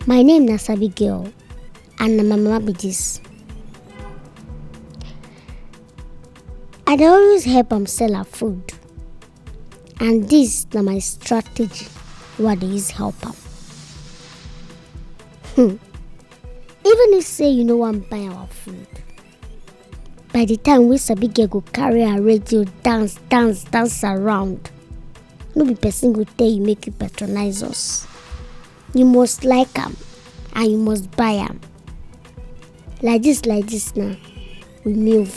My name is Abigail, and my mama be this. I dey always help am sell her food, and this na my strategy wey I dey use help am. Even if say you no wan buy our food, by the time wey Abigail go carry her radio dance around, no be person go tell you make you patronize us. You must like am and you must buy am. Like this now, we move.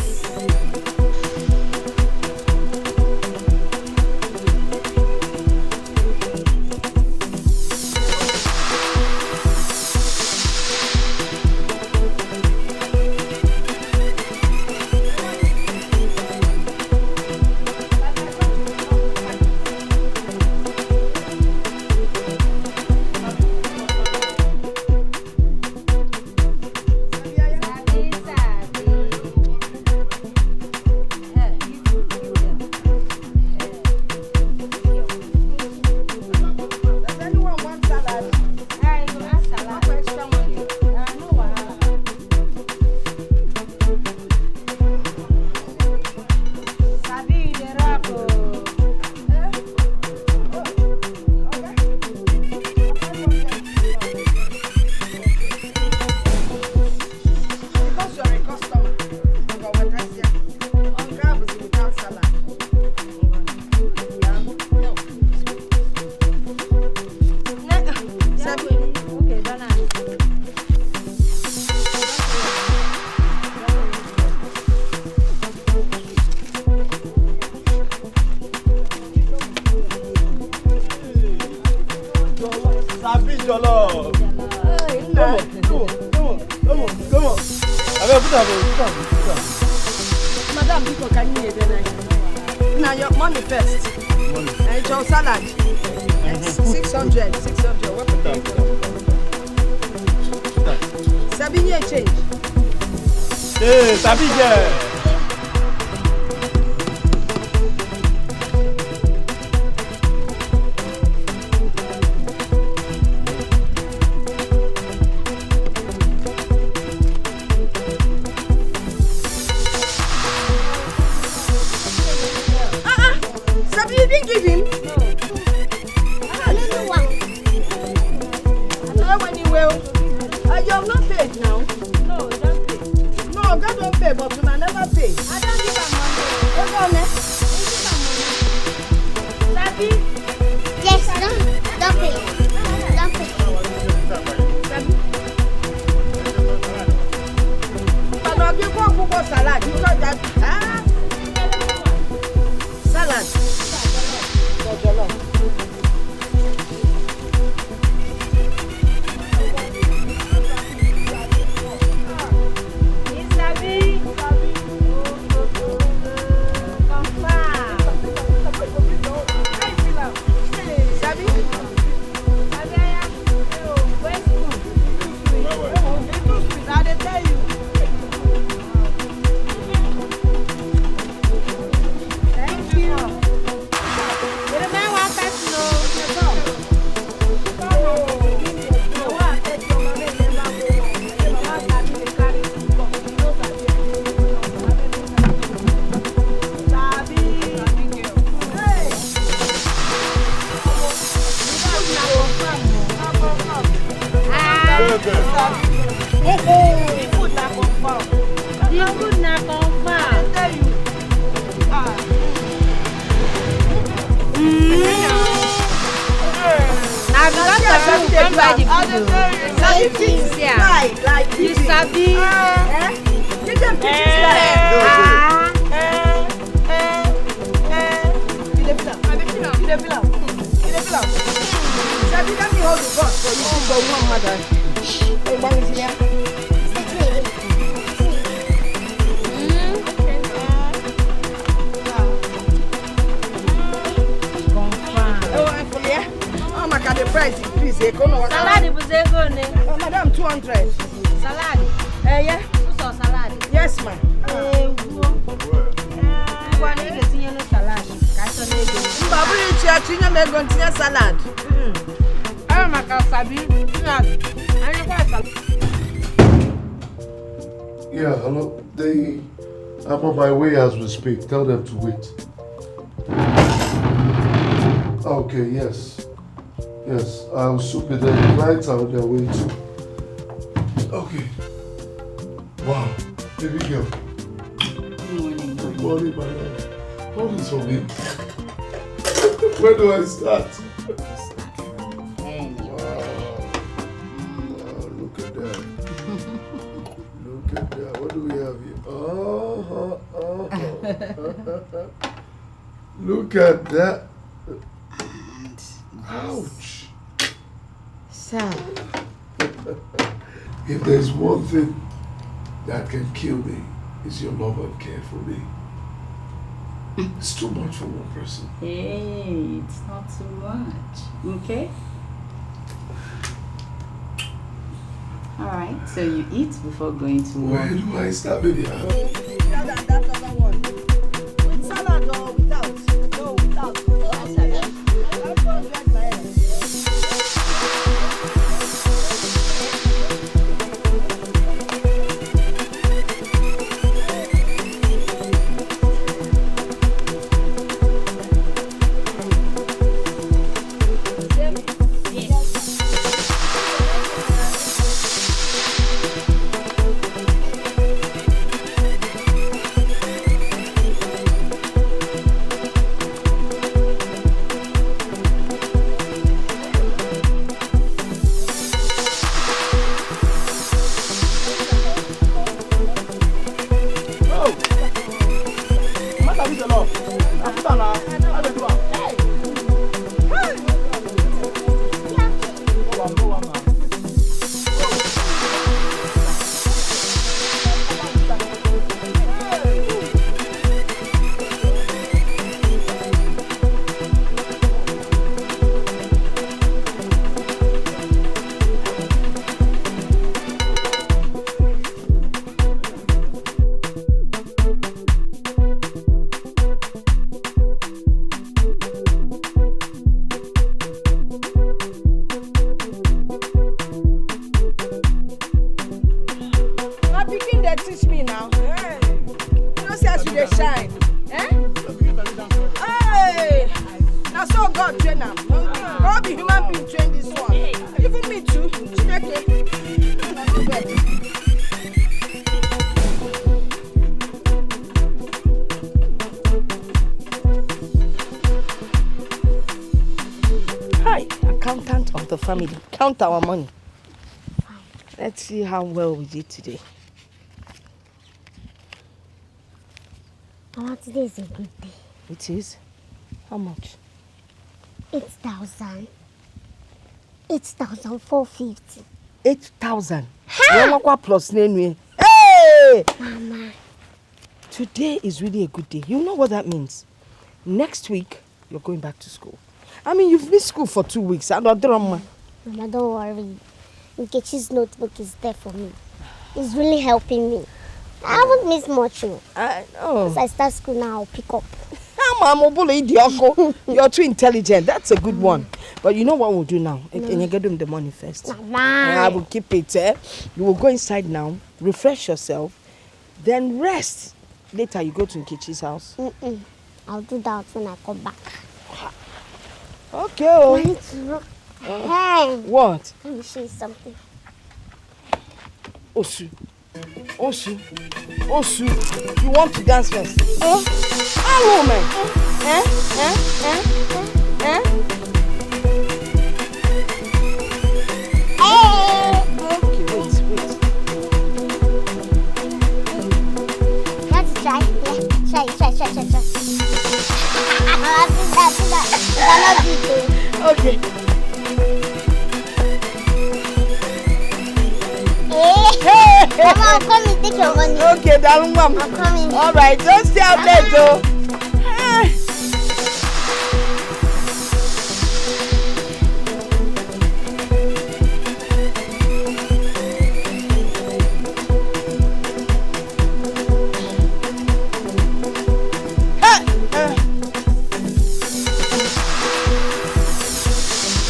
Madam, people can you hear now your money first. Money. And your salad. 600. What the Sabine change. Hey, Sabine. Madam, 200. Salad. Yeah. Salad. Yes, ma'am. Salad. Yeah, hello. I'm on my way as we speak. Tell them to wait. Okay, yes. Yes, I'll soon be there. The clients are on their way too. Okay. Wow, baby girl. Good morning. Good morning, my love. What is for me? Where do I start? Look at that. Look at that. What do we have here? Look at that. Ouch. Sir. If there's one thing that can kill me, it's your love and care for me. It's too much for one person. Hey, it's not too much. Okay? Alright, so you eat before going to work. Where do I start, baby? That other one. With salad or without? No, without. Family, count our money. Let's see how well we did today. Mama, today is a good day. It is? How much? 8,000. 8,450. 8,000. Plus Hey! Mama. Today is really a good day. You know what that means? Next week, you're going back to school. I mean, you've missed school for 2 weeks. I don't know. Mama, don't worry. Nkechi's notebook is there for me. It's really helping me. I haven't missed much. I know. As I start school now, I'll pick up. You're too intelligent. That's a good one. But you know what we'll do now? Can you get them the money first? Mama. I will keep it. You will go inside now, refresh yourself, then rest. Later, you go to Nkechi's house. I'll do that when I come back. Okay. Oh. Hey. What? Let me show you something. Osu. You want to dance first? Hello, man. Okay, wait. Let's try. Yeah, try. Do that. Okay. Mama, I'll come and take your money. Okay, darling mom. I'm coming. All right, don't stay out there, though.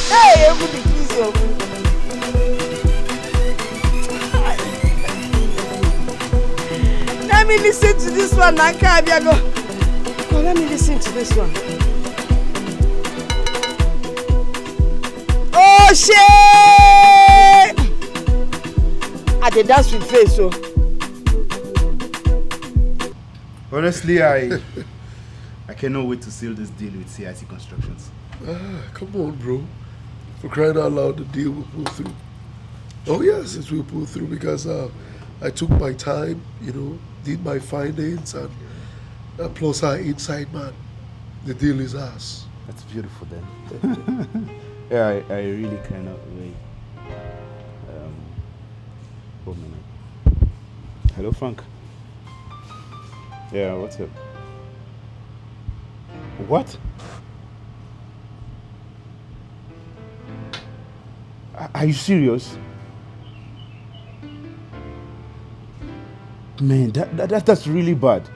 Hey, everybody, please. so. Let me listen to this one. I can't go. Come, let me listen to this one. Oh shit! I did dance with face, so. Honestly, I cannot wait to seal this deal with CIC Constructions. Come on, bro. For crying out loud, the deal will pull through. Oh yes, it will pull through because I took my time, you know, did my findings, and plus our inside man. The deal is ours. That's beautiful then. Yeah, I really cannot wait. 1 minute. Hello, Frank. Yeah, what's up? What? Are you serious? Man, that's really bad.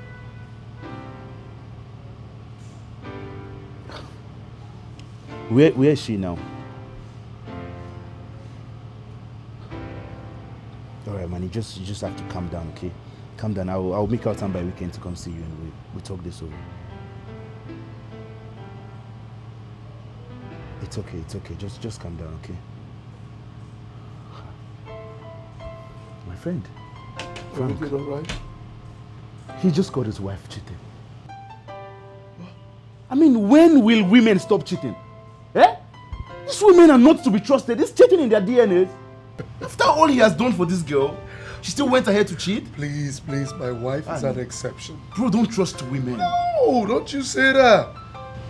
Where is she now? Alright, man, you just have to calm down, okay? Calm down. I'll make out time by weekend to come see you and we talk this over. It's okay. Just calm down, okay? My friend. Frank. Everything all right? He just got his wife cheating. I mean, when will women stop cheating? Eh? These women are not to be trusted. It's cheating in their DNA. After all he has done for this girl, she still went ahead to cheat? Please, my wife is an exception. Bro, don't trust women. No, don't you say that.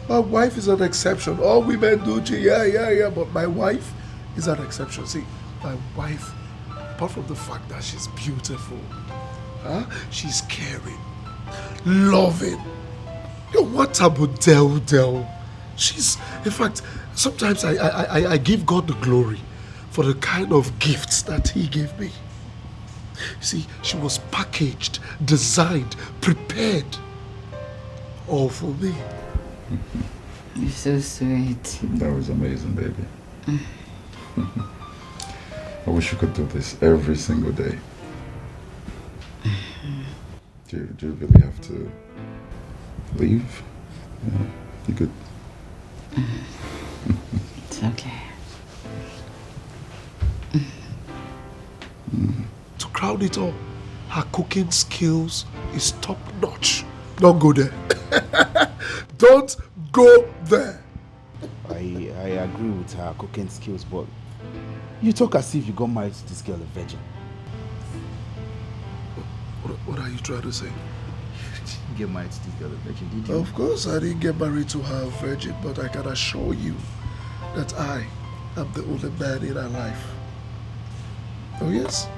My wife is an exception. All women do cheat, yeah, but my wife is an exception. See, my wife, apart from the fact that she's beautiful, she's caring, loving. You know, what about Del? She's, in fact, sometimes I give God the glory for the kind of gifts that he gave me. See, she was packaged, designed, prepared, all for me. You're so sweet. That was amazing, baby. I wish you could do this every single day. Do you really have to leave? Yeah, you could. It's okay. To crown it all, her cooking skills is top notch. Don't go there. Don't go there. I agree with her cooking skills, but you talk as if you got married to this girl a virgin. What are you trying to say? You didn't get married to this girl a virgin, did you? Of course I didn't get married to her a virgin, but I can assure you that I am the only man in her life. Oh yes?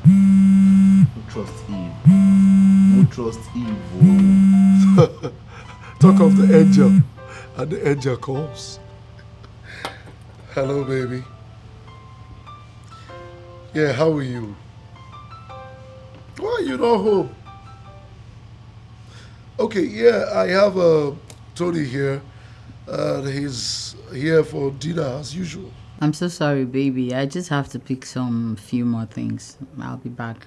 Don't trust Eve. Don't trust Eve. Talk of the angel, and the angel calls. Hello, baby. Yeah, how are you? Why are you not home? Okay, yeah, I have Tony here. He's here for dinner as usual. I'm so sorry, baby. I just have to pick some few more things. I'll be back.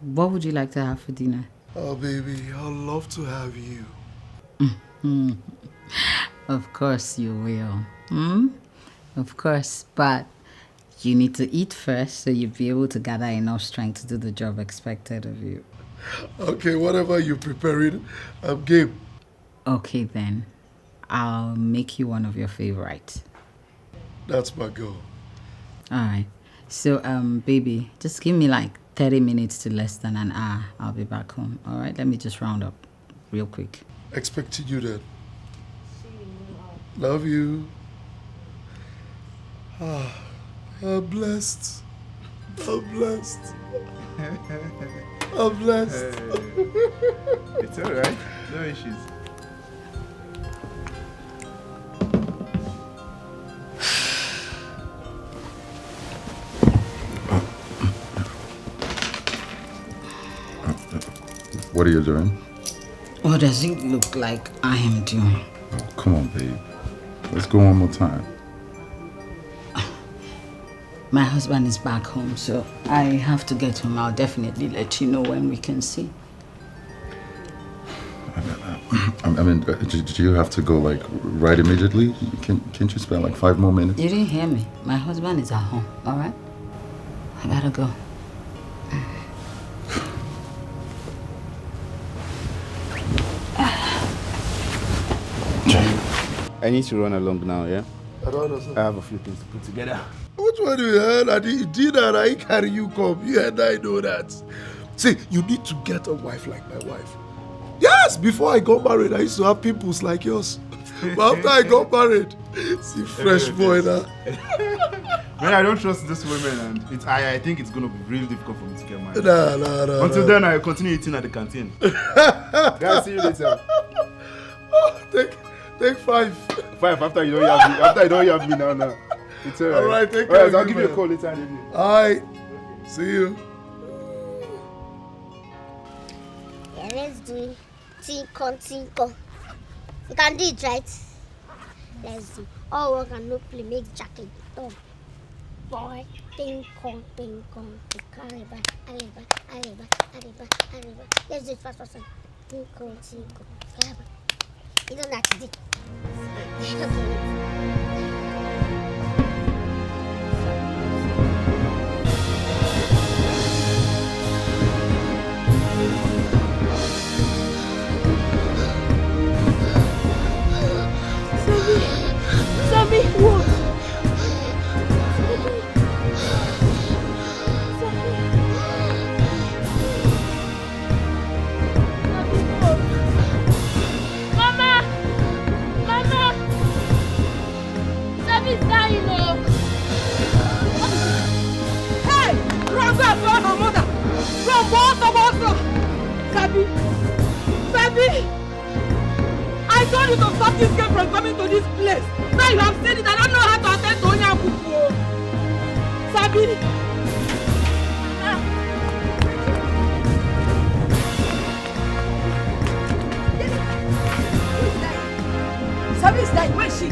What would you like to have for dinner? Oh, baby, I'd love to have you. Of course you will. Of course, but you need to eat first so you'll be able to gather enough strength to do the job expected of you. Okay, whatever you're preparing, I'm game. Okay then, I'll make you one of your favorites. That's my goal. Alright, so baby, just give me like 30 minutes to less than an hour. I'll be back home. Alright, let me just round up real quick. Expecting you then. Love you. I'm blessed. I'm blessed. I'm blessed. It's alright. No issues. What are you doing? What does it look like I am doing? Oh, come on, babe. Let's go one more time. My husband is back home, so I have to get home. I'll definitely let you know when we can see. I mean, do you have to go like right immediately? Can't you spend like 5 more minutes? You didn't hear me. My husband is at home, all right? I gotta go. I need to run along now, yeah? I don't understand. I have a few things to put together. Which one do you heard? I did that. I carry you come. You and I know that. See, you need to get a wife like my wife. Yes, before I got married, I used to have pimples like yours. But after I got married, see, fresh boy now. Man, I don't trust this woman, and I think it's gonna be really difficult for me to get married. No. Until then, I continue eating at the canteen. Guys, see you later. Oh, take 5. 5 after you don't have me. After you don't have me now. It's alright. Alright, take care. Alright, I'll give you a call later. Alright, see you. Yeah, let's do it. Tinko. You can do it, right? Let's do. All work and no play make jacket. Oh. Boy, tinko. Arriba. Let's do it fast. Tinko. You don't have to do it. Sabi, what? Mama! Sabi's dying, oh! Hey! Run back for her mother! Run, boss! Sabi! I told you to stop this girl from coming to this place. Now you have said it. I don't know how to attend to Onya Kuku. Sabi. Sabi is dying. Where is she?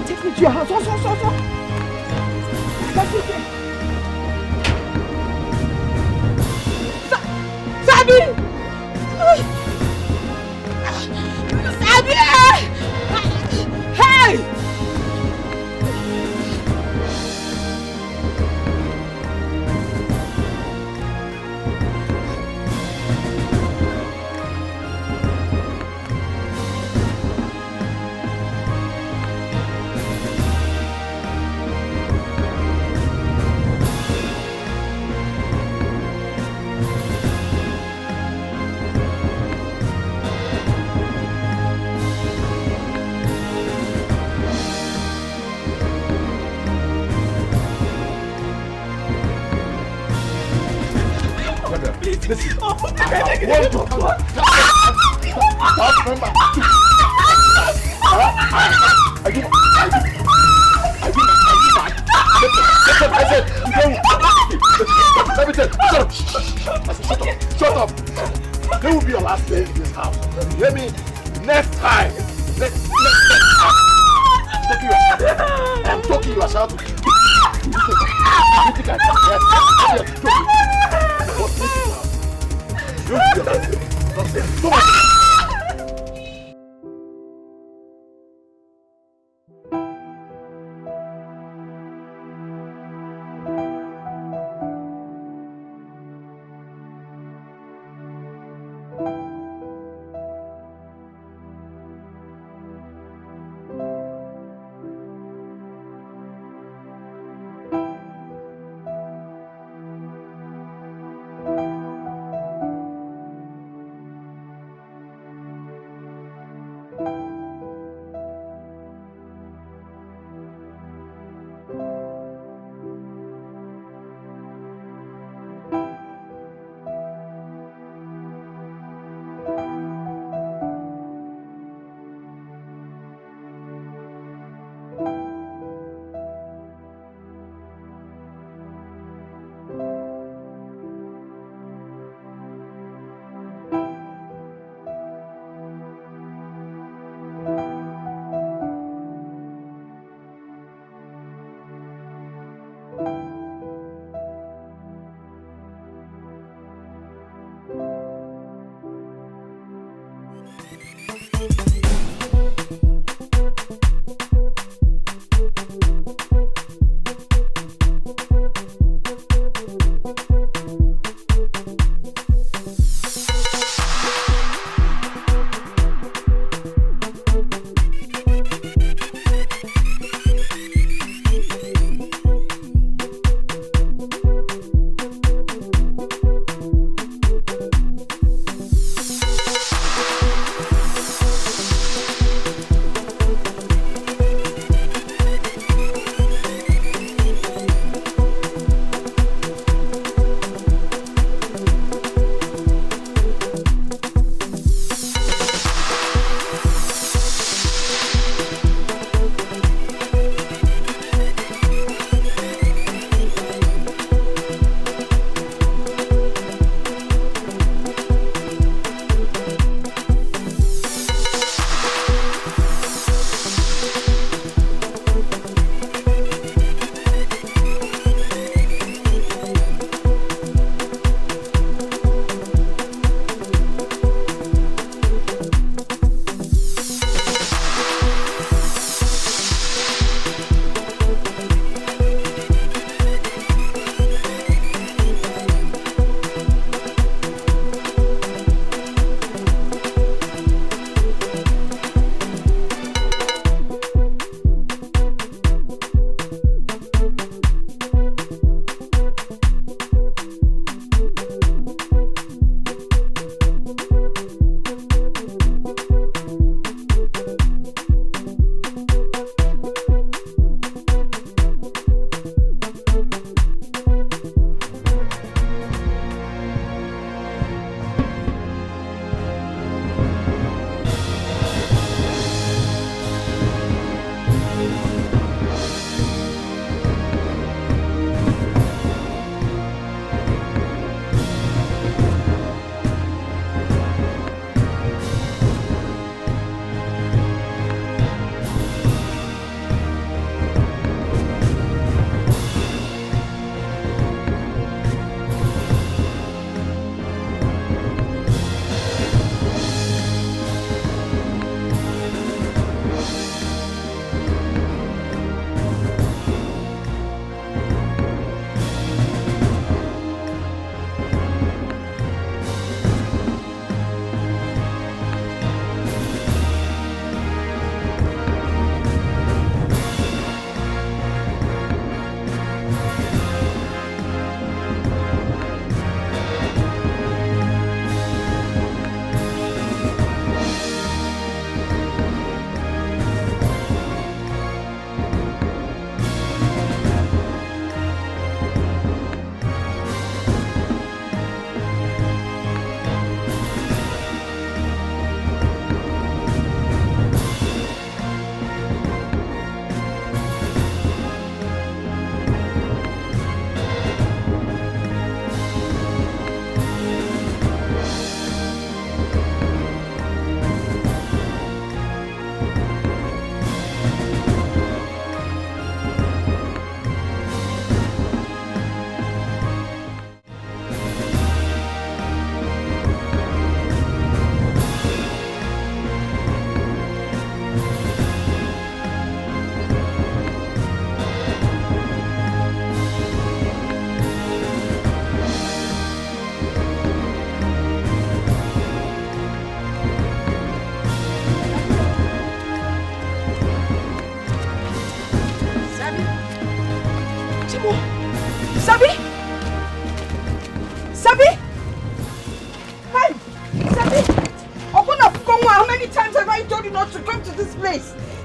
Take me to your house. So. That's it. Sabi! Sabi! Hey! Listen. Oh, Shut up. There will be your last day in this house. You hear me? Next time. I'm talking you yourself.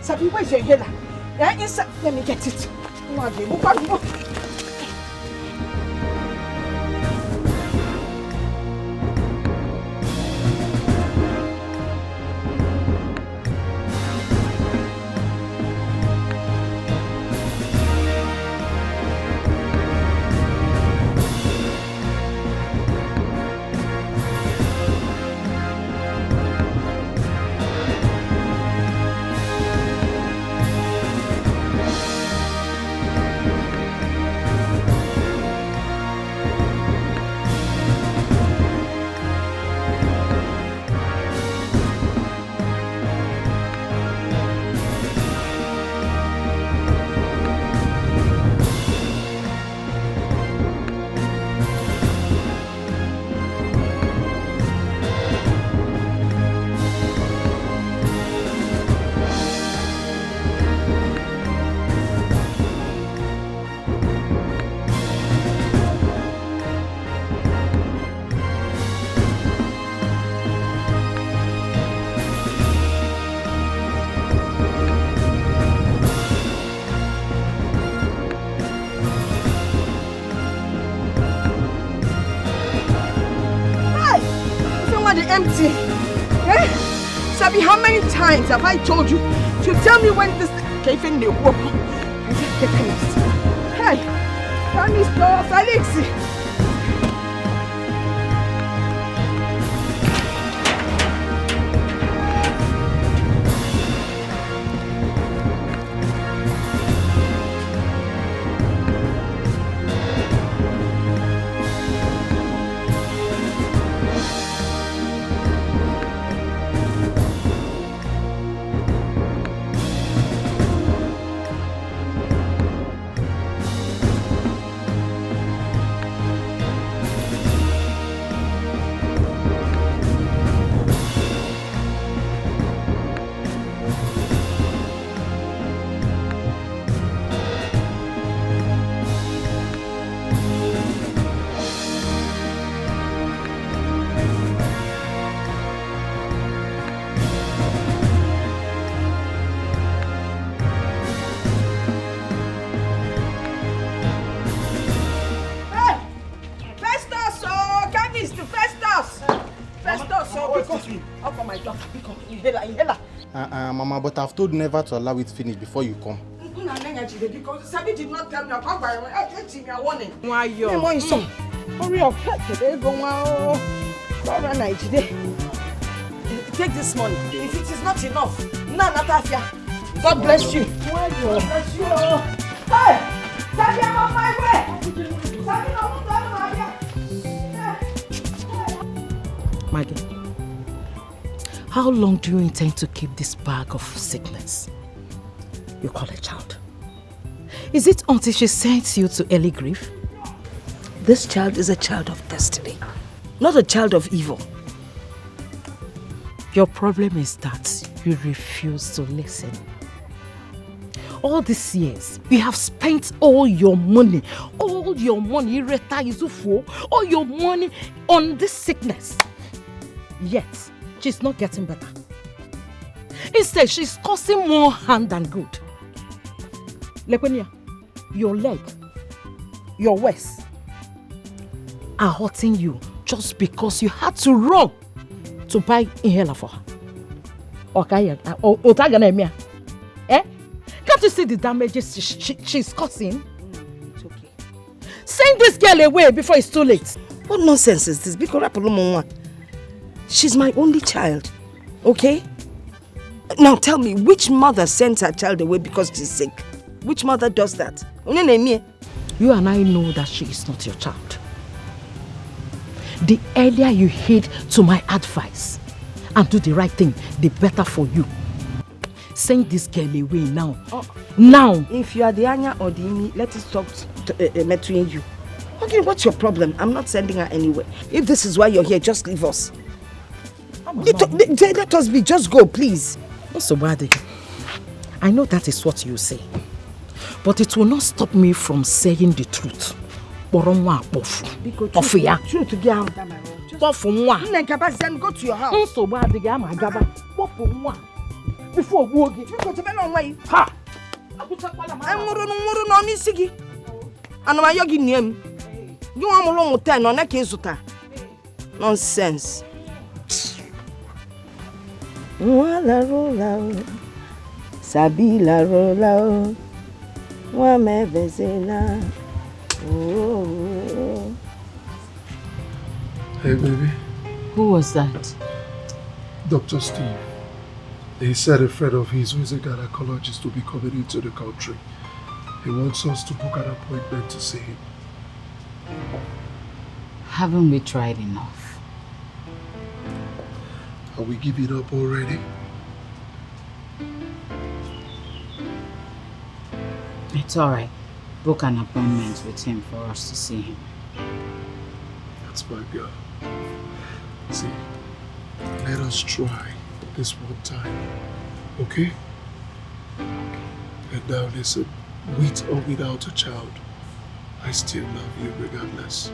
Sabi, where's your inhaler? Yeah, inside. Let me get it. empty. Eh? Sabi, how many times have I told you to tell me when this cave in the work? Hey, Mr. Felix. Mama, but I've told never to allow it finish before you come. Because Sabi did not tell me about my warning. Why you? Hurry up. Take this money. If it is not enough, God bless you. God bless you. Hey! Sabi, I'm on my way. Sabi, Maggie, how long do you intend to keep this bag of sickness you call a child? Is it until she sends you to early grief? This child is a child of destiny, not a child of evil. Your problem is that you refuse to listen. All these years, you have spent all your money, all your money on this sickness. Yet, she's not getting better. Instead, she's causing more harm than good. Lekwenia, your leg, your waist are hurting you just because you had to run to buy inhaler for her. Okay, eh? Can't you see the damages she's causing? It's okay. Send this girl away before it's too late. What nonsense is this? She's my only child, okay? Now tell me, which mother sends her child away because she's sick? Which mother does that? You and I know that she is not your child. The earlier you heed to my advice and do the right thing, the better for you. Send this girl away now. Now! If you are the Anya or the Imi, let us talk between you. Okay, what's your problem? I'm not sending her anywhere. If this is why you're here, just leave us. Let us be. Just go, please. So bad. I know that is what you say, but it will not stop me from saying the truth. Go to your house. Before nonsense. Sabila rola wa mevezela. Hey, baby. Who was that? Dr. Steve. He said a friend of his who is a gynecologist will be coming into the country. He wants us to book an appointment to see him. Haven't we tried enough? Are we giving up already? It's alright. Book an appointment with him for us to see him. That's my girl. See, let us try this one time, okay? And now listen, with or without a child, I still love you regardless.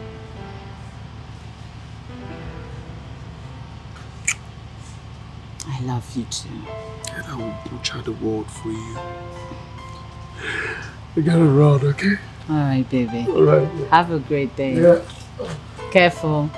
I love you too. And I will butcher the world for you. We gotta run, okay? Alright, baby. Alright. Have a great day. Yeah. Careful.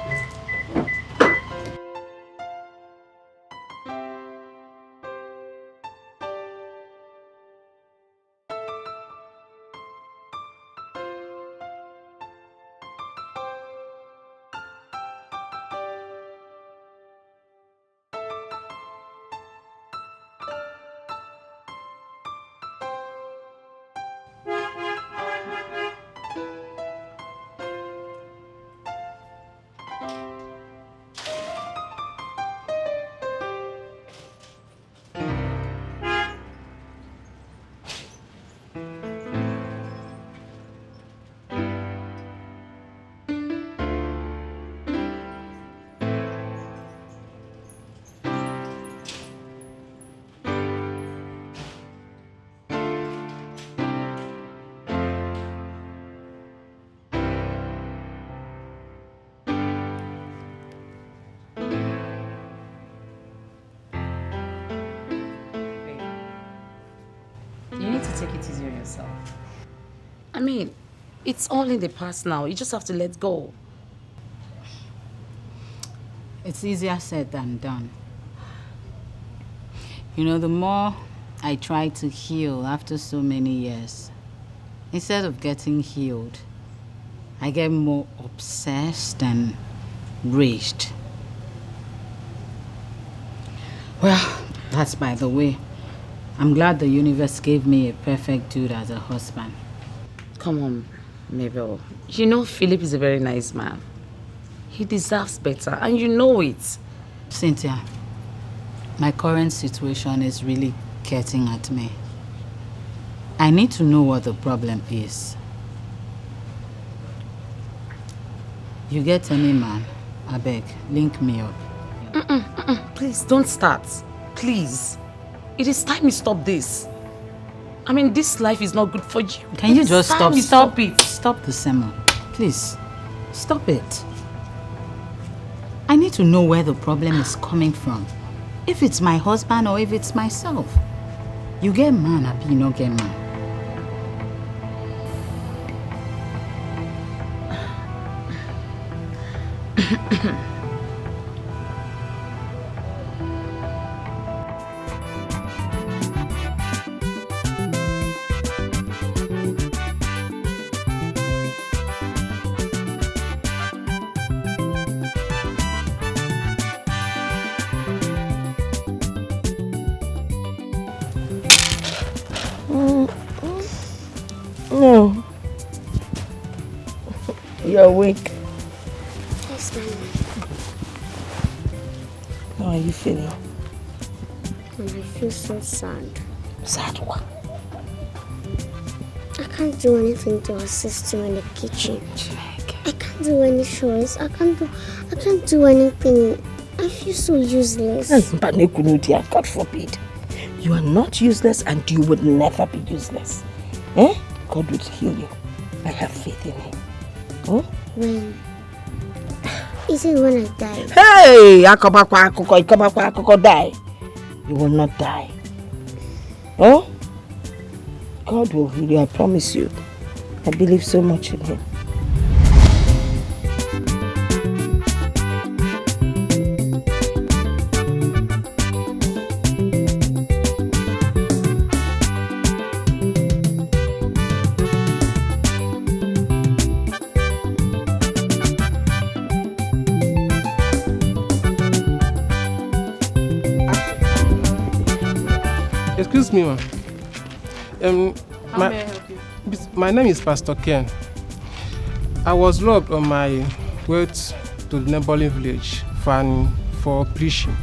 take it easy on yourself. I mean, it's all in the past now. You just have to let go. It's easier said than done. You know, the more I try to heal after so many years, instead of getting healed, I get more obsessed and raged. Well, that's by the way. I'm glad the universe gave me a perfect dude as a husband. Come on, Mabel. You know Philip is a very nice man. He deserves better, and you know it. Cynthia, my current situation is really getting at me. I need to know what the problem is. You get any man, I beg, link me up. Please, don't start. Please. It is time you stop this. I mean, this life is not good for you. Can you just stop? Stop it. Stop the sermon. Please, stop it. I need to know where the problem is coming from. If it's my husband or if it's myself. You get man, Abi, you not get man. No. You're awake. Yes, ma'am. How are you feeling? And I feel so sad. Sad what? I can't do anything to assist you in the kitchen. I can't do any chores. I can't do anything. I feel so useless. But God forbid. You are not useless and you would never be useless. Eh? God will heal you. I have faith in him. Oh? When? Is it when I die? Hey! Die. You will not die. Oh? God will heal you, I promise you. I believe so much in him. Excuse me, ma'am. How may I help you? My name is Pastor Ken. I was robbed on my way to the neighboring village for preaching.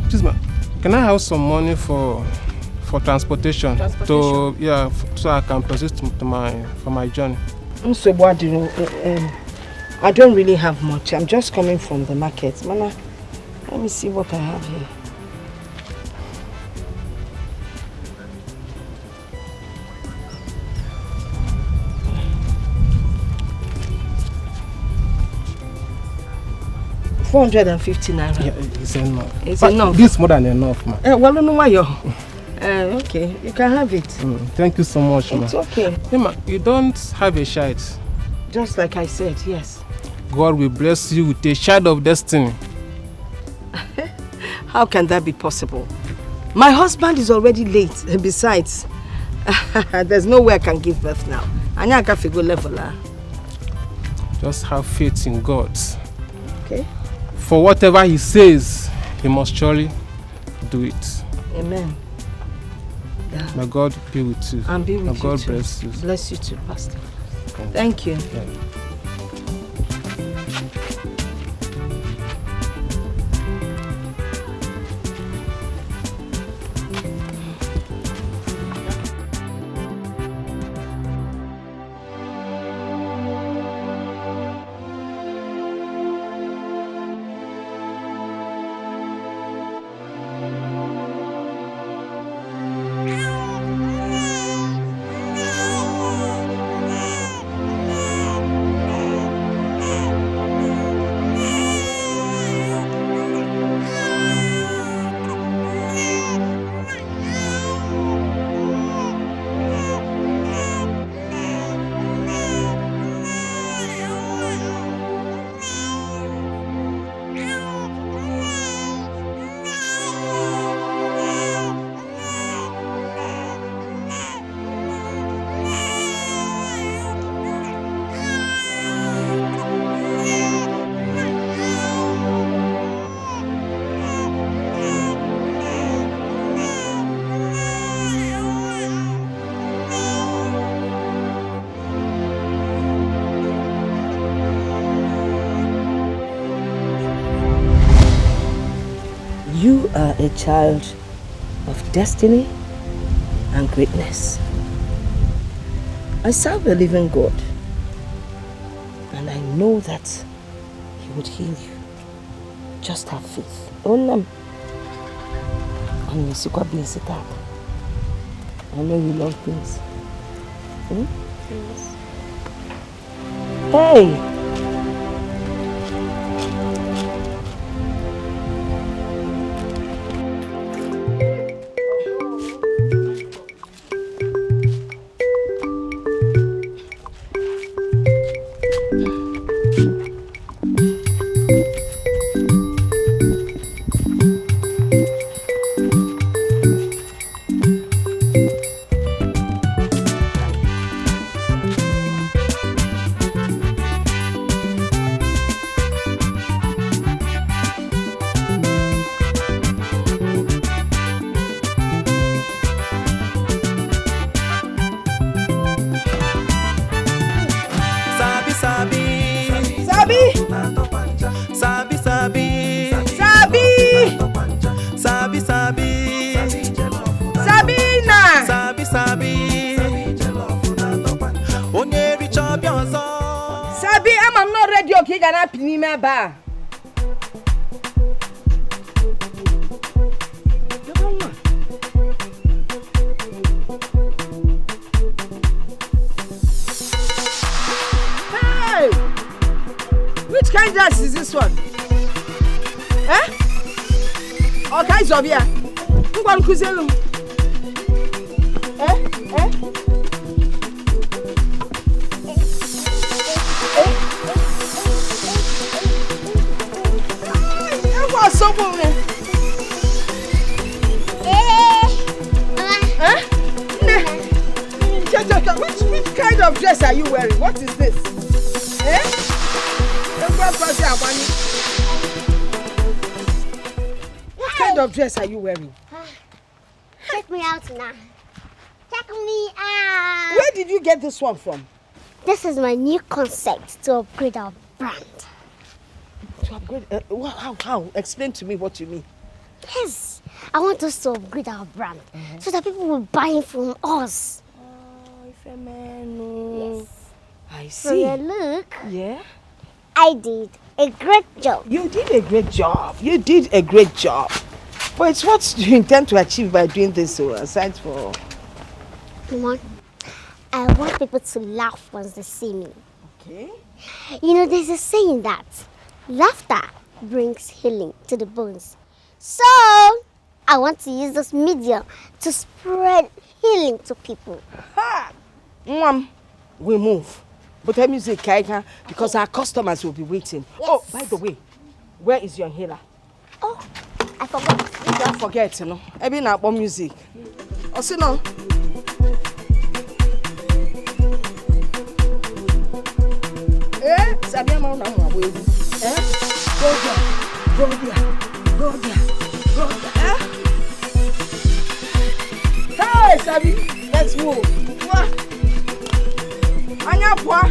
Please, ma'am, can I have some money for transportation? So I can proceed for my journey. So what do you I don't really have much. I'm just coming from the market. Mama, let me see what I have here. $450. Yeah, it's enough. It's enough. This is more than enough, ma'am. Well, no, why you? Okay, you can have it. Thank you so much, ma'am. It's okay. Hey, ma, you don't have a child. Just like I said, yes. God will bless you with a child of destiny. How can that be possible? My husband is already late. Besides, there's no way I can give birth now. I need to go level. Just have faith in God. Okay. For whatever he says, he must surely do it. Amen. Yeah. May God be with you. And be with May you God too. bless you. Bless you too, Pastor. Thank you. Yeah. are a child of destiny and greatness. I serve a living God, and I know that He would heal you. Just have faith. And I know you love things. Yes. Hey! Hey! Which kind of dress is this one? Eh? Okay, Zobia. Who want to sell them? Which kind of dress are you wearing? What is this? What kind of dress are you wearing? Check me out now. Check me out. Where did you get this one from? This is my new concept to upgrade our brand. To upgrade? How? Explain to me what you mean. Yes, I want us to upgrade our brand so that people will buy it from us. Yes. I see. So look. Yeah? I did a great job. You did a great job. You did a great job. But it's what you intend to achieve by doing this, aside for... Mama, I want people to laugh once they see me. Okay. You know, there's a saying that laughter brings healing to the bones. So, I want to use this medium to spread healing to people. Ha! Mom, we move. But the music, because our customers will be waiting. Yes. Oh, by the way, where is your inhaler? Oh, I forgot. You don't forget, you know. Every night about music. Oh, see no. Sabia ma na mo we. Go there. Go there. Go there. Go there. Hey, Sabi, let's move. Anya kwa.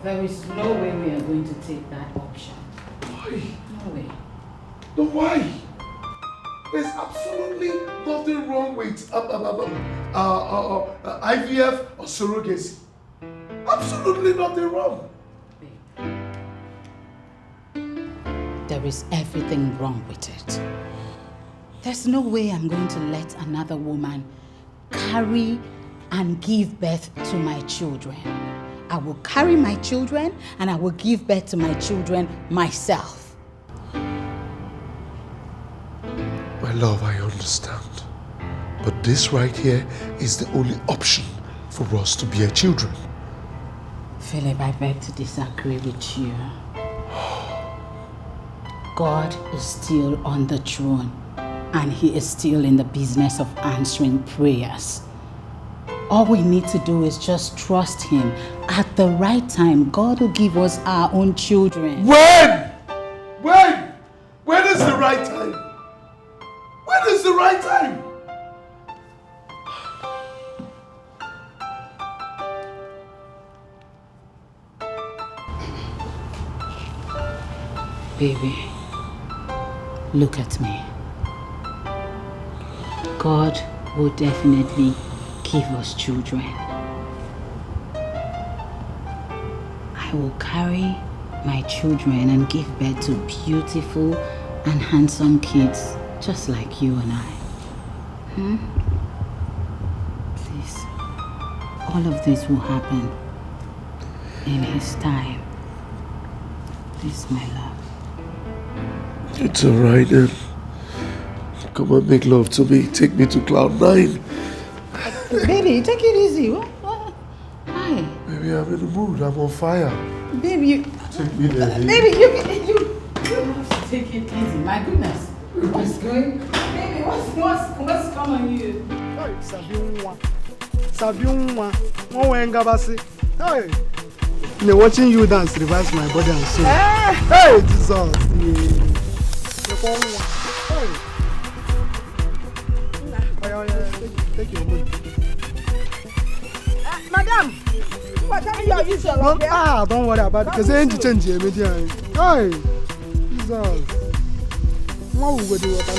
There is no way we are going to take that option. Why? No way. No, why? There's absolutely nothing wrong with IVF or surrogacy. Absolutely nothing wrong. There is everything wrong with it. There's no way I'm going to let another woman carry and give birth to my children. I will carry my children and I will give birth to my children myself. My love, I understand. But this right here is the only option for us to bear children. Philip, I beg to disagree with you. God is still on the throne and he is still in the business of answering prayers. All we need to do is just trust him. At the right time, God will give us our own children. When? When? When is the right time? When is the right time? Baby, look at me. God will definitely give us children. I will carry my children and give birth to beautiful and handsome kids just like you and I. Please, all of this will happen in his time. Please, my love. It's alright then. Come and make love to me. Take me to cloud 9. Baby, take it easy. What? Why? Baby, I'm in the mood. I'm on fire. Baby, you... Take me there. Baby, you have to take it easy. My goodness. What's going... Baby, what's come on you? Hey, Sabiunwa. Hey. They're watching you dance revives my body and soul. Hey, Jesus. Hey. Take your money. Madam, what time you are usual? Don't worry about it. Because they ain't change immediately. Hey, Jesus. What will we do with the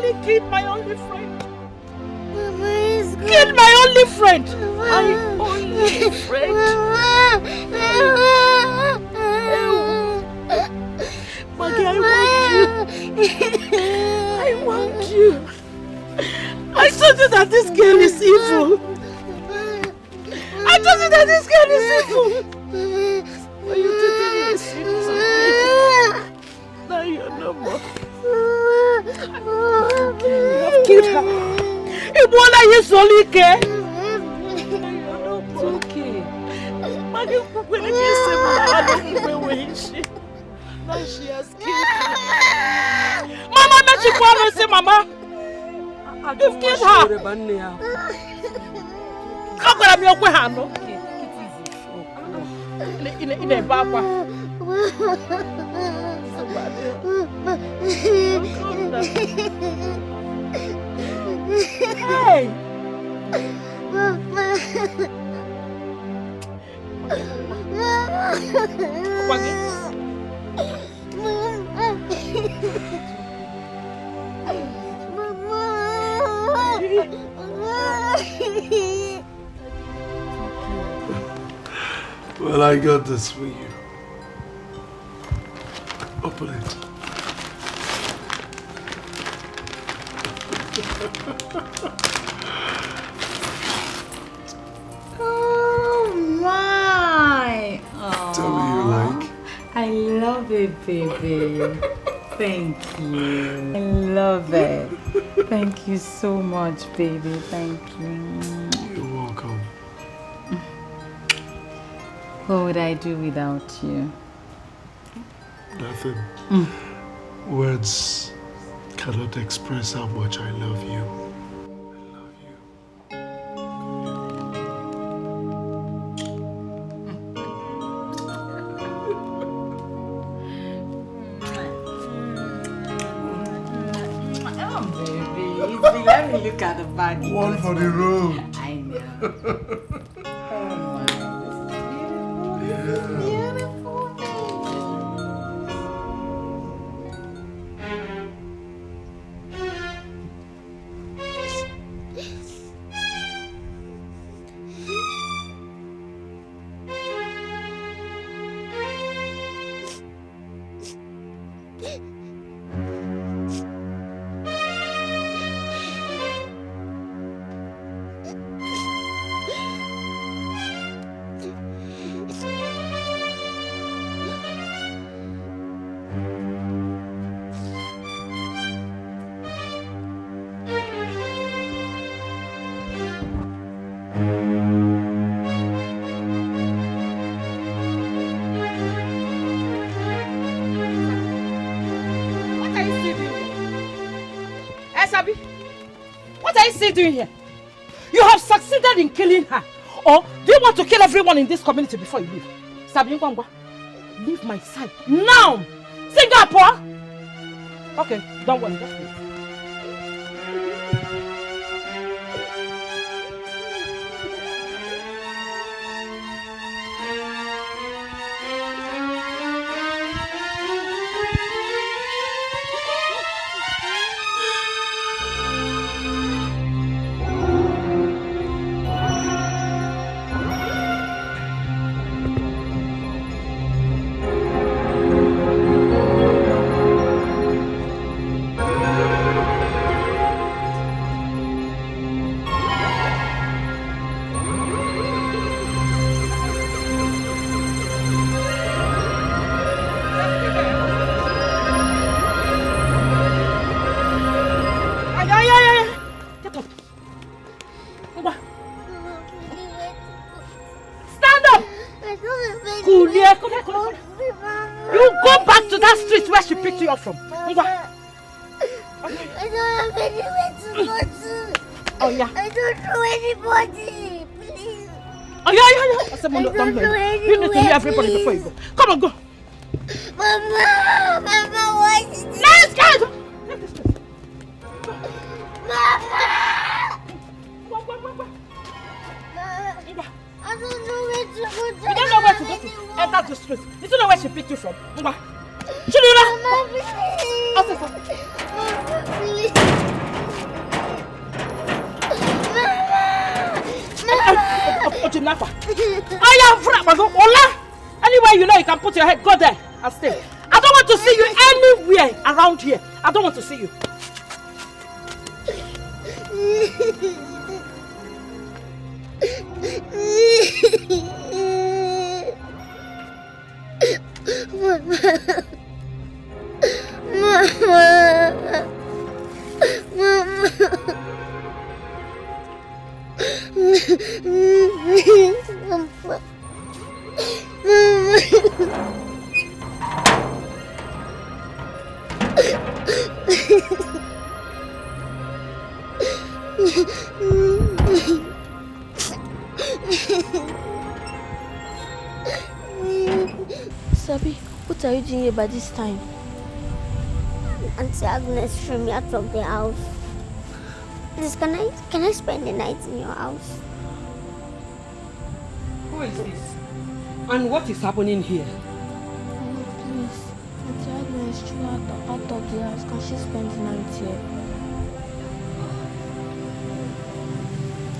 nearly killed my only friend. Mama is good. Killed my only friend. My only friend. Maggie, I want you. I told you that this girl is evil. I told you that this girl is evil. But you didn't listen to me. Now you're no more. You have killed her. Ibuola Yesolike. It's okay. Maggie, when I say now she has killed her. Mama, not you want to say, Mama. You've killed her. How can I be okay, Hano? In a baba. Hey! Well, I got this for you. Open it. Oh my! Tell me you like. I love it, baby. Thank you. I love it. Thank you so much, baby. Thank you. You're welcome. What would I do without you? Nothing. Words cannot express how much I love you. Let me look at the bag. One for the road. I know. Oh my. Yeah. Beautiful. What are you still doing here? You have succeeded in killing her. Or do you want to kill everyone in this community before you leave? Sabi Ngwangwa, leave my side now! Singapore! Okay, don't worry, just wait. You go back to that street where she picked you up from. I don't have anywhere to go to. Oh yeah. I don't know anybody. Please. Oh yeah. I said, Mom, don't worry. You need to hear everybody before you go. Come on, go. Mama, why is this? Let's go. Take this place. Mama. Go. I don't know where to go to. You don't know where to go to. Enter the street. You don't know where she picked you from. Mama, please. please. kidnapper. I am free. Ola. Anywhere you know you can put your head, go there and stay. I don't want to see you anywhere around here. I don't want to see you. Sabi, what are you doing here by this time? Auntie Agnes threw me out of the house. Please, can I spend the night in your house? Who is this? And what is happening here? Oh, please. Auntie Agnes threw out of the house. Can she spend the night here?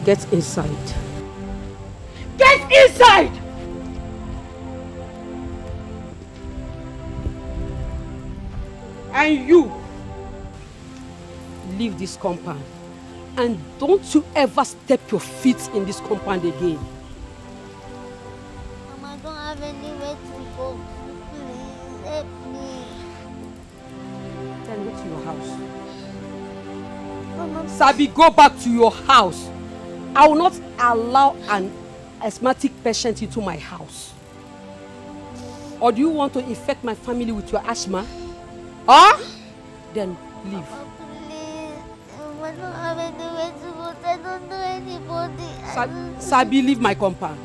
Get inside. Get inside! And you, leave this compound. And don't you ever step your feet in this compound again. Mama, I don't have anywhere to go. Please, help me. Then go to your house. Mama, Sabi, go back to your house. I will not allow an asthmatic patient into my house. Or do you want to infect my family with your asthma? Huh? Then leave. I don't have anywhere to go. I don't know anybody. Sabi, leave my compound.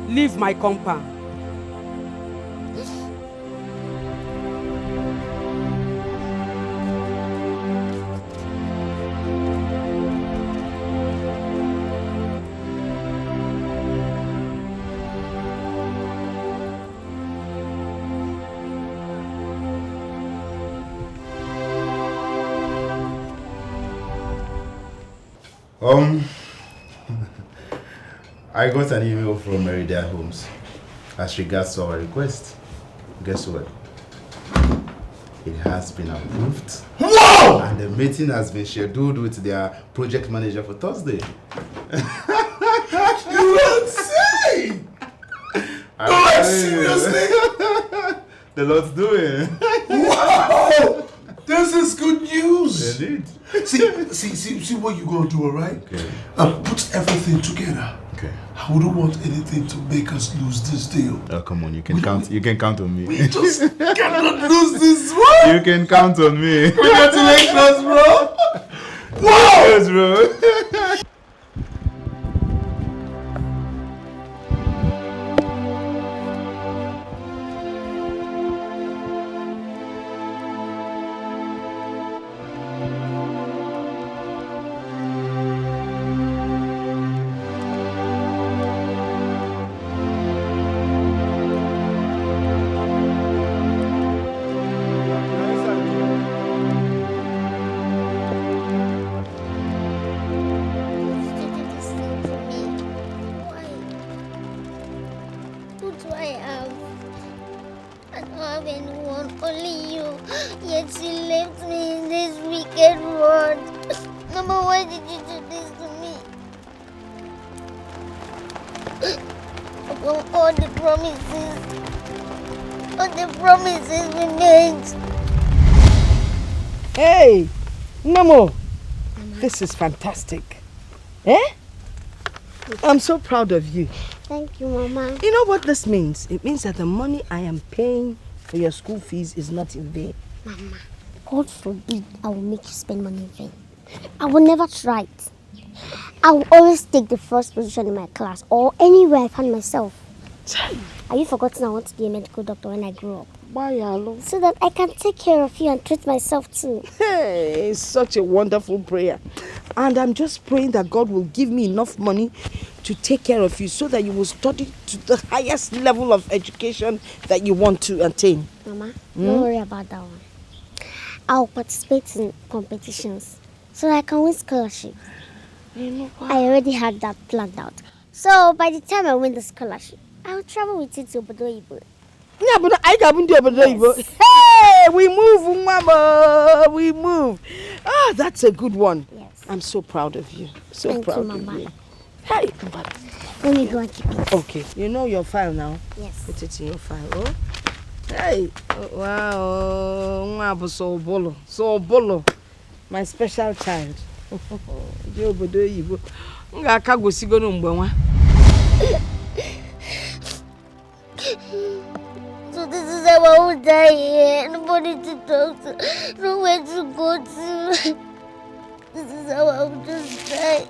Leave my compound. I got an email from Marital Homes as regards to our request. Guess what? It has been approved. Whoa! And the meeting has been scheduled with their project manager for Thursday. You are insane! No, seriously? The Lord's doing. Wow! This is good news. Indeed. See what you're gonna do, alright? Okay. Put everything together. Okay. I wouldn't want anything to make us lose this deal. Oh, come on, you can count. You can count on me. We just cannot lose this one. You can count on me. Congratulations, bro. Wow! Yes, bro. Hey, Namo, this is fantastic. Eh? I'm so proud of you. Thank you, Mama. You know what this means? It means that the money I am paying for your school fees is not in vain. Mama, God forbid I will make you spend money in vain. I will never try it. I will always take the first position in my class or anywhere I find myself. Have you forgotten I want to be a medical doctor when I grow up? So that I can take care of you and treat myself too. Hey, it's such a wonderful prayer. And I'm just praying that God will give me enough money to take care of you so that you will study to the highest level of education that you want to attain. Mama, don't worry about that one. I'll participate in competitions so that I can win scholarships. I already had that planned out. So by the time I win the scholarship, I'll travel with you to Obio. Hey, we move, Mama. We move. Ah, that's a good one. Yes. I'm so proud of you. So Thank proud you, of Mama. you. Hey, Let me go and keep it. okay, you know your file now? Yes. Put it in your file, oh? Hey, wow, so bolo. My special child. So this is how I will die here. Nobody to talk to. Nowhere to go to. This is how I will just die.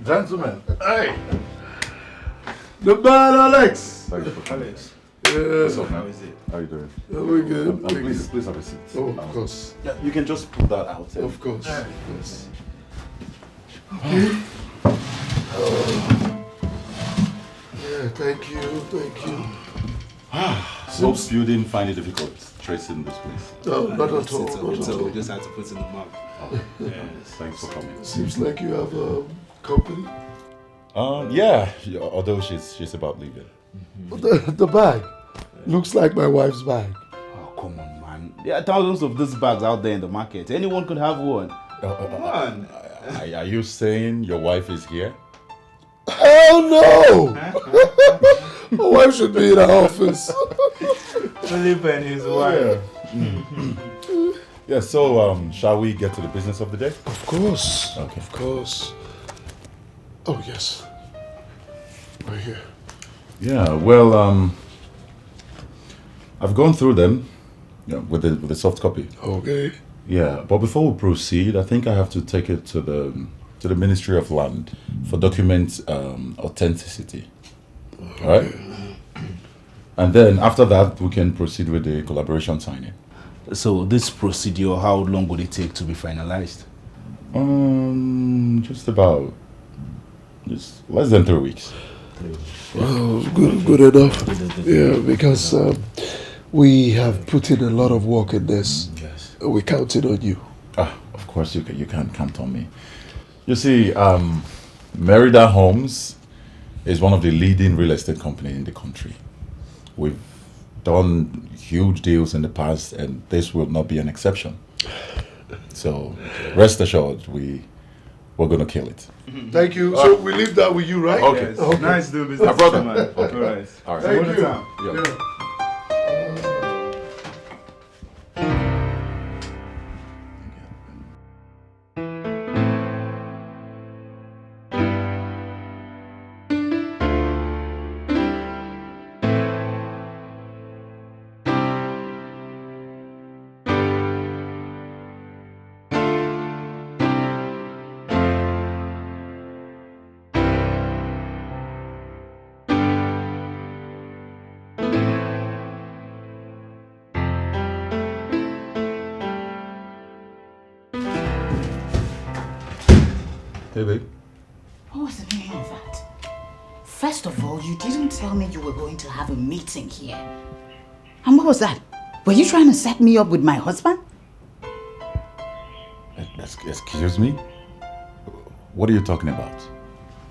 Gentlemen, hey! The man, Alex! Thank you for coming. Alex. So, how is it? How are you doing? We're good. Please have a seat. Oh, of course. Yeah, you can just put that out. Of course. Yeah. Yes. Okay. Yeah, thank you. Hope you didn't find it difficult tracing this place. No, not at all. We just had to put in the mark. Yes. Thanks for coming. Seems like you have company. Yeah, although she's about leaving. The bag looks like my wife's bag. Oh, come on, man. There are thousands of these bags out there in the market. Anyone could have one. Come on. Are you saying your wife is here? Hell no! My wife should be in her office. Philip and his wife. Yeah, so shall we get to the business of the day? Of course. Okay. Of course. Oh, yes. Right here. Yeah, well, I've gone through them with the soft copy. Okay. Yeah, but before we proceed, I think I have to take it to the Ministry of Land for document authenticity. Okay. All right? And then after that, we can proceed with the collaboration signing. So this procedure, how long would it take to be finalized? Just less than 3 weeks. Well, good enough. Yeah, because we have put in a lot of work in this. Yes. We're counting on you. Of course, you can count on me. You see, Marital Homes is one of the leading real estate companies in the country. We've done huge deals in the past, and this will not be an exception. So, rest assured, we're going to kill it. Thank you. So we leave that with you, right? Okay. Yes. Okay. Nice doing business. My brother. Man. Okay. All right. All right. Thank you. Yeah. Yeah. Hey, babe. What was the meaning of that? First of all, you didn't tell me you were going to have a meeting here. And what was that? Were you trying to set me up with my husband? Excuse me? What are you talking about?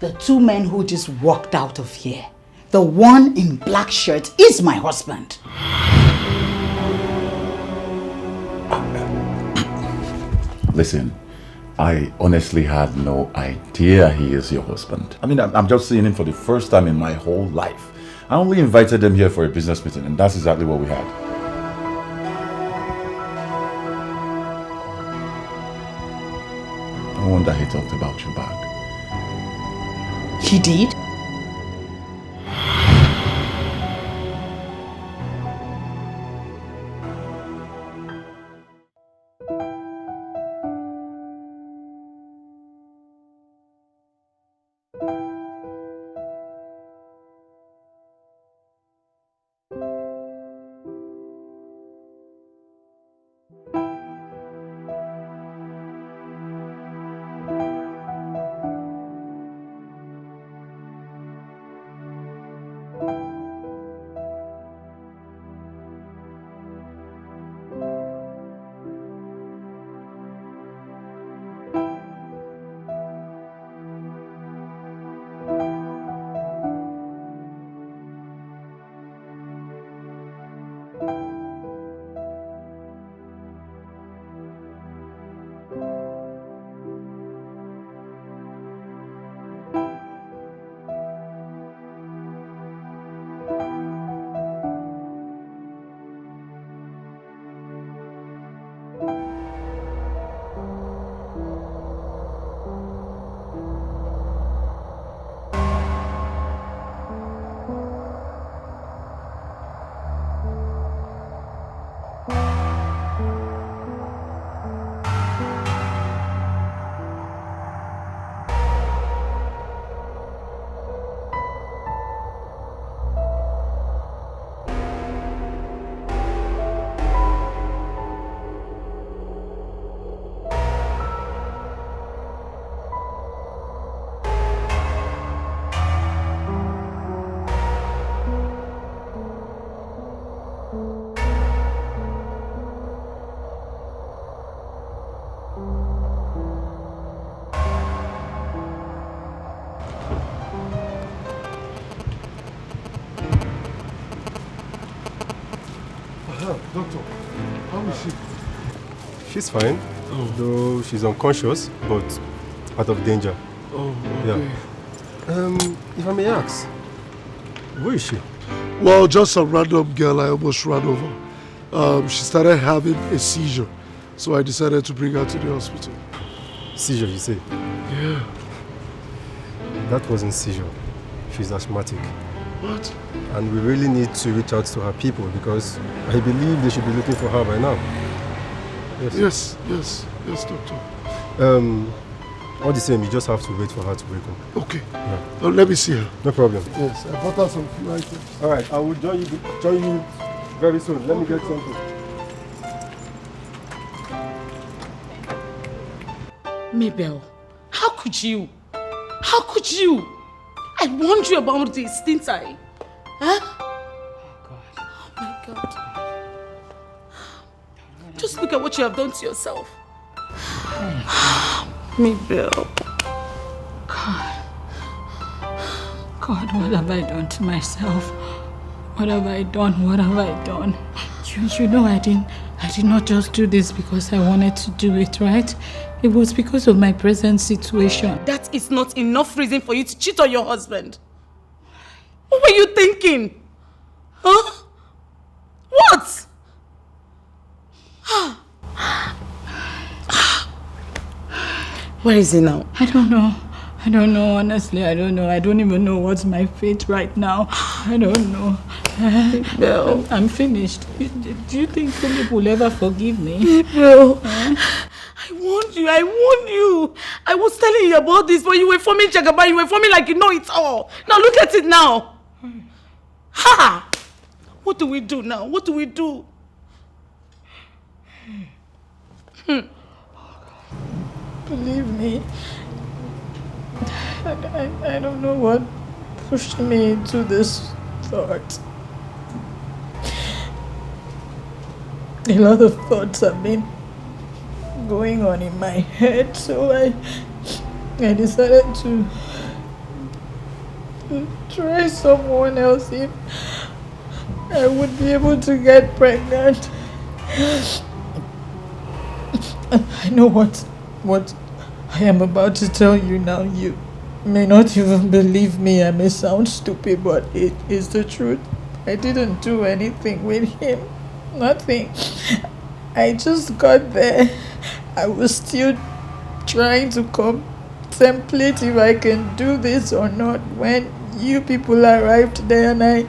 The two men who just walked out of here. The one in black shirt is my husband. Listen, I honestly had no idea he is your husband. I mean, I'm just seeing him for the first time in my whole life. I only invited them here for a business meeting, and that's exactly what we had. No wonder he talked about you back. He did? Doctor, how is she? She's fine, though she's unconscious, but out of danger. Oh, okay. Yeah. If I may ask, where is she? Well, just a random girl I almost ran over. She started having a seizure, so I decided to bring her to the hospital. Seizure, you say? Yeah. That wasn't seizure. She's asthmatic. What? And we really need to reach out to her people because I believe they should be looking for her by now. Yes, doctor. All the same, you just have to wait for her to wake up. Okay. Yeah. Let me see her. No problem. Yes, I bought her some few items. All right, I will join you very soon. Let me get something. Mabel, how could you? How could you? I warned you about this, didn't I? Huh? Oh my God. Just look at what you have done to yourself. Mabel. God, what have I done to myself? What have I done? What have I done? You know I did not just do this because I wanted to do it, right? It was because of my present situation. That is not enough reason for you to cheat on your husband. What were you thinking? Huh? What? Where is he now? I don't know, honestly, I don't know. I don't even know what's my fate right now. I don't know. Mabel. I'm finished. Do you think Philip will ever forgive me? Mabel. I warned you. I was telling you about this, but you were forming Jagaba. You were forming like you know it all. Now look at it now. Ha! What do we do now? What do we do? Believe me, I don't know what pushed me into this thought. A lot of thoughts have been going on in my head, so I decided to try someone else if I would be able to get pregnant. I know what I am about to tell you now. You may not even believe me. I may sound stupid, but it is the truth. I didn't do anything with him. Nothing. I just got there. I was still trying to contemplate if I can do this or not when you people arrived there and I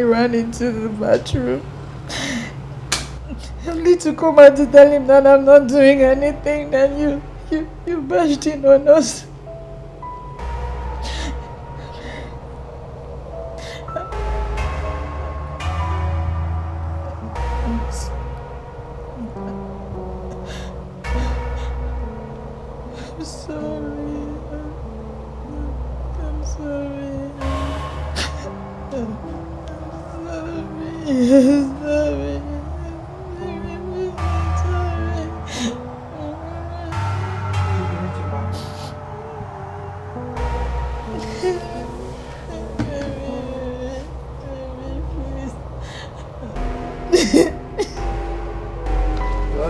ran into the bathroom. Only to come out to tell him that I'm not doing anything, then you bashed in on us. I'm sorry. I'm sorry. I'm sorry.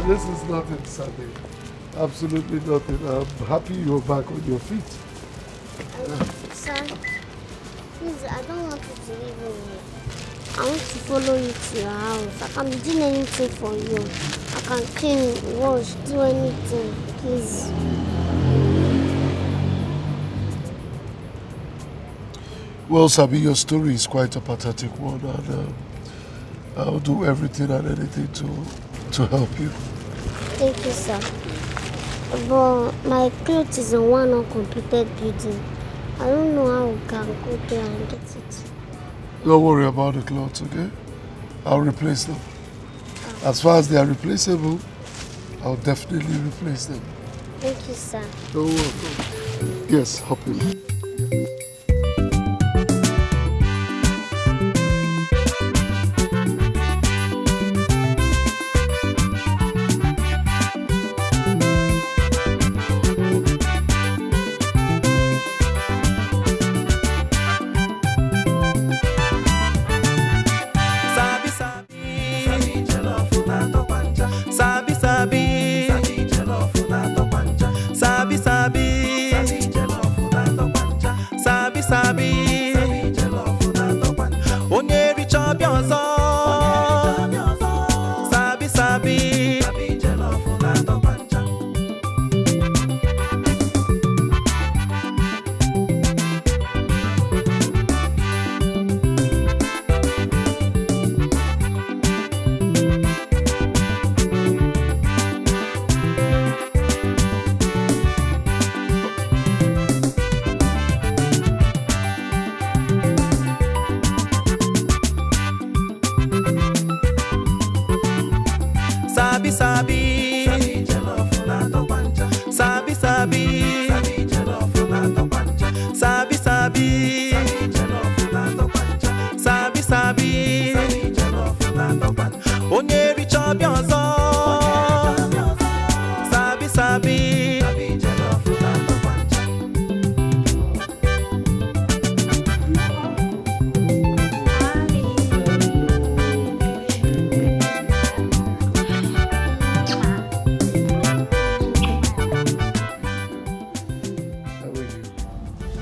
This is nothing, Sunday. Absolutely nothing. I'm happy you're back on your feet. Sir, please, I don't want you to leave me. I want to follow you to your house. I can be doing anything for you. I can clean, wash, do anything. Please. Well, Sabi, your story is quite a pathetic one, and I'll do everything and anything to help you. Thank you, sir. But my clothes is in one uncompleted building. I don't know how we can go there and get it. Don't worry about the clothes, okay? I'll replace them. As far as they are replaceable, I'll definitely replace them. Thank you, sir. You're welcome. Yes, hop in.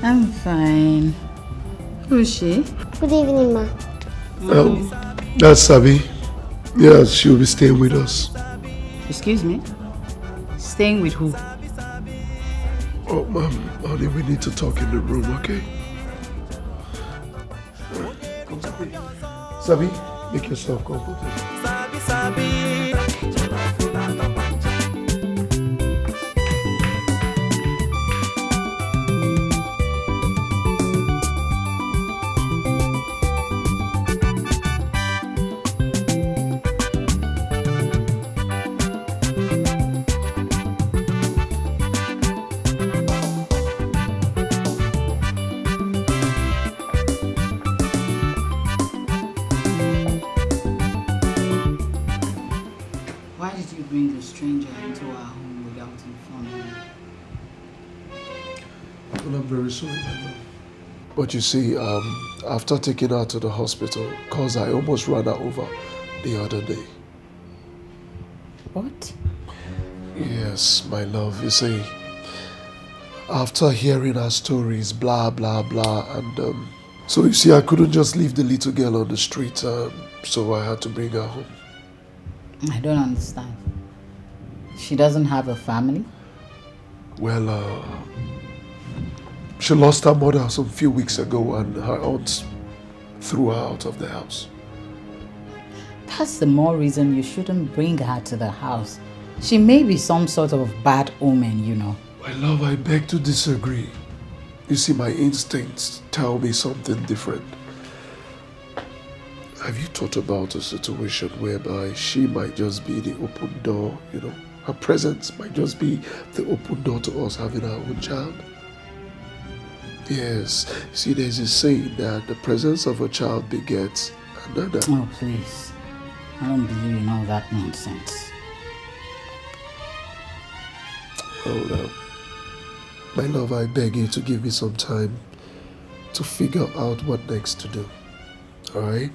I'm fine. Who's she? Good evening, ma. That's Sabi. Yeah, she'll be staying with us. Excuse me? Staying with who? Oh, honey, we need to talk in the room, okay? Come, Sabi. Sabi, make yourself comfortable. But you see, after taking her to the hospital, cause I almost ran her over the other day. What? Yes, my love. You see, after hearing her stories, blah, blah, blah, and so you see, I couldn't just leave the little girl on the street, so I had to bring her home. I don't understand. She doesn't have a family? Well, she lost her mother some few weeks ago and her aunt threw her out of the house. That's the more reason you shouldn't bring her to the house. She may be some sort of bad omen, you know. My love, I beg to disagree. You see, my instincts tell me something different. Have you thought about a situation whereby she might just be the open door, you know? Her presence might just be the open door to us having our own child? Yes. See, there's a saying that the presence of a child begets another. Oh, please. I don't believe in all that nonsense. Hold up. My love, I beg you to give me some time to figure out what next to do. Alright?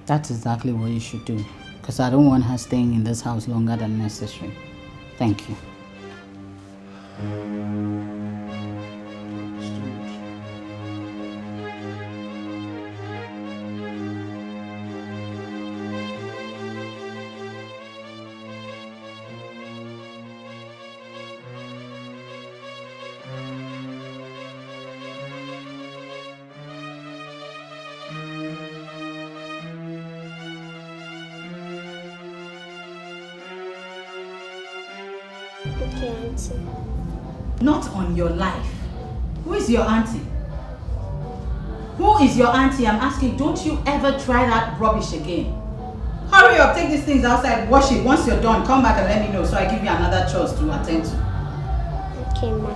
That's exactly what you should do. Because I don't want her staying in this house longer than necessary. Thank you. Okay, Auntie. Not on your life. Who is your auntie? Who is your auntie? I'm asking, don't you ever try that rubbish again. Hurry up, take these things outside, wash it. Once you're done, come back and let me know so I give you another chores to attend to. Okay, Ma.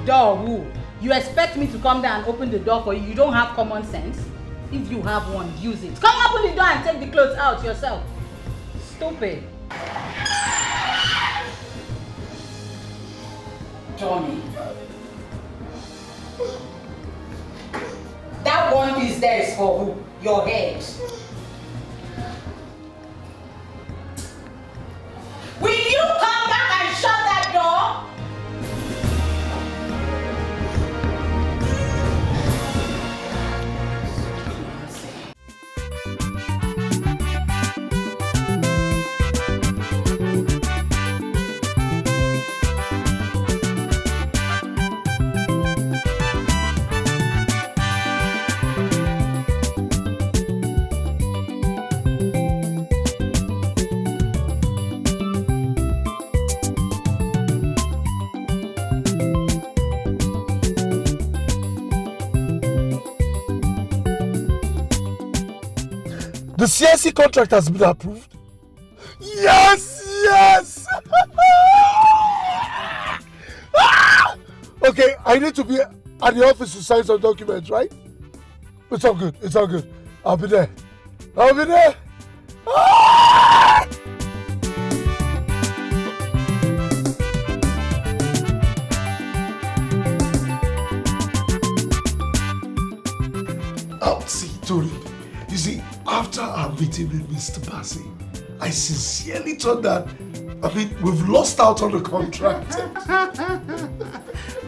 Door who? You expect me to come down and open the door for you? You don't have common sense? If you have one, use it. Come open the door and take the clothes out yourself. Stupid. Johnny. That one piece there is for who? Your head. Will you come back and shut that door? The CSC contract has been approved. Yes, yes. Okay, I need to be at the office to sign some documents, right? It's all good. It's all good. I'll be there. I'll be there. See, Tori. You see, after our meeting with Mr. Bassi, I sincerely thought that, we've lost out on the contract.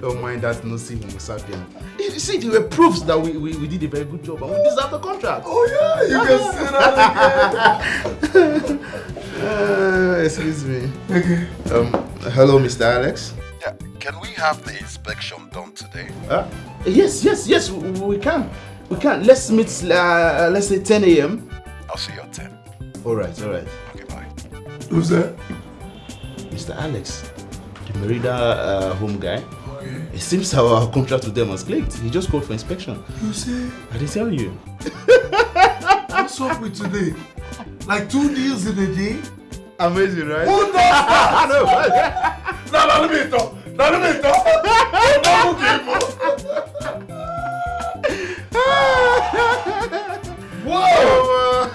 Don't mind that, no see Homo sapien. You see, there were proofs that we did a very good job and we deserve the contract. Oh yeah, you can say that again. Excuse me. Okay. Hello, Mr. Alex. Yeah, can we have the inspection done today? Yes, we can. We can. Let's meet, let's say 10 a.m. I'll see you at 10. All right. Okay, bye. Who's that? Mr. Alex, the Merida home guy. Okay. It seems our contract with them has clicked. He just called for inspection. You see? I didn't tell you. What's up with today? Like 2 deals in a day? Amazing, right? Who does that? No, let me talk. Whoa!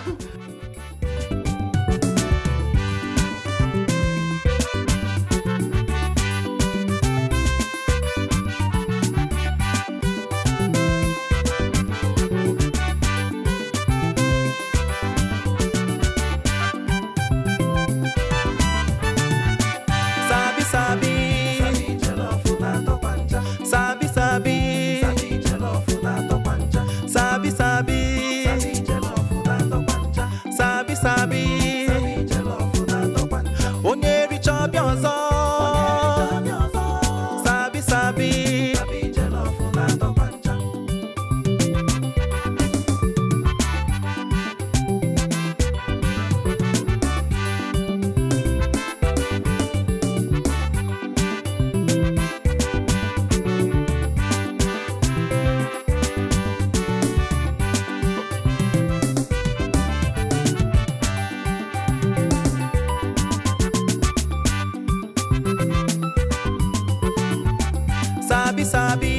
Sabi sabi,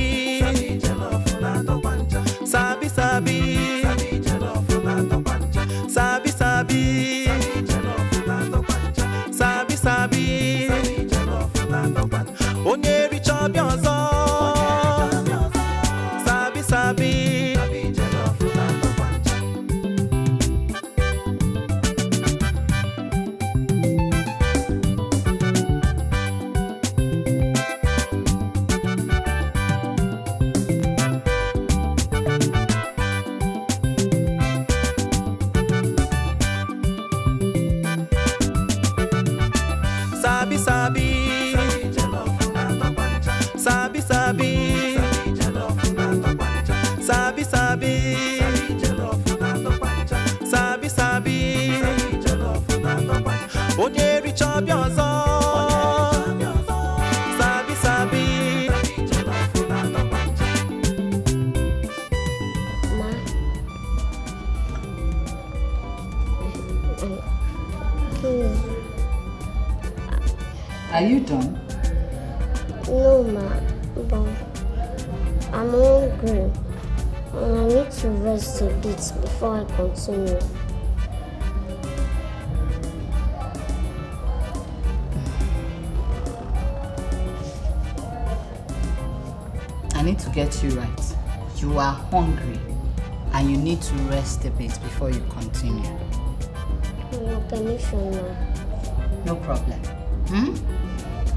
sabi sabi, sabi sabi, sabi sabi, onye richa ọbịa ọzọ, sabi sabi. Sabi sabi, sabi sabi, sabi sabi, sabi sabi, onye richa ọbịa ọzọ, sabi sabi. Are you done? No, ma. But I'm hungry. And I need to rest a bit before I continue. I need to get you right. You are hungry and you need to rest a bit before you continue. Your permission, ma. No problem.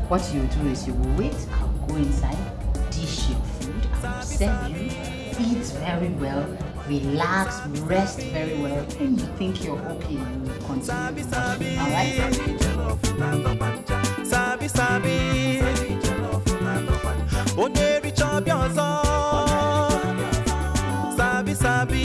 What you do is you will wait, I'll go inside, dish your food, I'll serve you, eat very well, relax, rest very well. When you think you're okay, you will continue. Alright? Sabi sabi, onye richa ọbịa ọzọ, sabi sabi.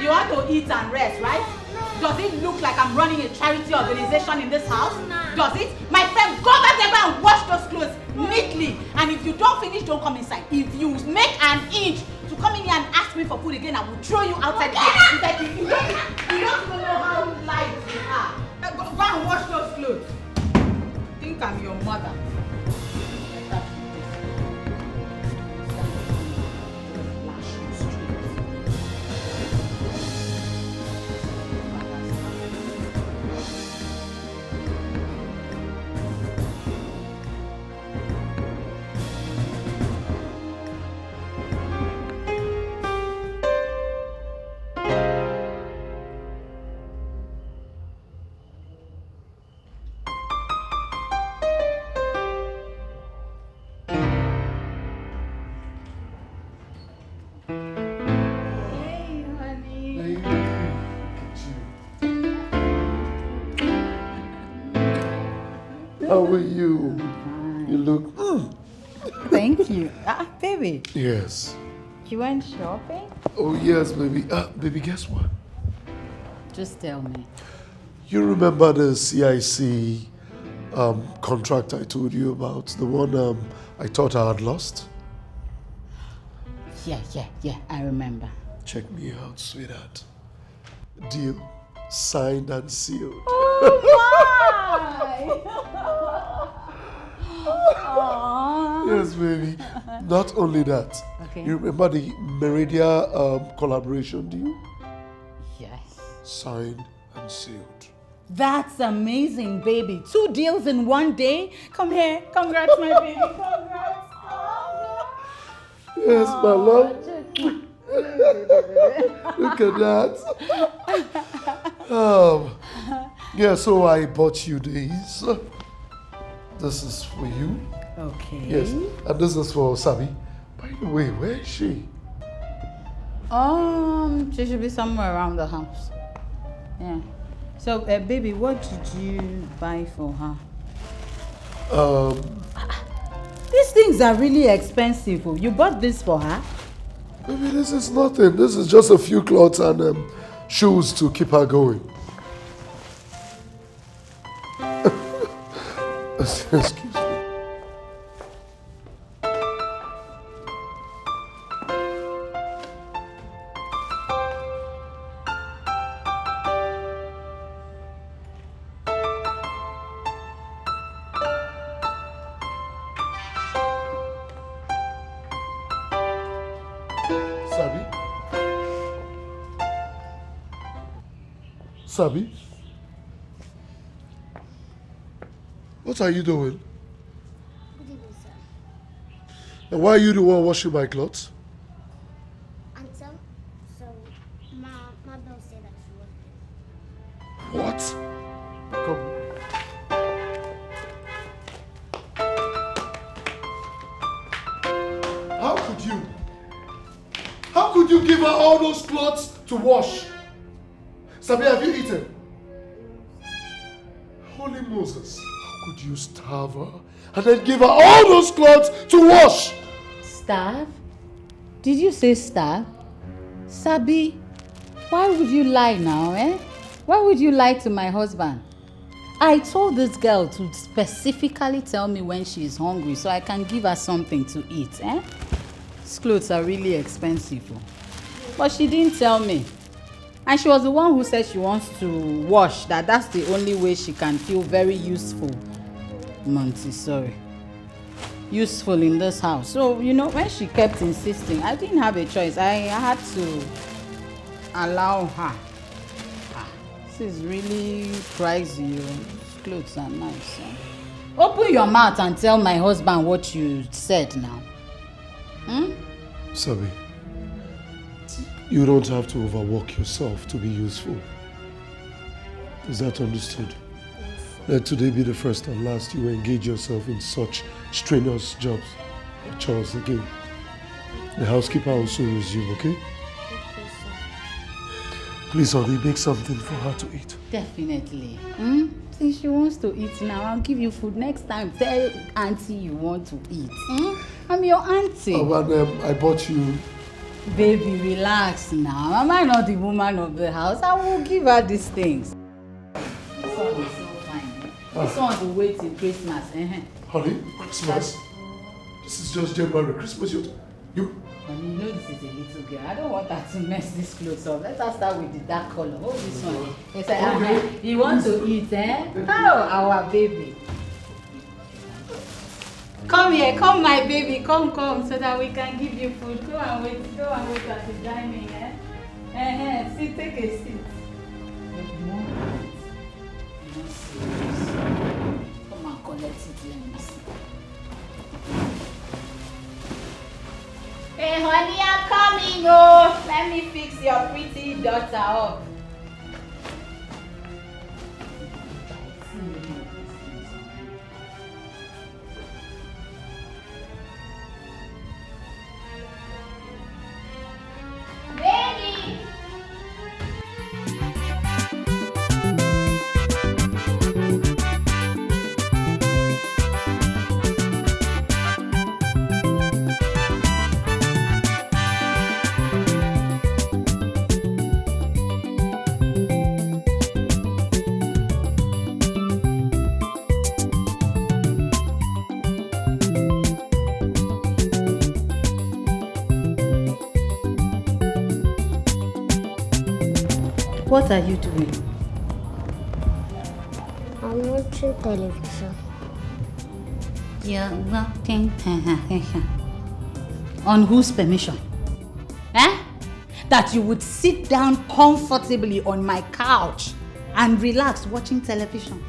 You want to eat and rest, right? Does it look like I'm running a charity organization in this house? Does it? My friend, go back there and wash those clothes neatly. And if you don't finish, don't come inside. If you make an inch to come in here and ask me for food again, I will throw you outside the gate. You don't even know how light you are. Go and wash those clothes. Think I'm your mother. How are you? You look... Thank you. Baby. Yes. You went shopping? Oh, yes, baby. Baby, guess what? Just tell me. You remember the CIC contract I told you about? The one I thought I had lost? Yeah, I remember. Check me out, sweetheart. Deal signed and sealed. Oh, Yes, baby. Not only that. Okay. You remember the Marital collaboration deal? Yes. Signed and sealed. That's amazing, baby. 2 deals in 1 day. Come here. Congrats, my baby. Congrats. Yes, my love. Look at that. Yeah, so I bought you these. This is for you. Okay. Yes, and this is for Sabi. By the way, where is she? She should be somewhere around the house. Yeah. So, baby, what did you buy for her? These things are really expensive. You bought this for her? Baby, this is nothing. This is just a few clothes and shoes to keep her going. Excuse me. Sabi? Sabi? What are you doing? Good evening, sir. And why are you the one washing my clothes? Until, so, my bill said that she was What? Come. How could you give her all those clothes to wash? Sabi, have you eaten? Holy Moses, how could you starve her and then give her all those clothes to wash? Starve? Did you say starve? Sabi, why would you lie now, eh? Why would you lie to my husband? I told this girl to specifically tell me when she is hungry so I can give her something to eat, eh? These clothes are really expensive, but she didn't tell me. And she was the one who said she wants to wash, that's the only way she can feel very useful. Montessori. Useful in this house. So, you know, when she kept insisting, I didn't have a choice. I had to allow her. This is really pricey. These clothes are nice. Open your mouth and tell my husband what you said now. Sabi, you don't have to overwork yourself to be useful. Is that understood? Let today be the first and last you engage yourself in such strenuous jobs or chores again. The housekeeper will soon resume, okay? Please, honey, make something for her to eat. Definitely. Since she wants to eat now, I'll give you food next time. Tell auntie you want to eat. I'm your auntie. Oh, and I bought you. Baby, relax now. Am I not the woman of the house? I will give her these things. This one is so fine. This one will wait till Christmas. Honey, Christmas? This is just January. Christmas, you... Honey, you know this is a little girl. I don't want her to mess this clothes up. Let us start with the dark color. Hold this one. It's like, you want to eat, eh? Oh, our baby. Come here, come my baby, come, so that we can give you food. Go and wait at the dining, eh? See, take a seat. Come and collect it, let me see. Hey honey, I'm coming, oh! Let me fix your pretty daughter up. Baby! What are you doing? I'm watching television. You're watching television. On whose permission? That you would sit down comfortably on my couch and relax watching television.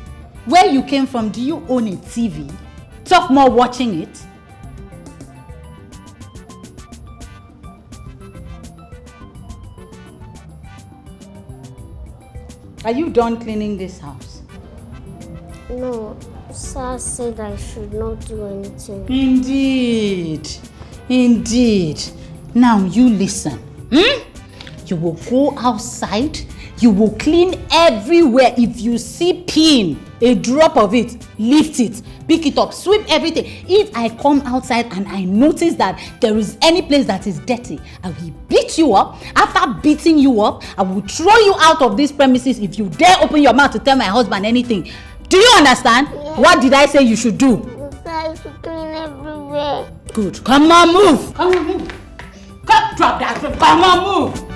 Where you came from, do you own a TV? Talk more watching it. Are you done cleaning this house? No, Sir said I should not do anything. Indeed. Now you listen. You will go outside. You will clean everywhere. If you see pin, a drop of it, lift it, pick it up, sweep everything. If I come outside and I notice that there is any place that is dirty, I will beat you up. After beating you up, I will throw you out of this premises if you dare open your mouth to tell my husband anything. Do you understand? Yes. What did I say you should do? I should clean everywhere. Good. Come on, move. Come on, move. Come, drop that. Come on, move.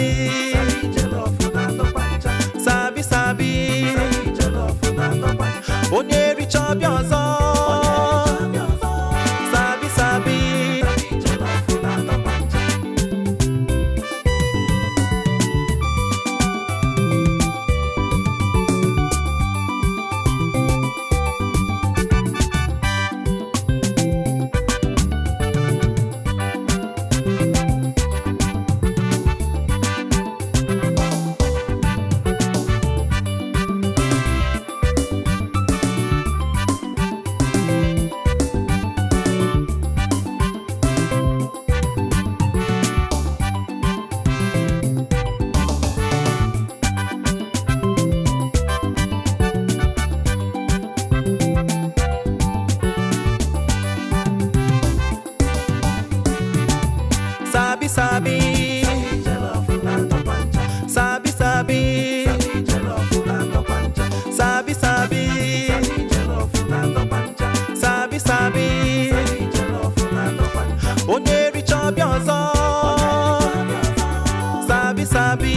sabi. Sabi sabi. Onye richa bịa ọzọ. Sabi sabi. Sabi sabi. Sabi sabi. Sabi sabi. Sabi sabi. Onye richa bịa ọzọ. Sabi sabi.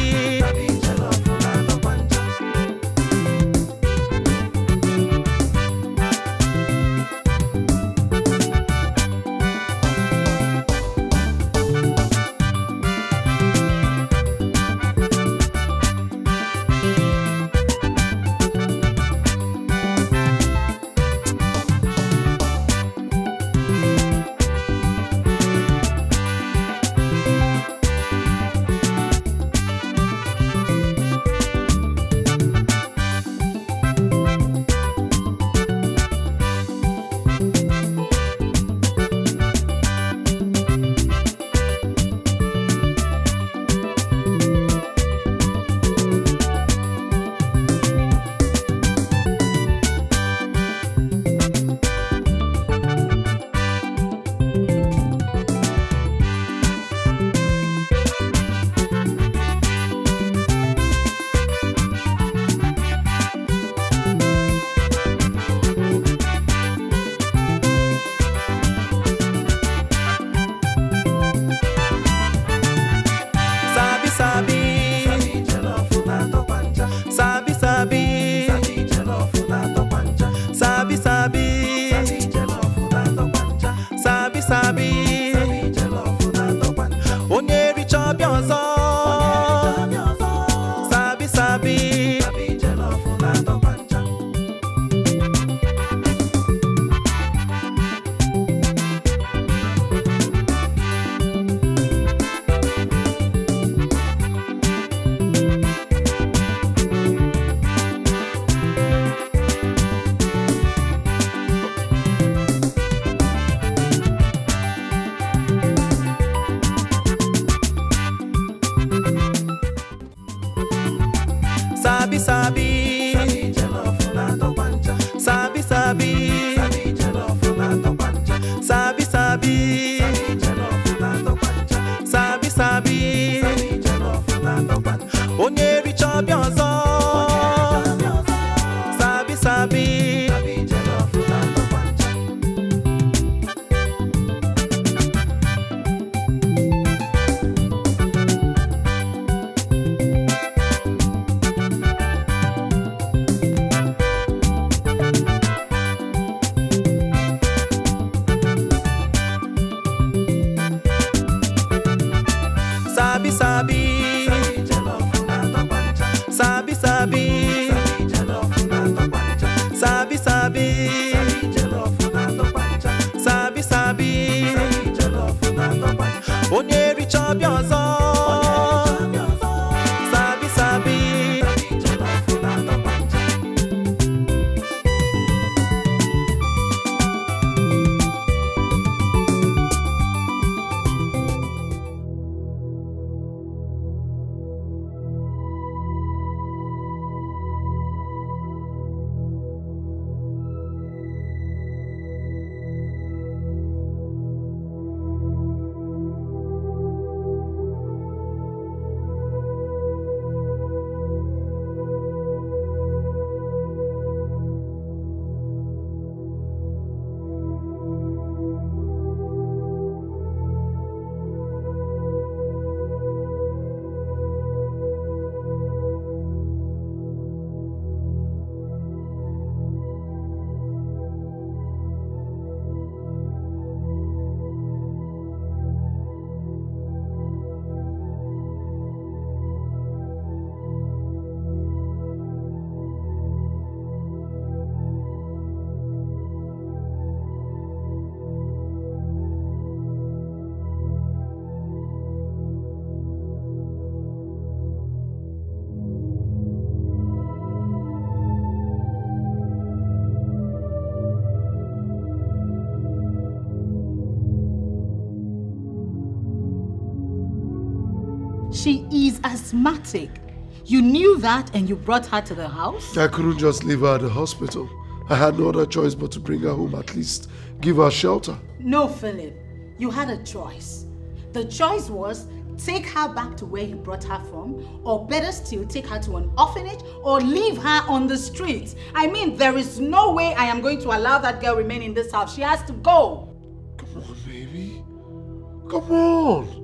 Sabi sabi. Sabi sabi. Sabi sabi. Sabi sabi. Onye richa bịa ọzọ. Sabi sabi. Sabi sabi. Sabi sabi. Sabi sabi. Sabi sabi. Onye richa bịa ọzọ. Sabi sabi. Sabi sabi. Sabi sabi. Sabi sabi. Sabi sabi. Onye richa bịa ọzọ. Sabi sabi. She is asthmatic. You knew that and you brought her to the house? I couldn't just leave her at the hospital. I had no other choice but to bring her home, at least give her shelter. No, Philip. You had a choice. The choice was take her back to where you brought her from, or better still, take her to an orphanage or leave her on the streets. I mean, there is no way I am going to allow that girl remain in this house. She has to go. Come on, baby. Come on.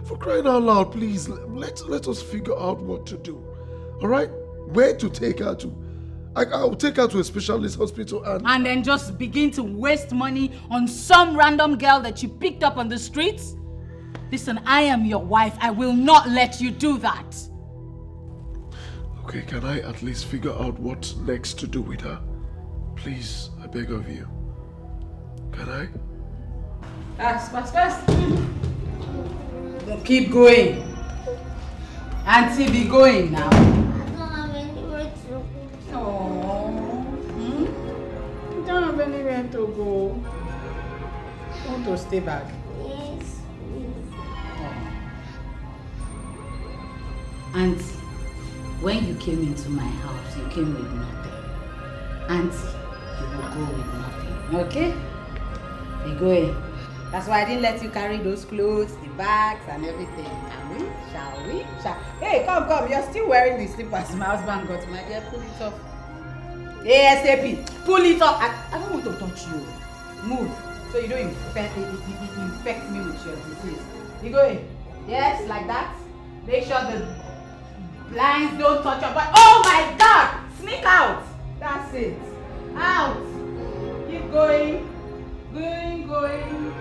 For crying out loud, please, let us figure out what to do. All right? Where to take her to? I'll take her to a specialist hospital and then just begin to waste money on some random girl that you picked up on the streets? Listen, I am your wife. I will not let you do that. Okay, can I at least figure out what next to do with her? Please, I beg of you. Can I? Fast. Keep going. Auntie, be going now. I don't have anywhere to go. You don't have anywhere to go. You want to stay back? Yes. Auntie, when you came into my house, you came with nothing. Auntie, you will go with nothing. Okay? Be going. That's why I didn't let you carry those clothes, the bags, and everything. Can we? Shall we? Hey, come. You're still wearing the slippers my husband got. My dear, pull it off. ASAP. Pull it off. I don't want to touch you. Move. So you don't infect me with your disease. You going? Yes, like that. Make sure the blinds don't touch your body. Oh my God! Sneak out. That's it. Out. Keep going. Going.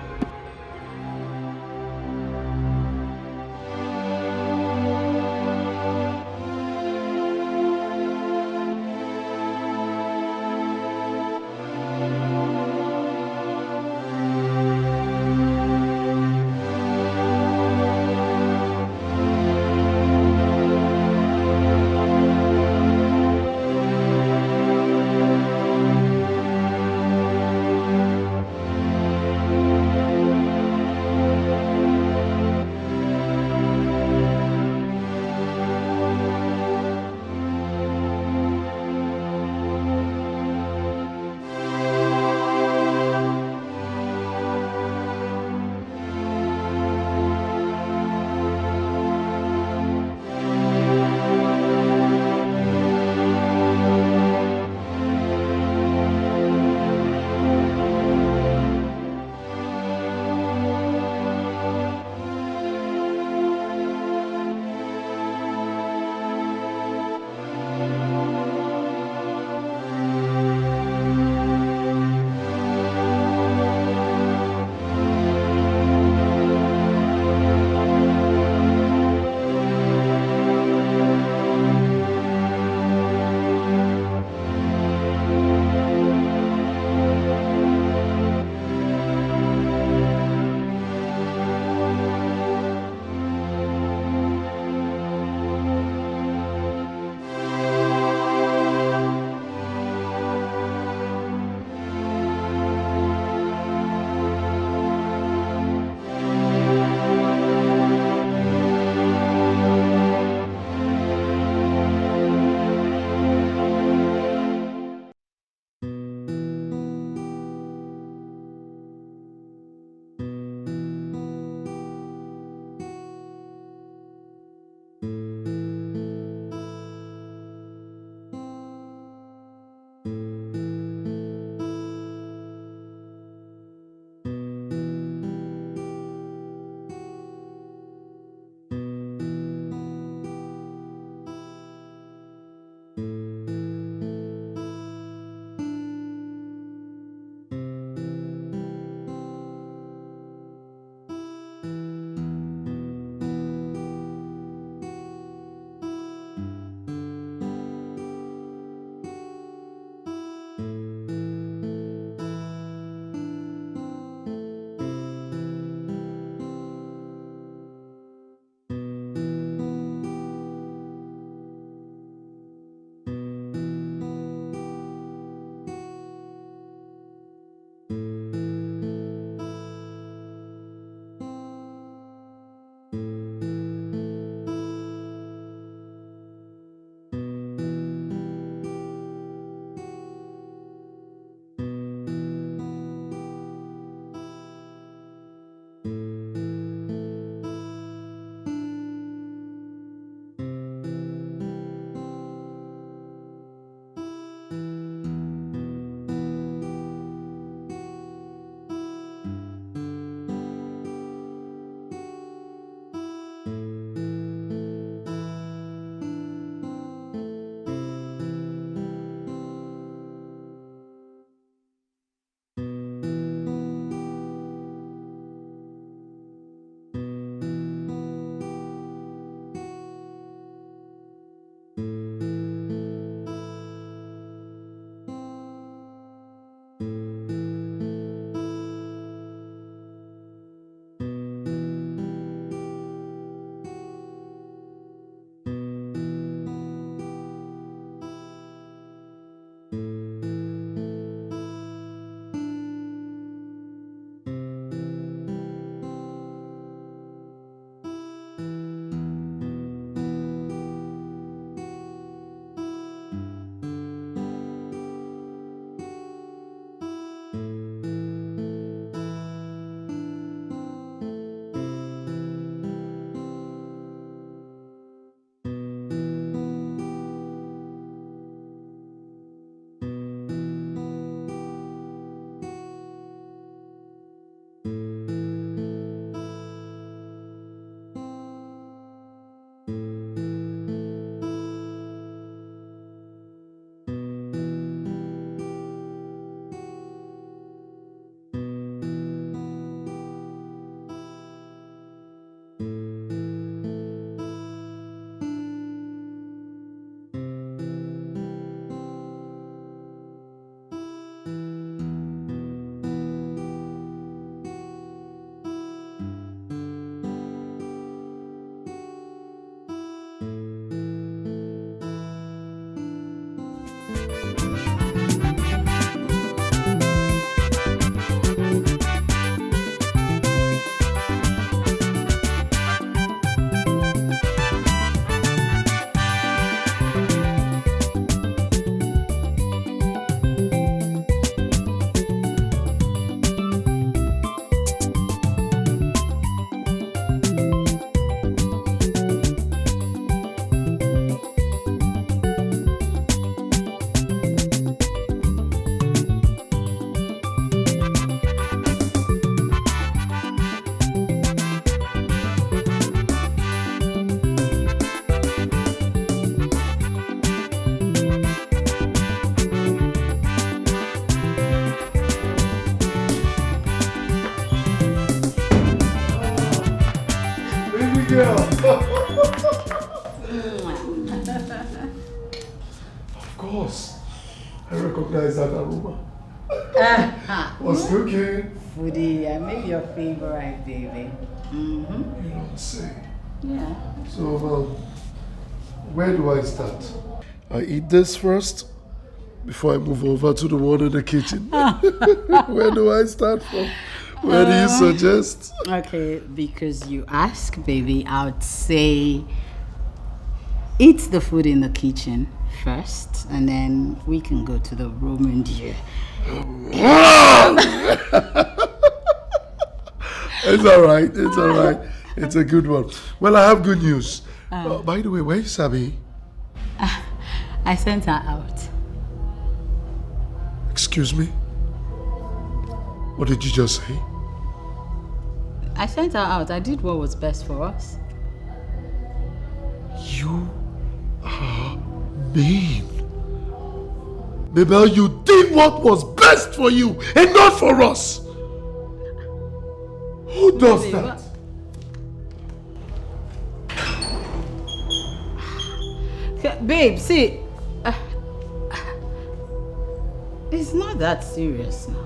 girl. Of course. I recognize that aroma. What's cooking? Foodie, I made your favorite, baby. You don't say. Yeah. So, where do I start? I eat this first before I move over to the one in the kitchen. Where do I start from? Where do you suggest? Okay, because you ask, baby, I would say eat the food in the kitchen first, and then we can go to the room and you. It's alright, it's alright. It's a good one. Well, I have good news. By the way, where is Sabi? I sent her out. Excuse me? What did you just say? I sent her out. I did what was best for us. You are mean. Mabel, you did what was best for you and not for us. Who does that? Babe, see, it's not that serious now.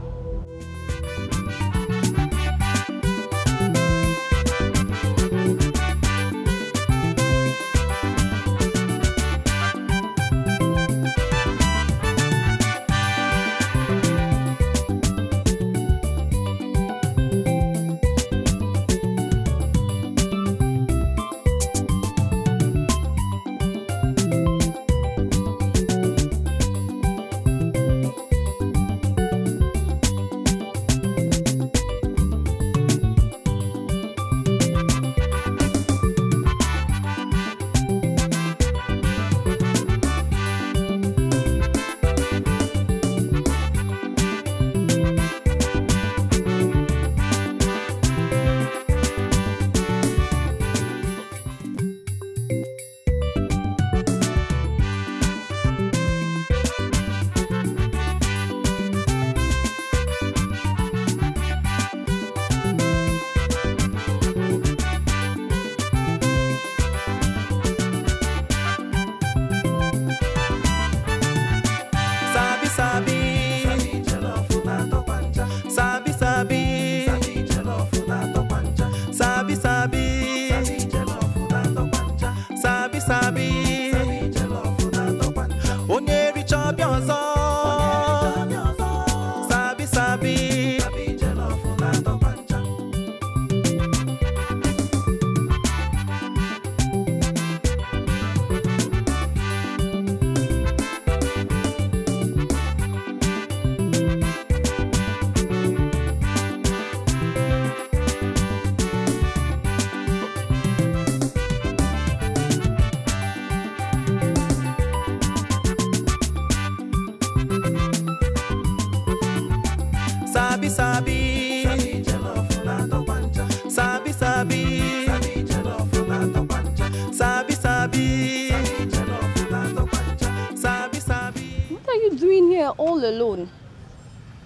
All alone.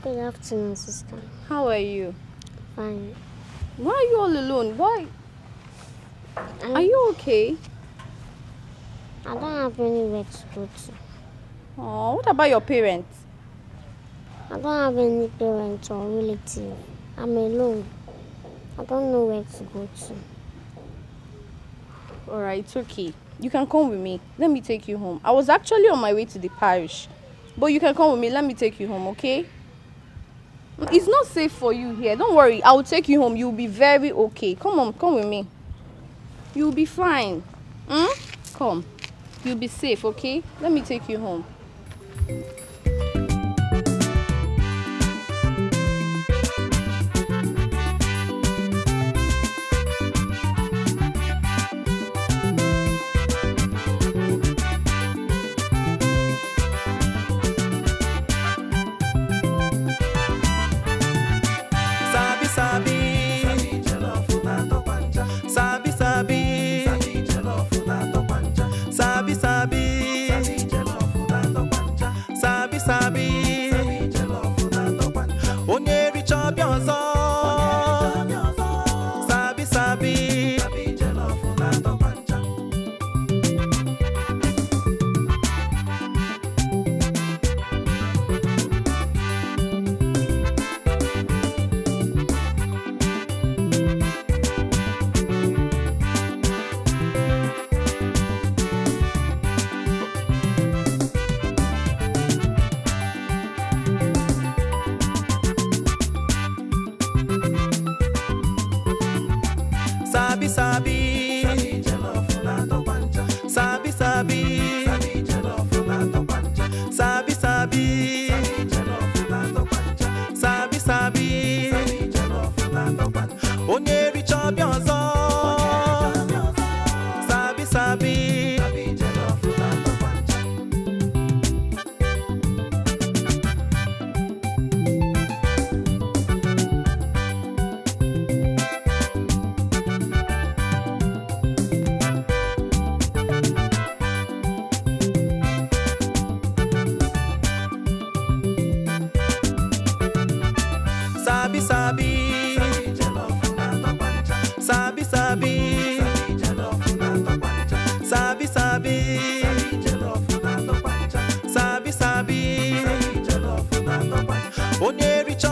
Good afternoon, sister. How are you? Fine. Why are you all alone? Why? Are you okay? I don't have anywhere to go to. Oh, what about your parents? I don't have any parents or relative. I'm alone. I don't know where to go to. Alright, it's okay. You can come with me. Let me take you home. I was actually on my way to the parish. But you can come with me. Let me take you home, okay? It's not safe for you here. Don't worry. I will take you home. You'll be very okay. Come on, come with me. You'll be fine. Come. You'll be safe, okay? Let me take you home. Sabi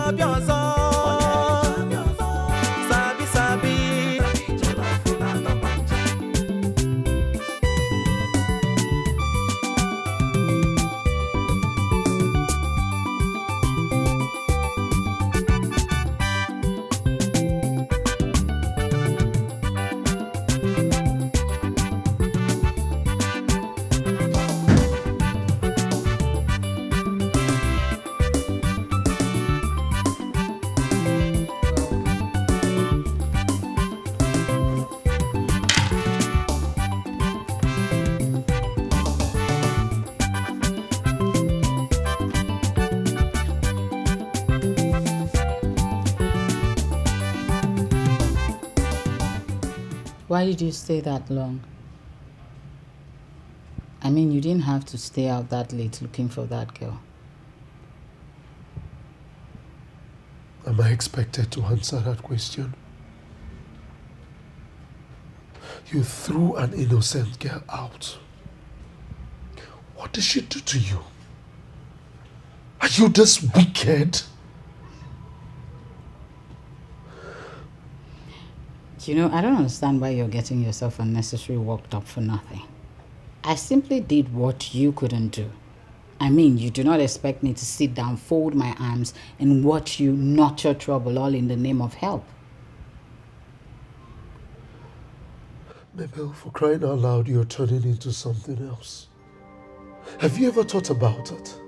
chop your son. Sabi sabi. Why did you stay that long? I mean, you didn't have to stay out that late looking for that girl. Am I expected to answer that question? You threw an innocent girl out. What did she do to you? Are you this wicked? You know, I don't understand why you're getting yourself unnecessarily worked up for nothing. I simply did what you couldn't do. I mean, you do not expect me to sit down, fold my arms, and watch you notch your trouble all in the name of help. Mabel, for crying out loud, you're turning into something else. Have you ever thought about it?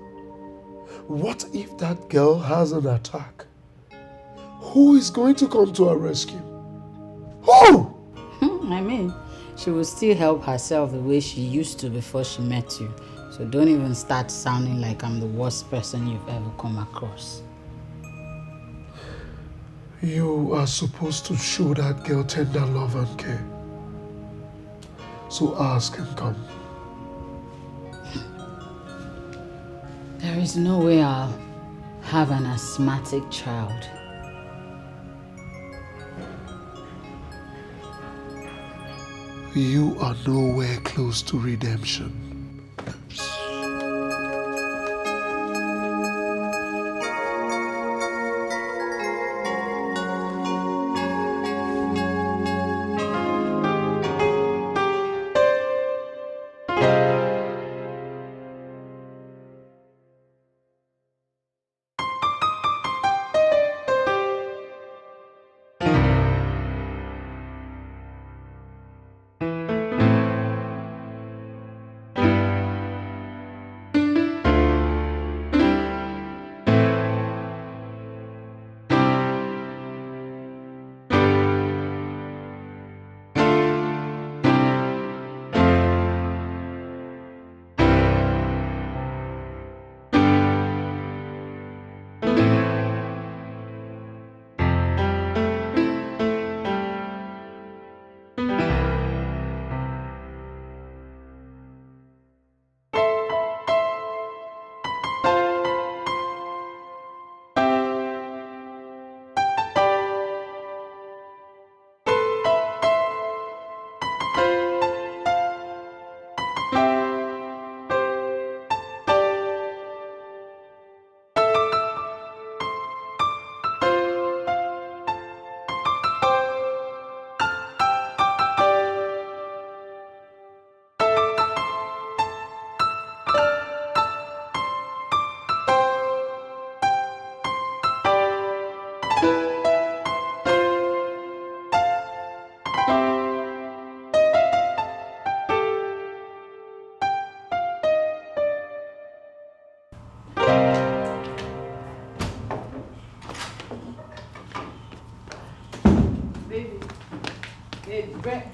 What if that girl has an attack? Who is going to come to her rescue? Who? I mean, she will still help herself the way she used to before she met you. So don't even start sounding like I'm the worst person you've ever come across. You are supposed to show that girl tender love and care. So ask can come. There is no way I'll have an asthmatic child. You are nowhere close to redemption.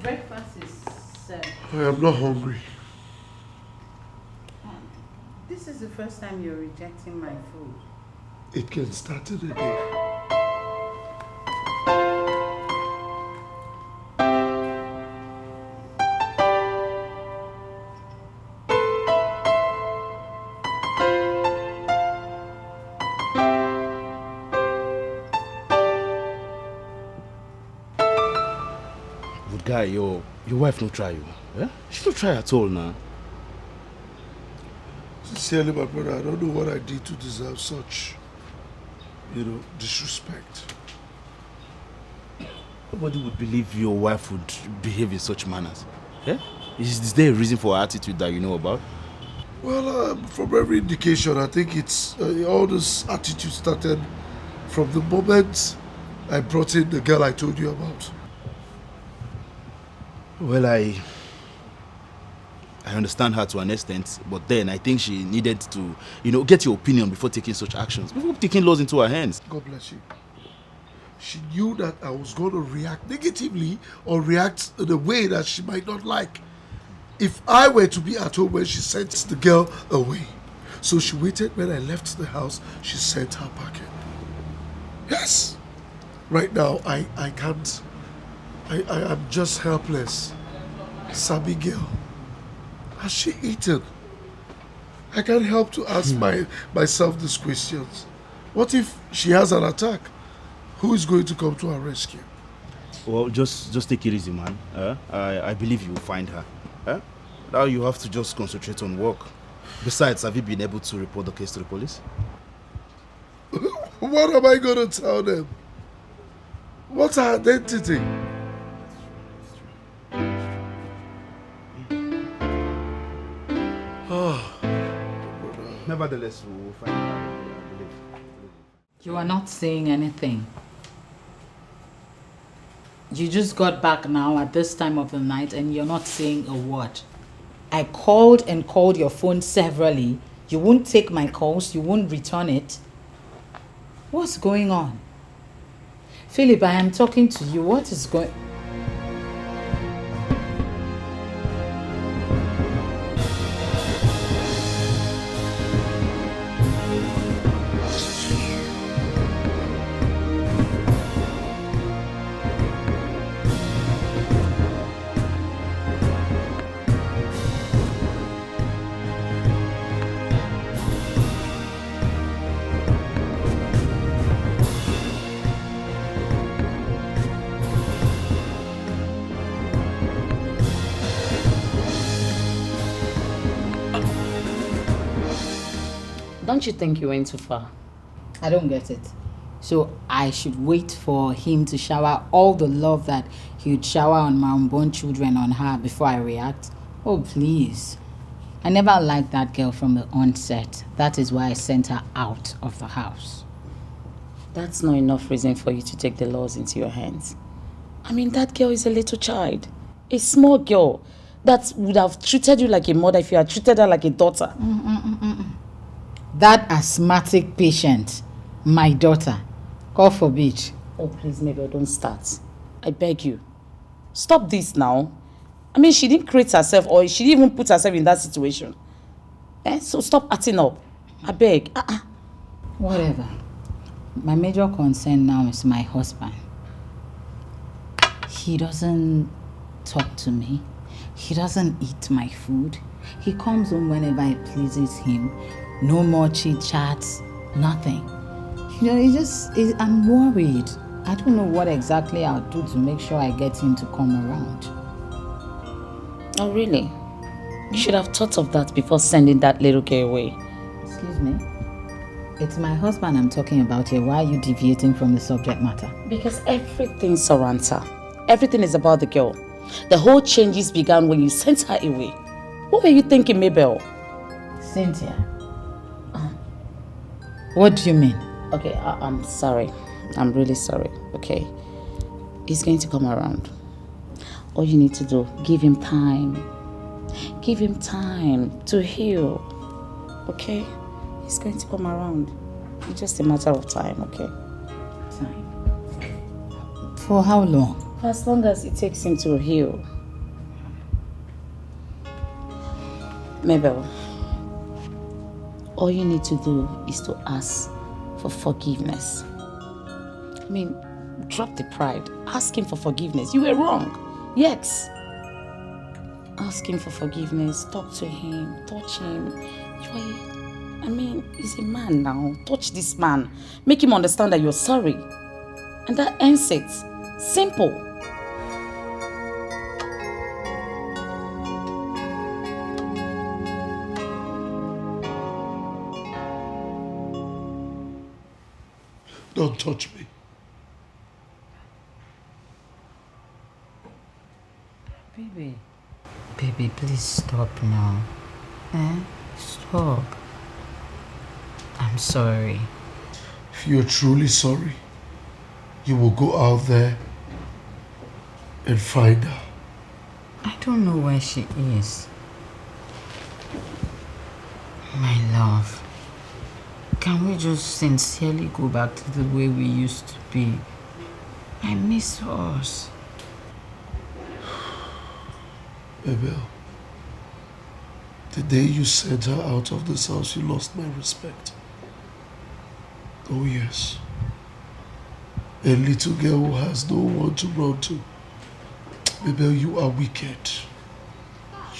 Breakfast is served. I am not hungry. This is the first time you're rejecting my food. It can start in a day. Guy, your wife no try you. Eh? She don't try at all now. Sincerely, my brother, I don't know what I did to deserve such. disrespect. Nobody would believe your wife would behave in such manners. Yeah? Is there a reason for her attitude that you know about? Well, from every indication, I think it's all this attitude started from the moment I brought in the girl I told you about. Well, I understand her to an extent, but then I think she needed to, get your opinion before taking such actions, before taking laws into her hands. God bless you. She knew that I was going to react negatively or react in a way that she might not like if I were to be at home when she sent the girl away. So she waited when I left the house, she sent her packet. Yes. Right now, I can't. I'm just helpless. Sabi girl. Has she eaten? I can't help to ask myself these questions. What if she has an attack? Who is going to come to our rescue? Well, just take it easy, man. I believe you will find her. Now you have to just concentrate on work. Besides, have you been able to report the case to the police? What am I going to tell them? What's her identity? Nevertheless, we will find her. I believe. You are not saying anything. You just got back now at this time of the night and you're not saying a word. I called and called your phone severally. You won't take my calls. You won't return it. What's going on? Philip, I am talking to you. What is going... Don't you think you went too far? I don't get it. So I should wait for him to shower all the love that he would shower on my unborn children on her before I react? Oh, please. I never liked that girl from the onset. That is why I sent her out of the house. That's not enough reason for you to take the laws into your hands. I mean, that girl is a little child. A small girl that would have treated you like a mother if you had treated her like a daughter. That asthmatic patient, my daughter, God forbid. Oh, please, Mabel, don't start. I beg you. Stop this now. I mean, she didn't create herself or she didn't even put herself in that situation. So stop acting up. I beg. Whatever. My major concern now is my husband. He doesn't talk to me. He doesn't eat my food. He comes home whenever it pleases him. No more chit-chats, nothing. I'm worried. I don't know what exactly I'll do to make sure I get him to come around. Oh, really? You should have thought of that before sending that little girl away. Excuse me? It's my husband I'm talking about here. Why are you deviating from the subject matter? Because everything surrounds her. Everything is about the girl. The whole changes began when you sent her away. What were you thinking, Mabel? Cynthia. What do you mean? Okay, I'm sorry. I'm really sorry, okay? He's going to come around. All you need to do, give him time. Give him time to heal, okay? He's going to come around. It's just a matter of time, okay? Time. For how long? For as long as it takes him to heal. Mabel, all you need to do is to ask for forgiveness. I mean, drop the pride. Ask him for forgiveness. You were wrong. Yes. Ask him for forgiveness. Talk to him. Touch him. He's a man now. Touch this man. Make him understand that you're sorry. And that ends it. Simple. Don't touch me. Baby, please stop now. Stop. I'm sorry. If you're truly sorry, you will go out there and find her. I don't know where she is. My love, can we just sincerely go back to the way we used to be? I miss us. Abel, the day you sent her out of this house, you lost my respect. Oh yes. A little girl who has no one to run to. Abel, you are wicked.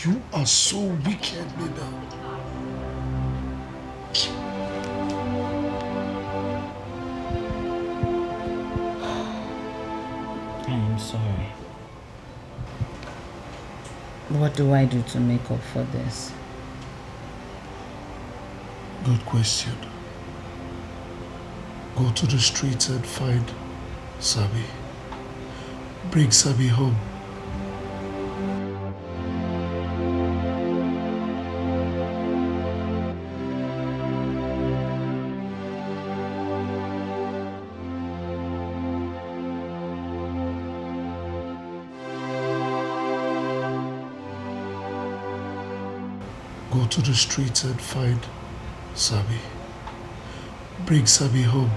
You are so wicked, Abel. I am sorry. What do I do to make up for this? Good question. Go to the streets and find Sabi. Bring Sabi home. Go to the streets and find Sabi. Bring Sabi home.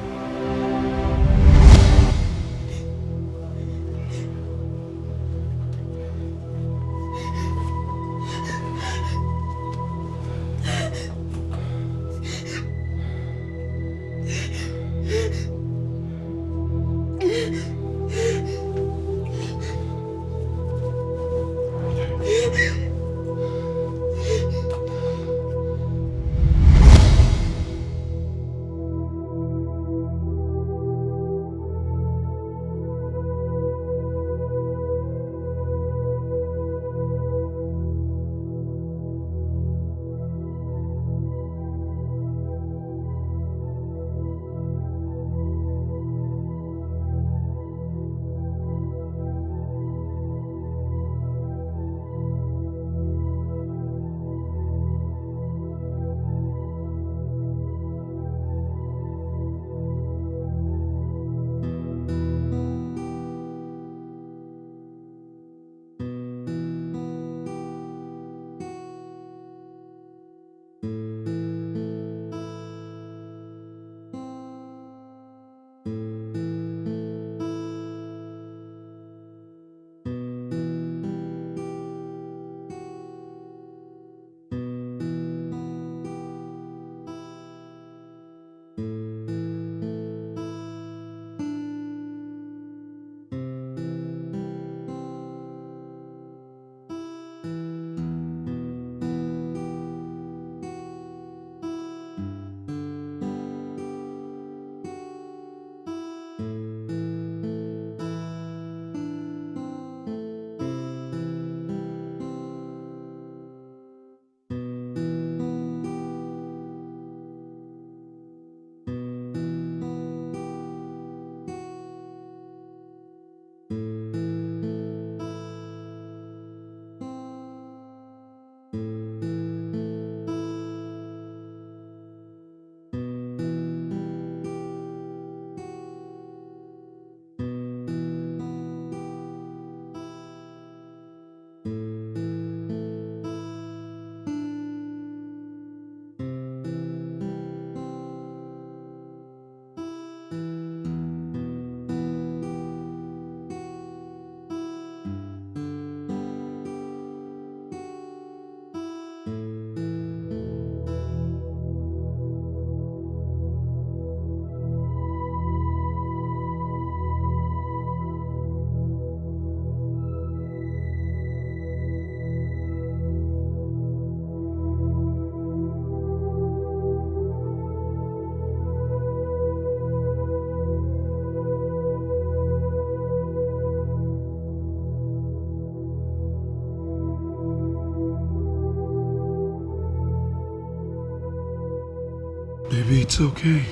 Baby, it's okay.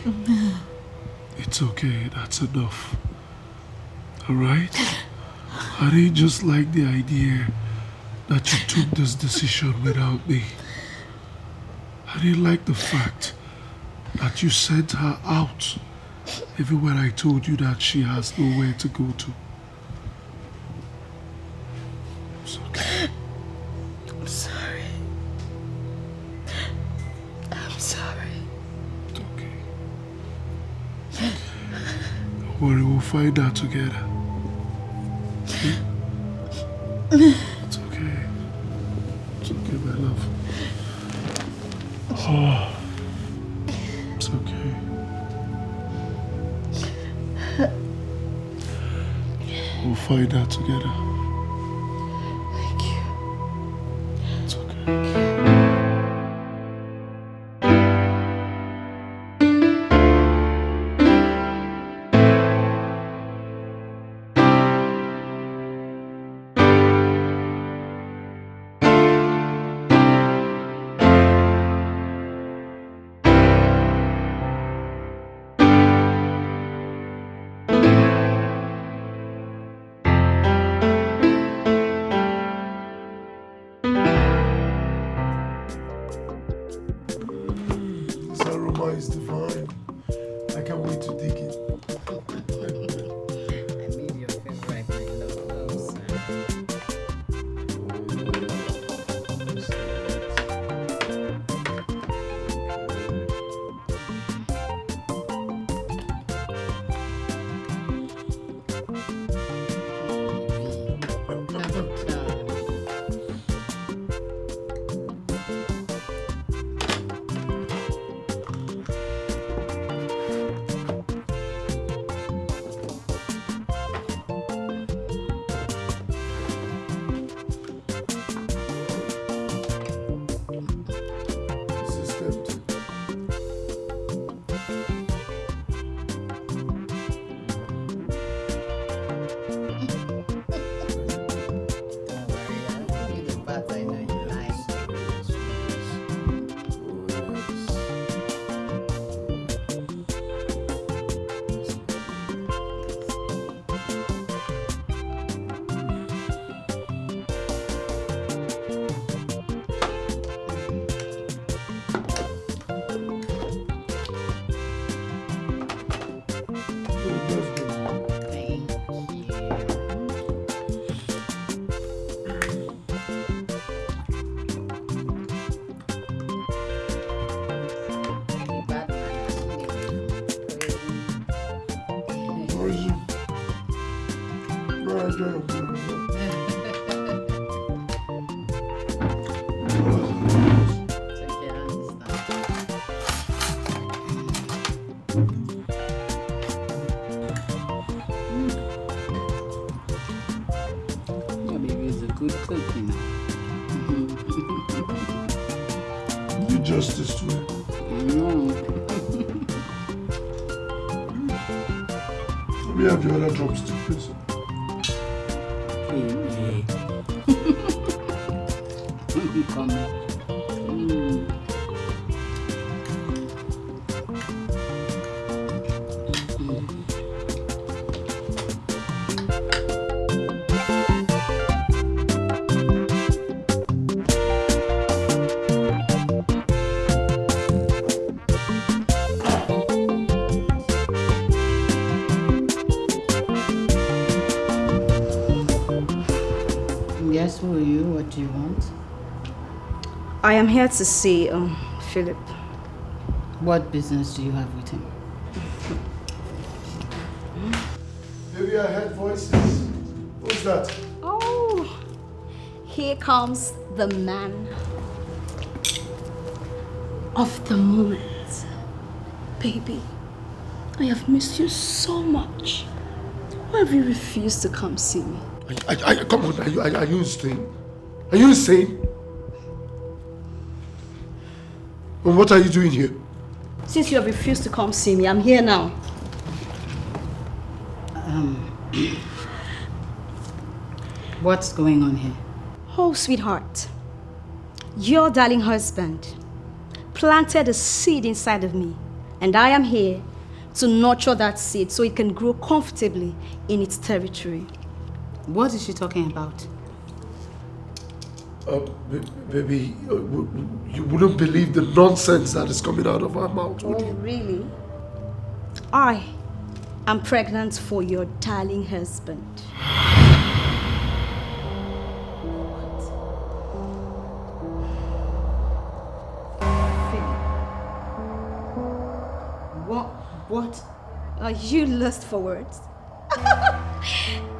It's okay, that's enough. Alright? I didn't just like the idea that you took this decision without me. I didn't like the fact that you sent her out even when I told you that she has nowhere to go to. It's okay. I'm sorry. I'm sorry. It's okay. Don't worry, we'll find out together. It's okay. It's okay, my love. Oh, it's okay. We'll find out together. Thank you. It's okay. Justice to it. Let me have the other drumstick, please. Yes, who are you? What do you want? I am here to see Philip. What business do you have with him? Maybe I heard voices. Who's that? Oh, here comes the man of the moment. Baby, I have missed you so much. Why have you refused to come see me? Come on, are you insane? Are you insane? And what are you doing here? Since you have refused to come see me, I'm here now. What's going on here? Oh, sweetheart. Your darling husband planted a seed inside of me, and I am here to nurture that seed so it can grow comfortably in its territory. What is she talking about? Baby, you wouldn't believe the nonsense that is coming out of her mouth, would you? Really? I am pregnant for your darling husband. What? Are you lost for words?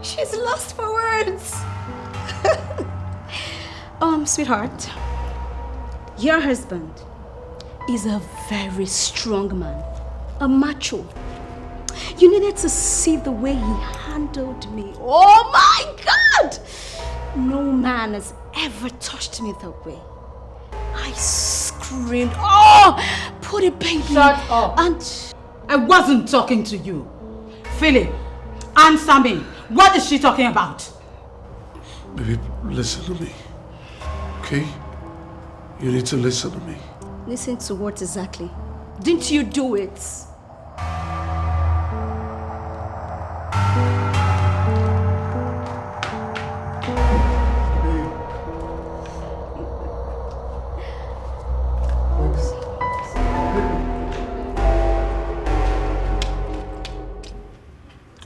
She's lost for words. Sweetheart, your husband is a very strong man, a macho. You needed to see the way he handled me. Oh my God! No man has ever touched me that way. I screamed, oh, put it, baby. Shut up. And I wasn't talking to you. Philip, answer me. What is she talking about? Baby, listen to me. Okay? You need to listen to me. Listen to what exactly? Didn't you do it?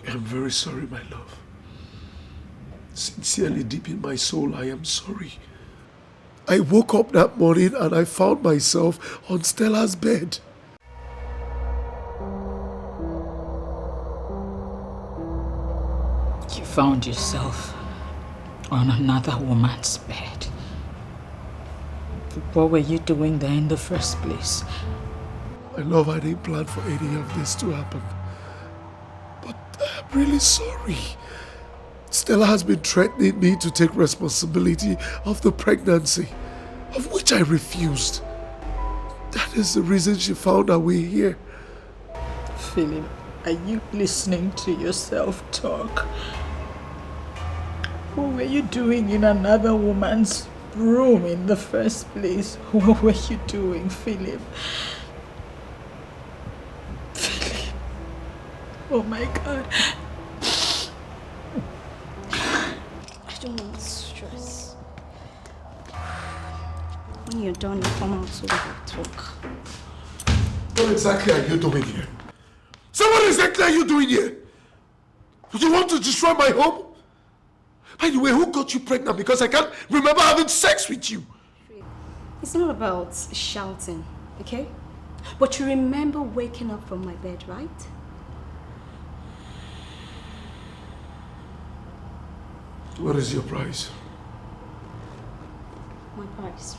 I'm very sorry, my love. Sincerely, deep in my soul, I am sorry. I woke up that morning and I found myself on Stella's bed. You found yourself on another woman's bed. What were you doing there in the first place? My love, I didn't plan for any of this to happen. But I'm really sorry. Stella has been threatening me to take responsibility of the pregnancy, of which I refused. That is the reason she found her way here. Philip, are you listening to yourself talk? What were you doing in another woman's room in the first place? What were you doing, Philip? Philip. Oh my God. I don't want stress. When you're done, you come out so we can talk. What exactly are you doing here? So what exactly are you doing here? You want to destroy my home? By the way, who got you pregnant? Because I can't remember having sex with you. It's not about shouting, okay? But you remember waking up from my bed, right? What is your price? My price.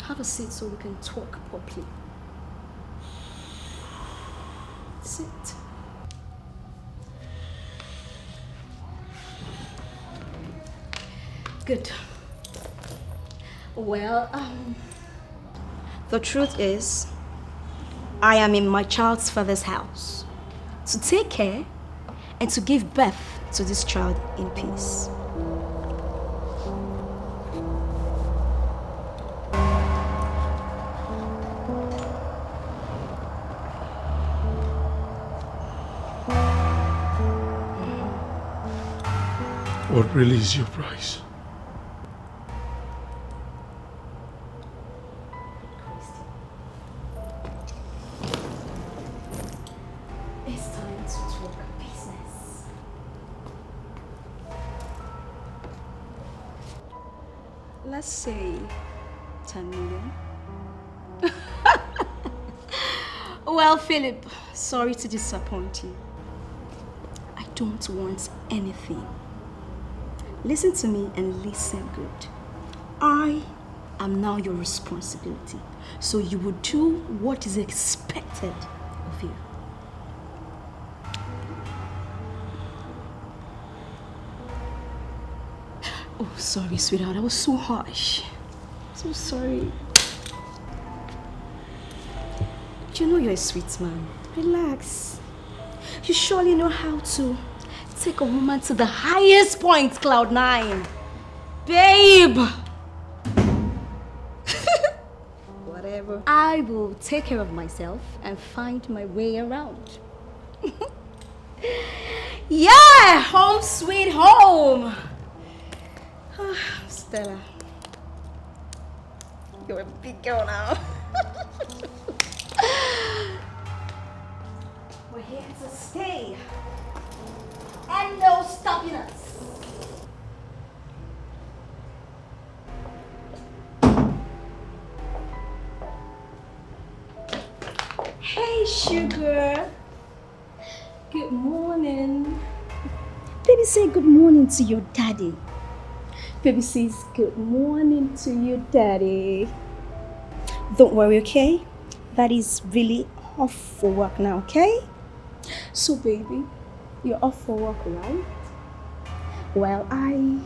Have a seat so we can talk properly. Sit. Good. Well, the truth is, I am in my child's father's house to take care and to give birth to this child in peace. What really is your price? It's time to talk business. Let's say 10 million. Well, Philip, sorry to disappoint you. I don't want anything. Listen to me and listen good. I am now your responsibility, so you will do what is expected of you. Oh, sorry, sweetheart. I was so harsh. So sorry. You know you're a sweet man. Relax. You surely know how to take a woman to the highest point, Cloud 9. Babe! Whatever. I I will take care of myself and find my way around. Yeah, home sweet home. Stella, you're a big girl now. We're here to stay, and no stopping us. Hey, sugar. Good morning. Baby, say good morning to your daddy. Baby says good morning to your daddy. Don't worry, okay? Daddy's really off for work now, okay? So, baby, you're off for work, right? Well, I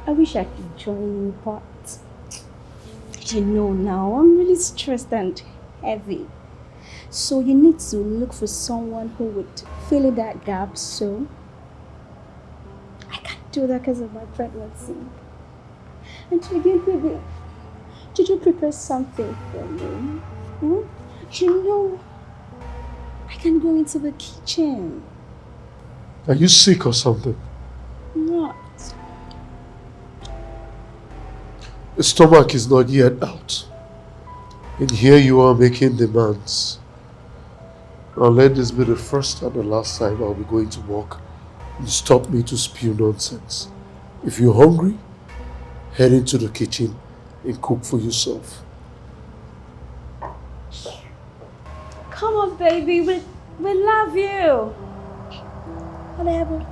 wish I could join you, but you know now, I'm really stressed and heavy. So you need to look for someone who would fill in that gap, so I can't do that because of my pregnancy. And again, baby, did you prepare something for me? You know, I can go into the kitchen. Are you sick or something? Not. The stomach is not yet out. And here you are making demands. Now let this be the first and the last time I'll be going to work. You stop me to spew nonsense. If you're hungry, head into the kitchen and cook for yourself. Come on, baby, we love you. Whatever.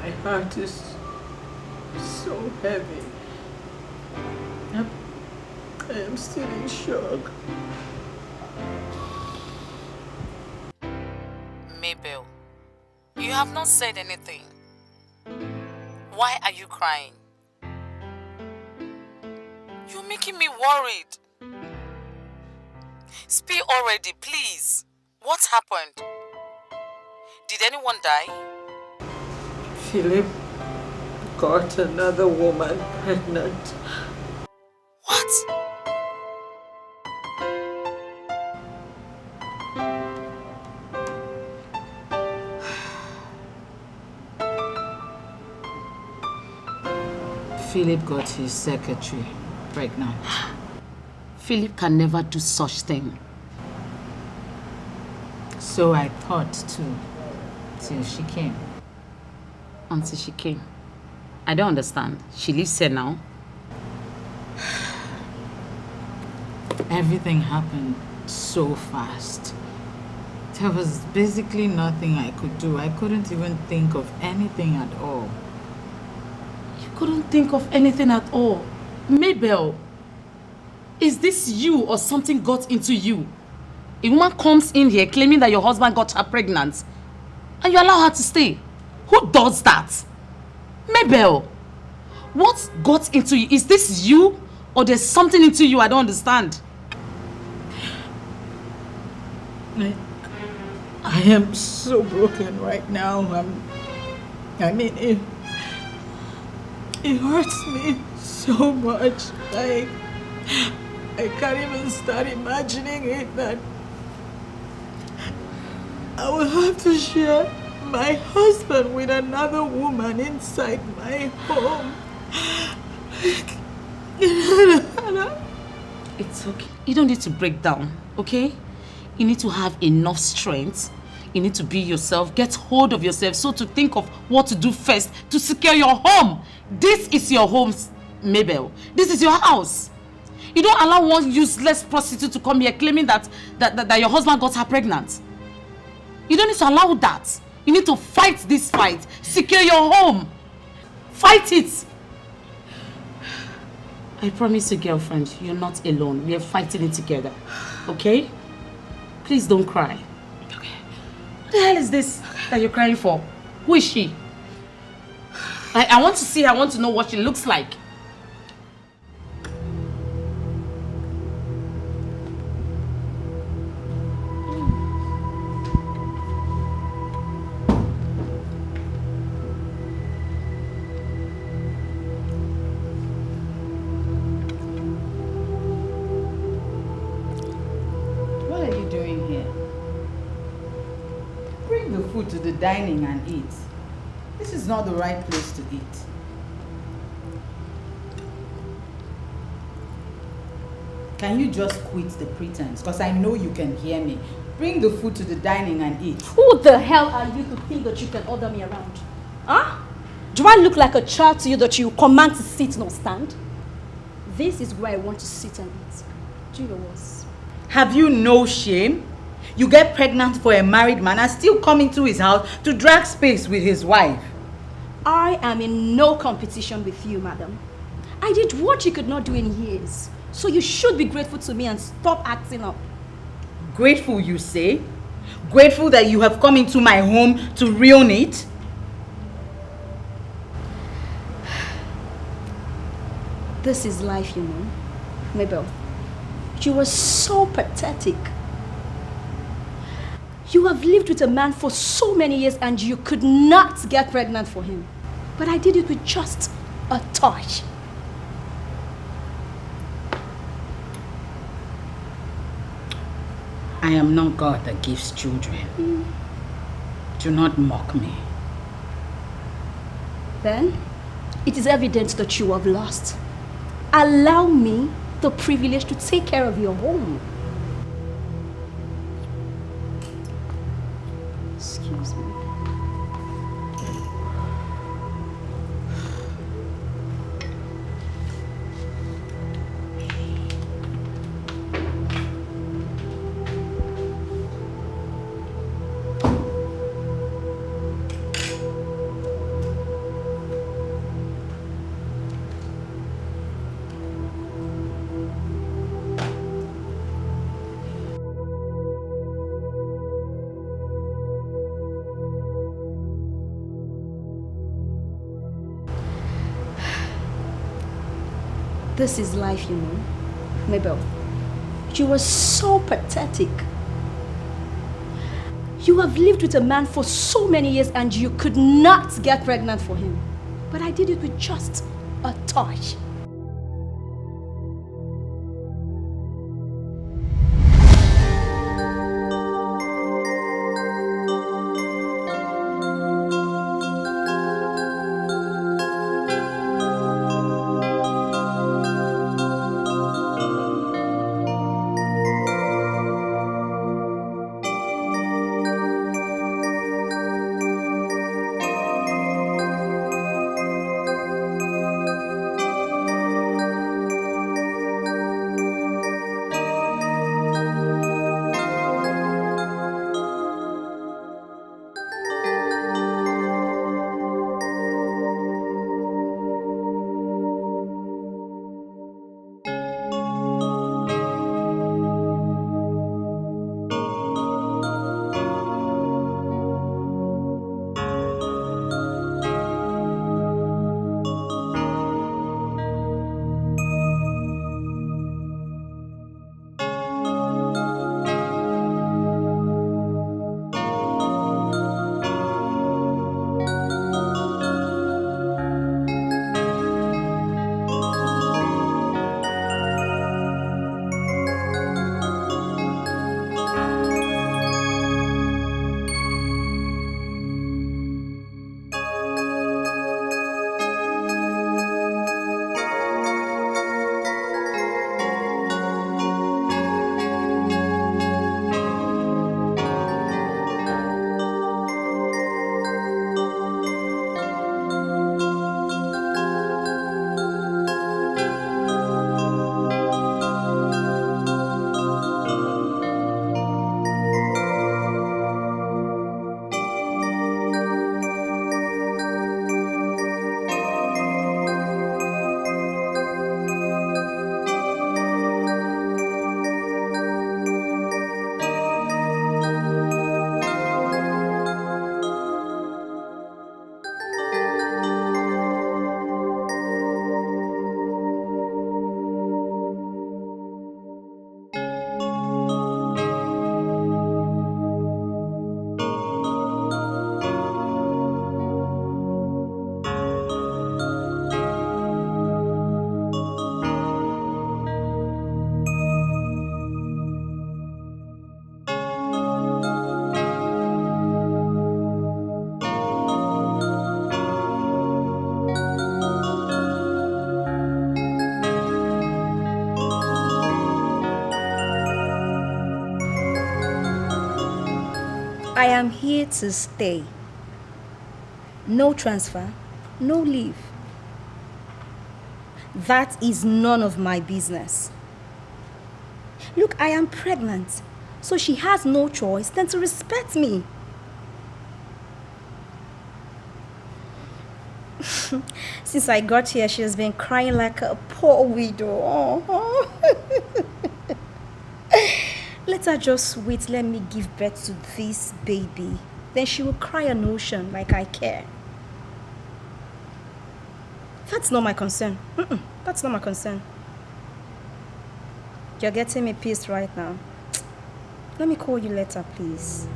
My heart is so heavy. I am still in shock. Mabel, you have not said anything. Why are you crying? You're making me worried. Speak already, please. What happened? Did anyone die? Philip got another woman pregnant. What? Philip got his secretary pregnant. Philip can never do such thing. So I thought too, till she came. Until she came. I don't understand. She lives here now. Everything happened so fast. There was basically nothing I could do. I couldn't even think of anything at all. You couldn't think of anything at all? Mabel, is this you or something got into you? A woman comes in here claiming that your husband got her pregnant and you allow her to stay. Who does that? Mabel, what got into you? Is this you or there's something into you I don't understand? I am so broken right now. I mean, it hurts me so much. Like, I can't even start imagining it that I will have to share my husband with another woman inside my home. It's okay. You don't need to break down, okay? You need to have enough strength. You need to be yourself, get hold of yourself, so to think of what to do first to secure your home. This is your home, Mabel. This is your house. You don't allow one useless prostitute to come here claiming that your husband got her pregnant. You don't need to allow that. You need to fight this fight. Secure your home. Fight it. I promise you, girlfriend, you're not alone. We are fighting it together. Okay? Please don't cry. Okay. What the hell is this that you're crying for? Who is she? I want to see her. I want to know what she looks like. What are you doing here? Bring the food to the dining and eat. This is not the right place to eat. Can you just quit the pretense? Because I know you can hear me. Bring the food to the dining and eat. Who the hell are you to think that you can order me around? Huh? Do I look like a child to you that you command to sit nor stand? This is where I want to sit and eat. Do yours. Have you no shame? You get pregnant for a married man and still come into his house to drag space with his wife. I am in no competition with you, madam. I did what you could not do in years. So you should be grateful to me and stop acting up. Grateful, you say? Grateful that you have come into my home to ruin it? This is life, you know. Mabel, you were so pathetic. You have lived with a man for so many years and you could not get pregnant for him. But I did it with just a touch. I am not God that gives children. Do not mock me. Then, it is evident that you have lost. Allow me the privilege to take care of your home. Excuse me. This is life, you know. Mabel, you were so pathetic. You have lived with a man for so many years and you could not get pregnant for him. But I did it with just a touch. I am here to stay. No transfer, no leave. That is none of my business. Look, I am pregnant, so she has no choice than to respect me. Since I got here, she has been crying like a poor widow. Oh. Let her just wait, let me give birth to this baby. Then she will cry an ocean like I care. That's not my concern. That's not my concern. You're getting me pissed right now. Let me call you later, please.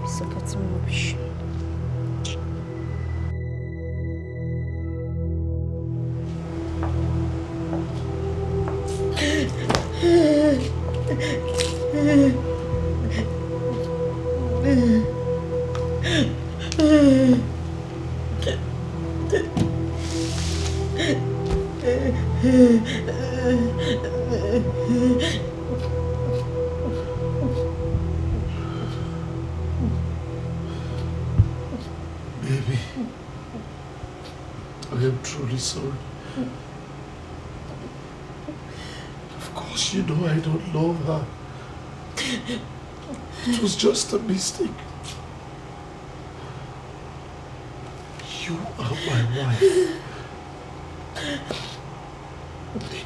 Supporting rubbish. Baby, I am truly sorry. Of course you know I don't love her. It was just a mistake. You are my wife.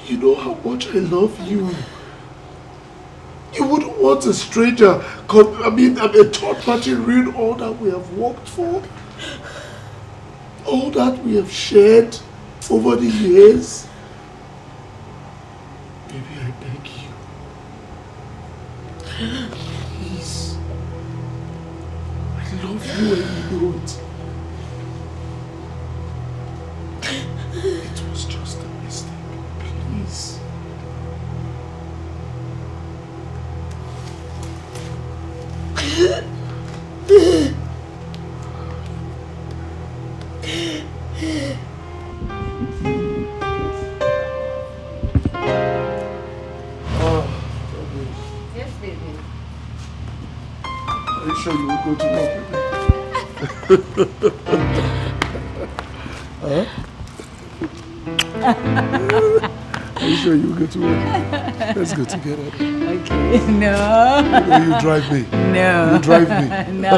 You know how much I love you. You wouldn't want a stranger, a third party ruin all that we have worked for. All that we have shared over the years. Baby, I beg you. Please. I love you and you know it. It was just a mistake. Please. Yes, baby. Are you sure you will go to work with me? Huh? Are you sure you will go to work? Let's go together. Okay, no. Will you drive me? No. You drive me? No.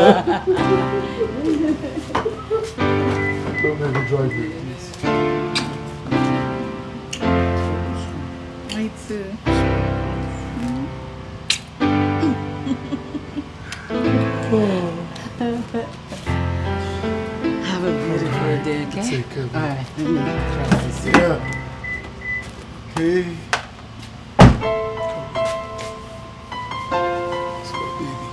Don't let me drive me, please. Me too. Have a beautiful day, okay? Take care. All right, let me try this. Yeah. Okay. Let's go, baby.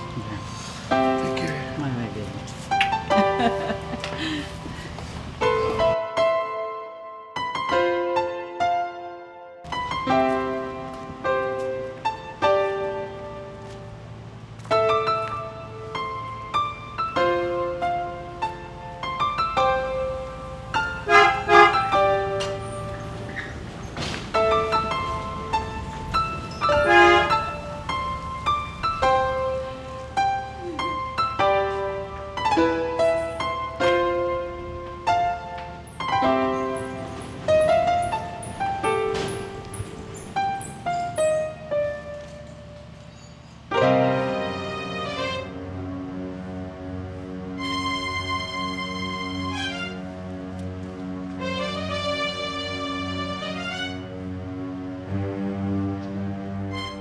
Take care. All right, baby.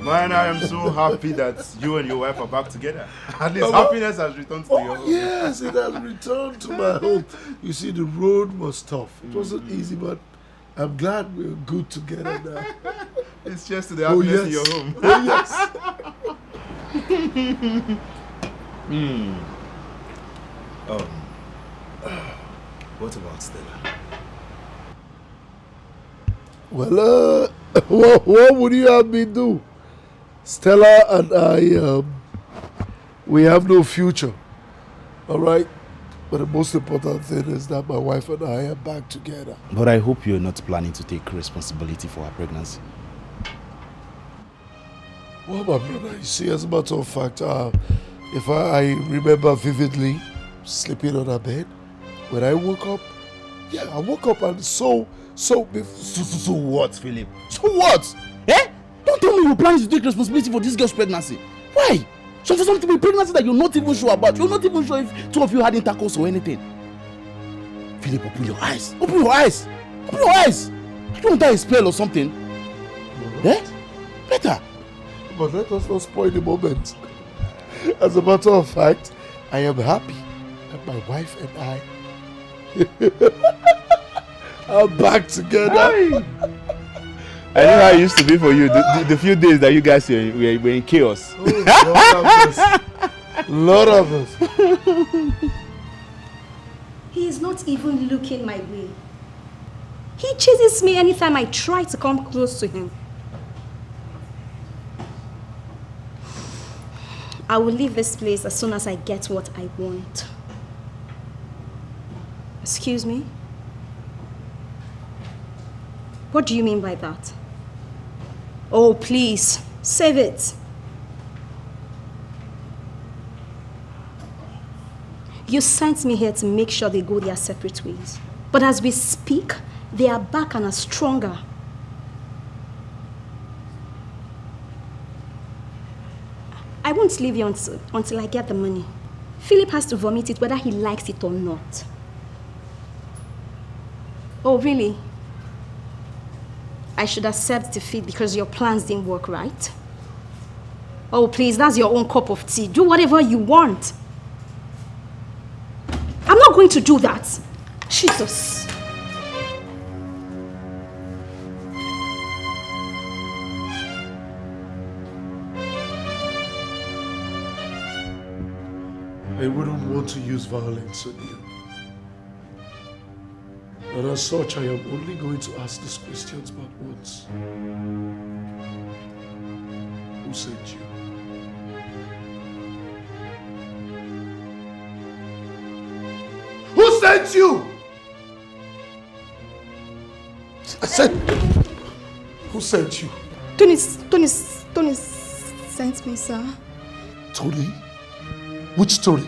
Man, I am so happy that you and your wife are back together. At least Mama. happiness has returned to your home. Yes, it has returned to my home. You see, the road was tough. It wasn't easy, but I'm glad we're good together now. It's just the happiness in your home. Oh, yes. What about Stella? Well, what would you have me do? Stella and I, we have no future. All right? But the most important thing is that my wife and I are back together. But I hope you're not planning to take responsibility for her pregnancy. Well, my brother, you see, as a matter of fact, if I remember vividly sleeping on her bed, when I woke up, I woke up and so what, Philip? So what? Eh? Don't tell me you're planning to take responsibility for this girl's pregnancy. Why? So for something to be pregnancy that you're not even sure about, you're not even sure if two of you had intercourse or anything. Philip, open your eyes. Open your eyes. Open your eyes. I don't want that a spell or something. Eh? Better. But let us not spoil the moment. As a matter of fact, I am happy that my wife and I are back together. I know how it used to be for you, the few days that you guys were in chaos. Oh, Lord of us. He is not even looking my way. He chases me anytime I try to come close to him. I will leave this place as soon as I get what I want. Excuse me? What do you mean by that? Oh, please, save it. You sent me here to make sure they go their separate ways. But as we speak, they are back and are stronger. I won't leave you until I get the money. Philip has to vomit it whether he likes it or not. Oh, really? I should accept defeat because your plans didn't work, right? Oh, please, that's your own cup of tea. Do whatever you want. I'm not going to do that. Jesus. I wouldn't want to use violence on you. And as such, I am only going to ask these questions but once. Who sent you? Who sent you? I said, who sent you? Tony sent me, sir. Tony? Which Tony?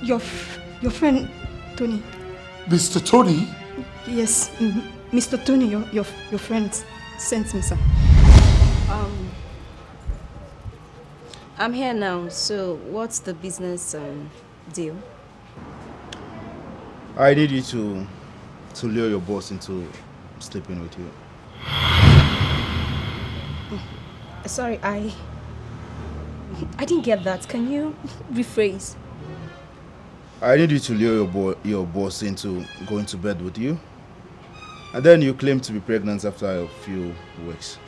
Your friend, Tony. Mr. Tony? Yes, Mr. Tony, your friend sent me, sir. I'm here now, so what's the business deal? I need you to lure your boss into sleeping with you. Sorry, I didn't get that. Can you rephrase? I need you to lure your boss into going to bed with you. And then you claim to be pregnant after a few weeks.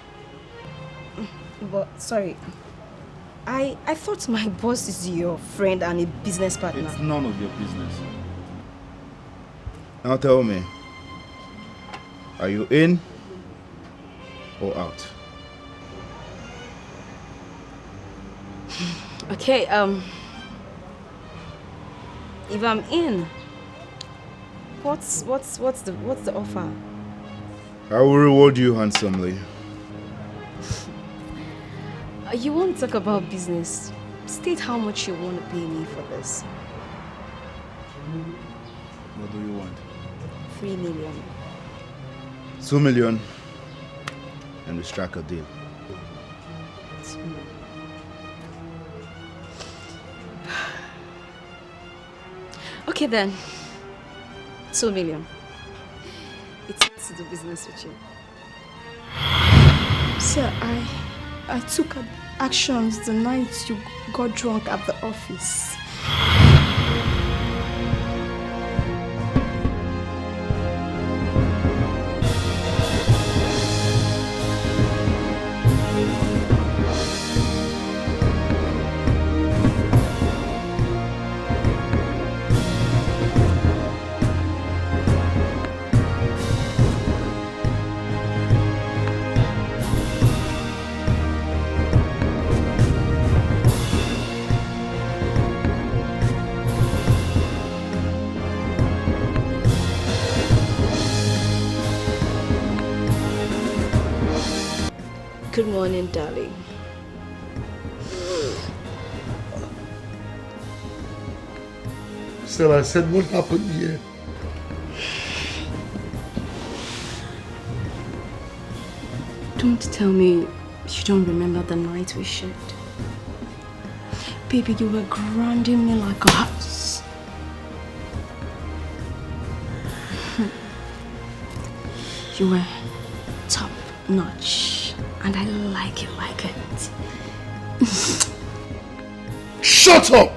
But, sorry. I thought my boss is your friend and a business partner. It's none of your business. Now tell me, are you in or out? Okay, if I'm in, what's the offer? I will reward you handsomely. You want to talk about business? State how much you want to pay me for this. What do you want? 3 million. 2 million, and we strike a deal. Okay then, 2 million. It's to do business with you. Sir, I took actions the night you got drunk at the office. Good morning, darling. Still, I said, what happened here? Don't tell me you don't remember the night we shared. Baby, you were grounding me like a house. You were top notch, and I like it like it. Shut up!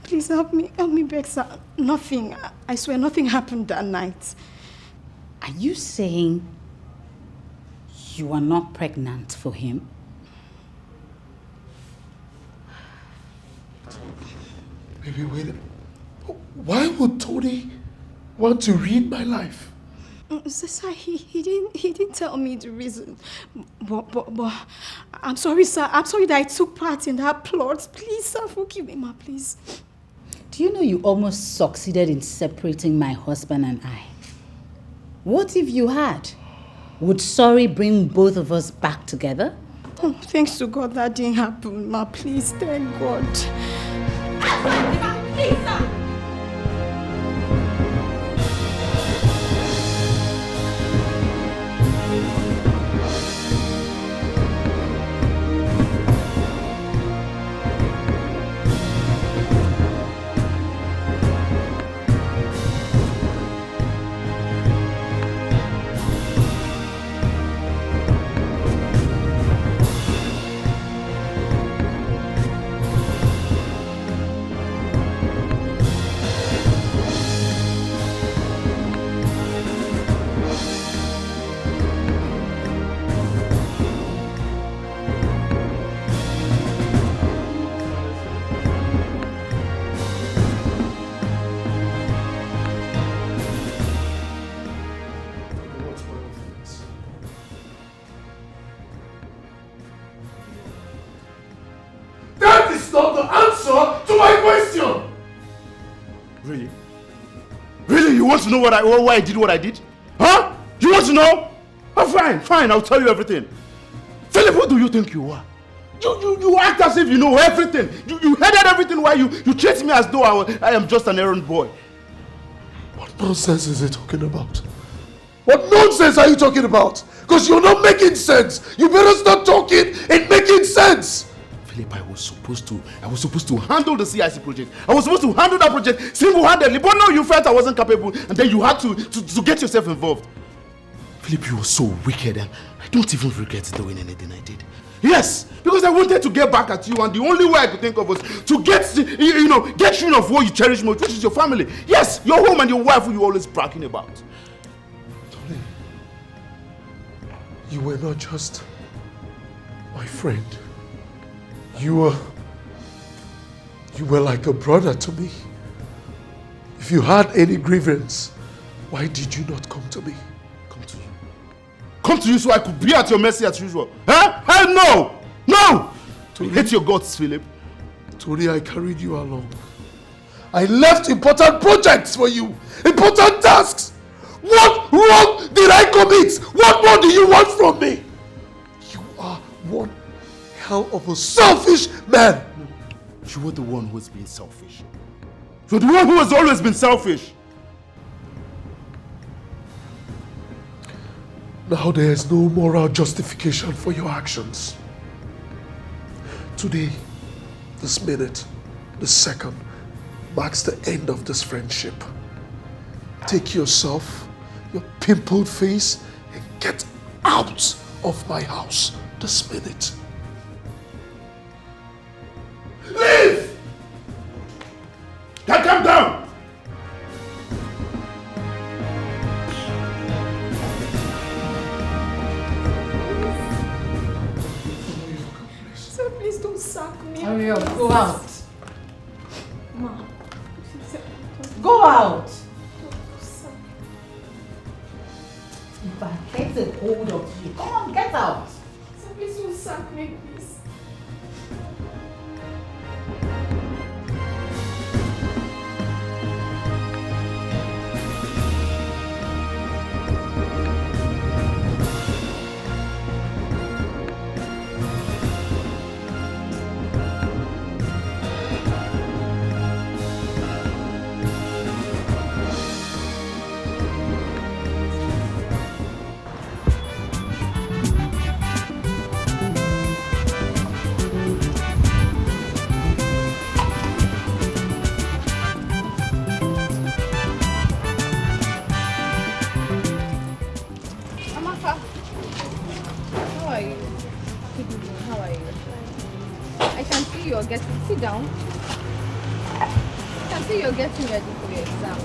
Please help me beg, sir. Nothing, I swear nothing happened that night. Are you saying you are not pregnant for him? Baby, wait. Why would Tony want to read my life? Sir, he didn't tell me the reason. But I'm sorry, sir. I'm sorry that I took part in that plot. Please, sir, forgive me, ma, please. Do you know you almost succeeded in separating my husband and I? What if you had? Would sorry bring both of us back together? Oh, thanks to God that didn't happen, ma. Please, thank God. Please, sir. You want to know why I did what I did? Huh? You want to know? Oh, fine, I'll tell you everything. Philip, who do you think you are? You act as if you know everything. You headed everything while you treat me as though I am just an errand boy. What nonsense is he talking about? What nonsense are you talking about? Because you're not making sense. You better start talking and making sense. Philip, I was supposed to handle the CIC project. I was supposed to handle that project single-handedly, but no, you felt I wasn't capable, and then you had to get yourself involved. Philip, you were so wicked, and I don't even regret doing anything I did. Yes, because I wanted to get back at you, and the only way I could think of was to get rid of what you cherish most, which is your family. Yes, your home and your wife who you're always bragging about. Tony, you were not just my friend. You were like a brother to me. If you had any grievance, why did you not come to me? Come to you so I could be at your mercy as usual. Huh? Hell no! No! Tony, hate your guts, Philip. Tony, I carried you along. I left important projects for you. Important tasks. What wrong did I commit? What more do you want from me? You are one hell of a selfish man. You were the one who has been selfish. You're the one who has always been selfish. Now there is no moral justification for your actions. Today, this minute, this second, marks the end of this friendship. Take yourself, your pimpled face, and get out of my house this minute. Leave! Now come down! Sir, please don't sack me. Hurry up, go out. Go out. If I get a hold of you, come on, get out. So please don't sack me, please. Sit down. I can see you're getting ready for your exam.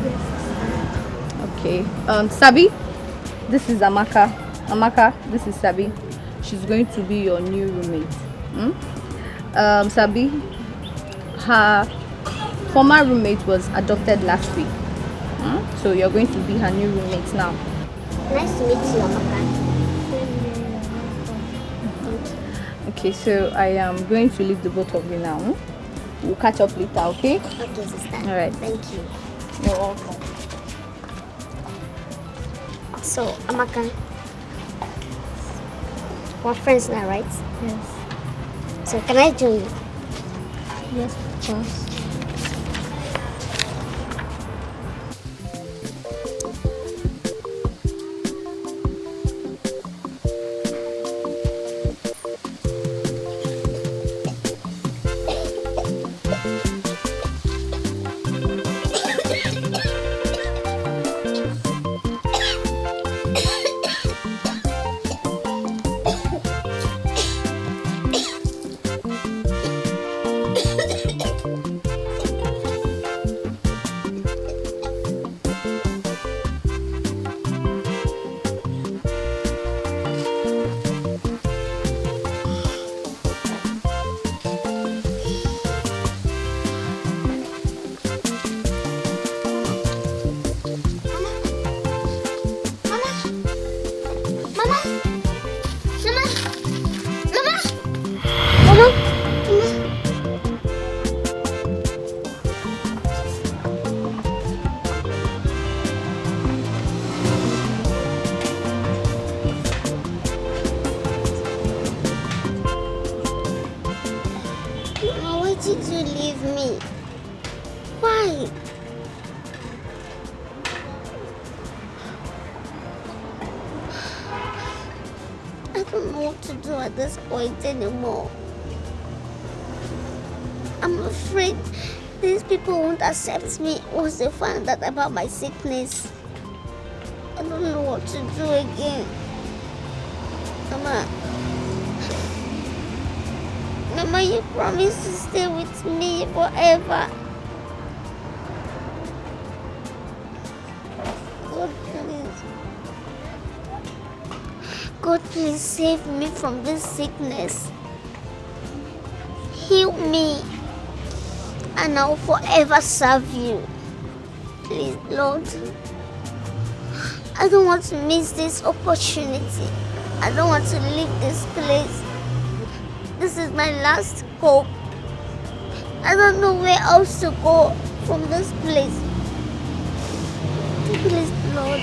Yes. Okay. Sabi, this is Amaka. Amaka, this is Sabi. She's going to be your new roommate. Sabi, her former roommate was adopted last week. So you're going to be her new roommate now. Nice to meet you, Amaka. Okay, so I am going to leave the both of you now. We'll catch up later, okay? Okay, sister. All right. Thank you. You're welcome. So, Amaka, we're friends now, right? Yes. So, can I join you? Yes, of course. Anymore. I'm afraid these people won't accept me once they find out about my sickness. I don't know what to do again. Mama, you promised to stay with me forever. God, please save me from this sickness. Heal me, and I'll forever serve you. Please, Lord. I don't want to miss this opportunity. I don't want to leave this place. This is my last hope. I don't know where else to go from this place. Please, Lord.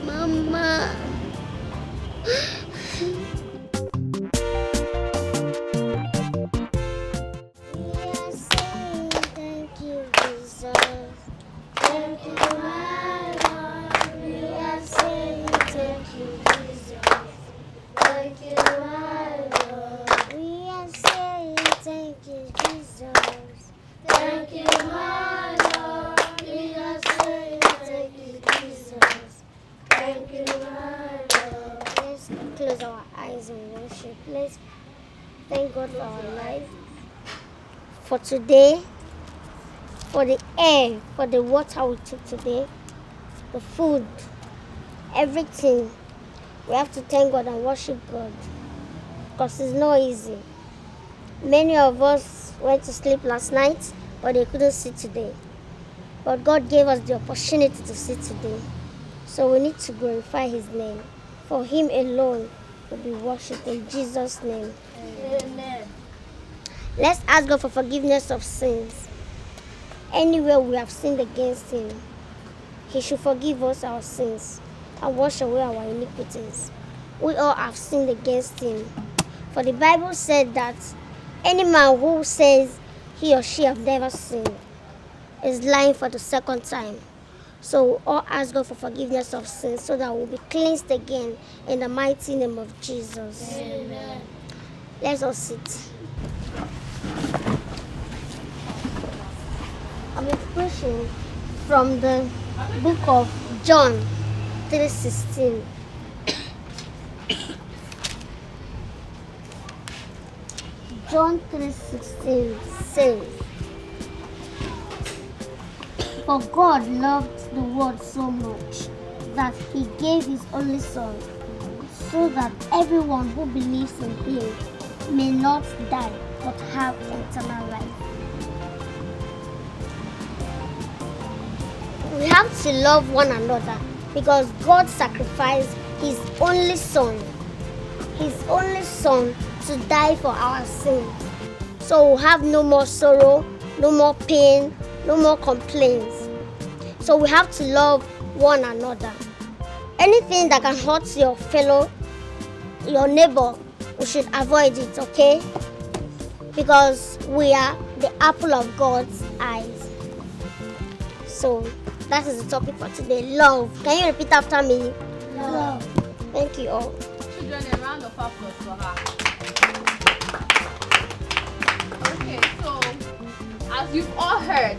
Mama. Thank you, Jesus. Thank you, my Lord. We are saying thank you, Jesus. Thank you, my Lord. We are saying thank you, Jesus. Thank you, my Lord. We are saying thank you, Jesus. Thank you, my Lord. Let's close our eyes and worship. Let's thank God for our life, for today, for the air, for the water we took today, the food, everything. We have to thank God and worship God. because it's not easy. Many of us went to sleep last night, but they couldn't see today. But God gave us the opportunity to see today. So we need to glorify His name. For Him alone will be worshipped in Jesus' name. Amen. Let's ask God for forgiveness of sins. Anywhere we have sinned against Him, He should forgive us our sins and wash away our iniquities. We all have sinned against Him. For the Bible said that any man who says he or she have never sinned is lying for the second time. So we all ask God for forgiveness of sins so that we'll be cleansed again in the mighty name of Jesus. Amen. Let's all sit. I'm preaching from the book of John 3:16. John 3:16 says, "For God loved the world so much that He gave His only Son, so that everyone who believes in Him may not die but have eternal life." We have to love one another because God sacrificed His only Son to die for our sins. So we'll have no more sorrow, no more pain, no more complaints. So we have to love one another. Anything that can hurt your neighbor, we should avoid it, okay? Because we are the apple of God's eyes. So that is the topic for today. Love. Can you repeat after me? Love. Thank you all. Children, a round of applause for her. Okay, so as you've all heard,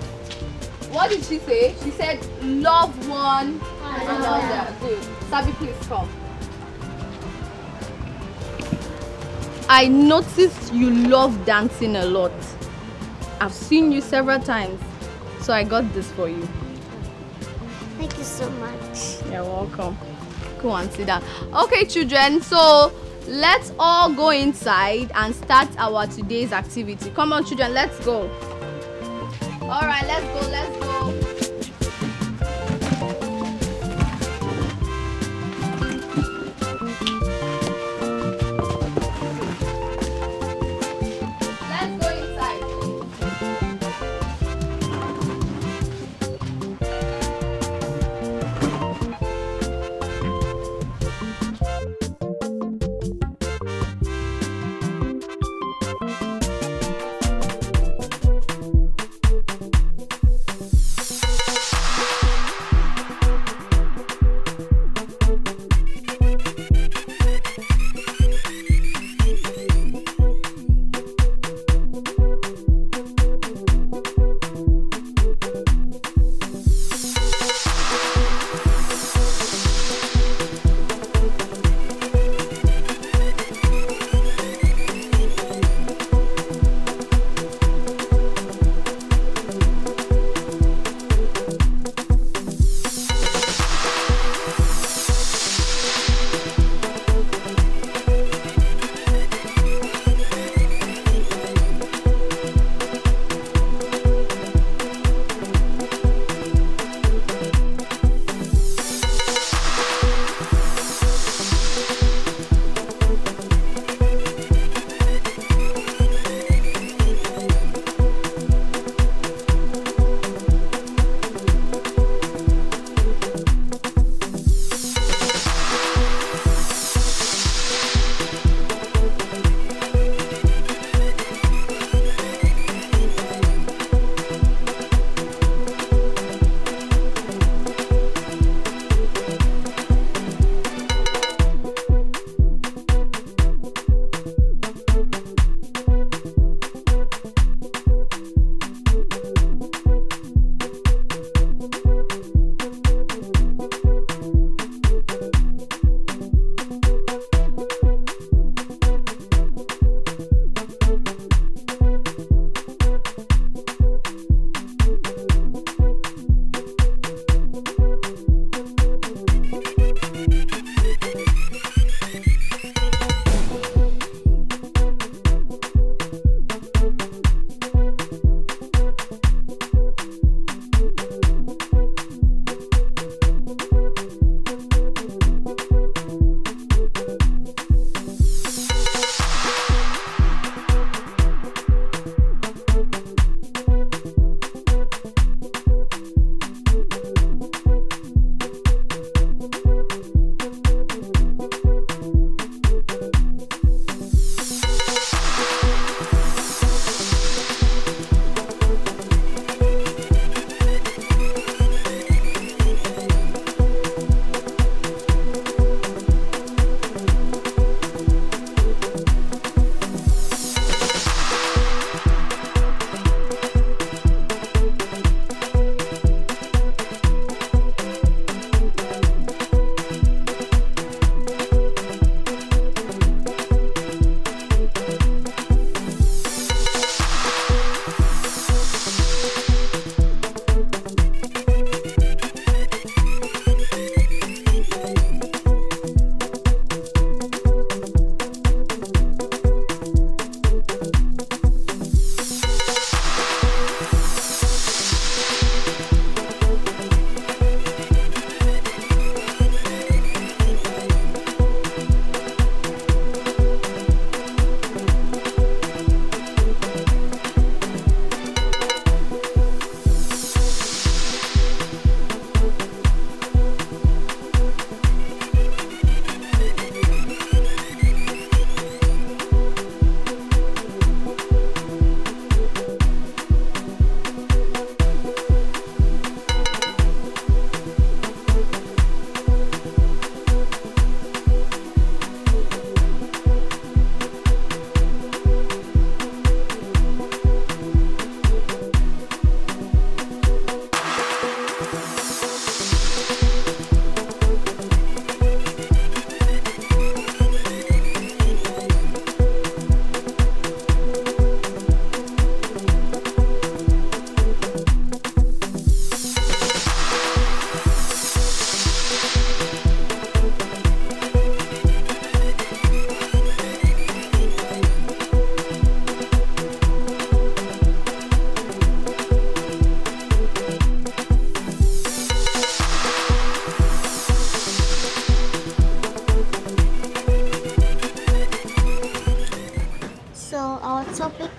what did she say? She said, love one another. Good. Sabi, please come. I noticed you love dancing a lot. I've seen you several times, so I got this for you. Thank you so much. You're welcome. Go and sit down. Okay, children, so let's all go inside and start our today's activity. Come on, children, let's go. All right, let's go, let's go. Let's go inside.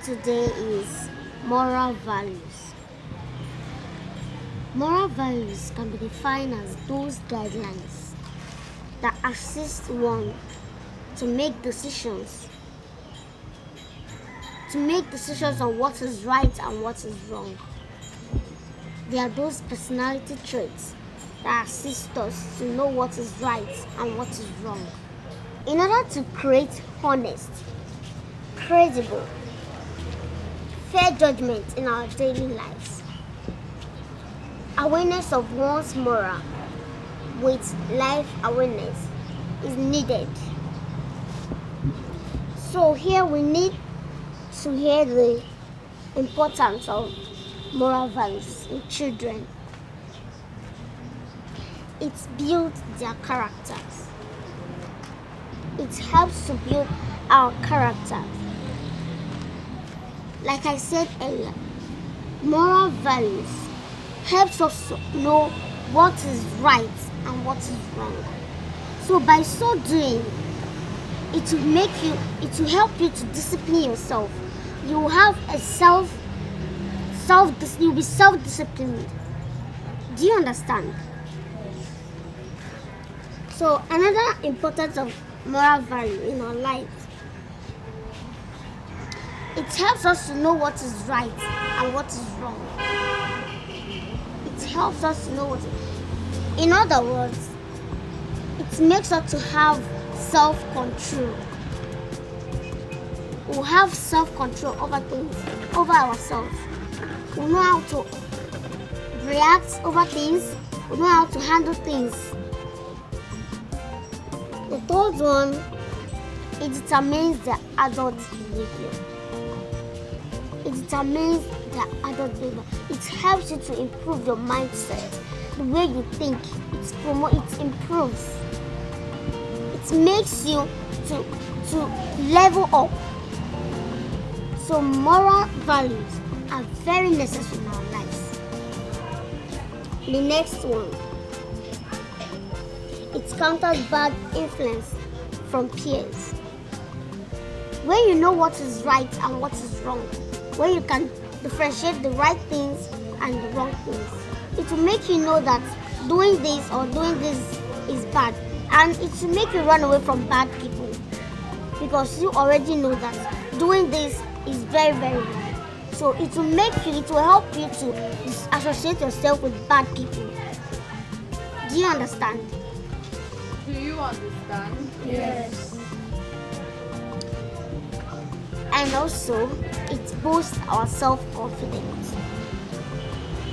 today is moral values. Moral values can be defined as those guidelines that assist one to make decisions on what is right and what is wrong. They are those personality traits that assist us to know what is right and what is wrong. In order to create honest, credible, fair judgment in our daily lives, awareness of one's moral with life awareness is needed. So here we need to hear the importance of moral values in children. It builds their characters. It helps to build our character. Like I said earlier, moral values helps us to know what is right and what is wrong. So by so doing, it will help you to discipline yourself. You will have you'll be self-disciplined. Do you understand? So another importance of moral value in our lives, it helps us to know what is right and what is wrong. It helps us to know what is... In other words, it makes us to have self-control. We'll have self-control over things, over ourselves. We'll know how to react over things. We'll know how to handle things. The third one, it determines the adult behavior. It determines the adult behavior. It helps you to improve your mindset, the way you think. It improves. It makes you to level up. So moral values are very necessary in our lives. The next one, it counters bad influence from peers. When you know what is right and what is wrong, when you can differentiate the right things and the wrong things, it will make you know that doing this or doing this is bad, and it will make you run away from bad people because you already know that doing this is very, very wrong. So it will help you to associate yourself with bad people. Do you understand? Do you understand? Yes. And also, it boosts our self-confidence.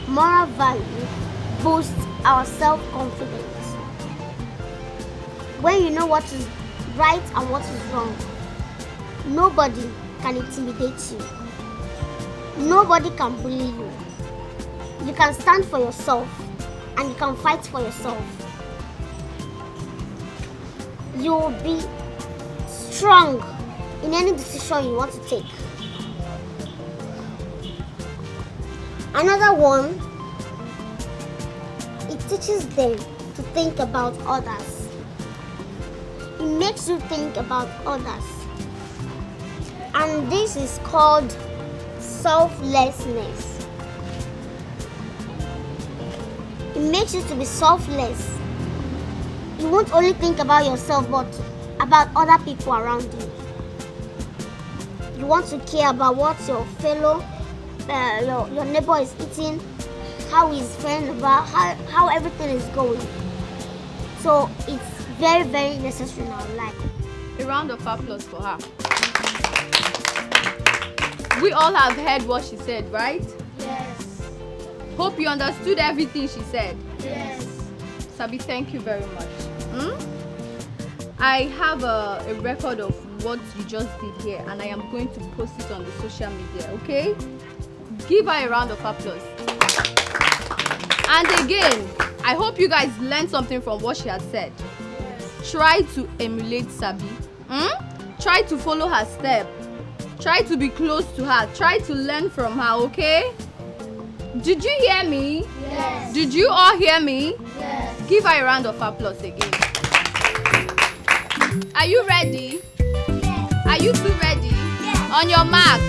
Moral value boosts our self-confidence. When you know what is right and what is wrong, nobody can intimidate you. Nobody can bully you. You can stand for yourself and you can fight for yourself. You will be strong in any decision you want to take. Another one, it teaches them to think about others. It makes you think about others. And this is called selflessness. It makes you to be selfless. You won't only think about yourself, but about other people around you. You want to care about what your fellow, your neighbor is eating, how his friend about, how everything is going. So it's very, very necessary in our life. A round of applause for her. We all have heard what she said, right? Yes. Hope you understood everything she said. Yes. Sabi, thank you very much. I have a record of what you just did here, and I am going to post it on the social media, okay? Give her a round of applause. And again, I hope you guys learned something from what she has said. Try to emulate Sabi. Try to follow her step. Try to be close to her. Try to learn from her, okay? Did you hear me? Yes. Did you all hear me? Yes. Give her a round of applause again. Are you ready? Yes. Are you two ready? Yes. On your mark.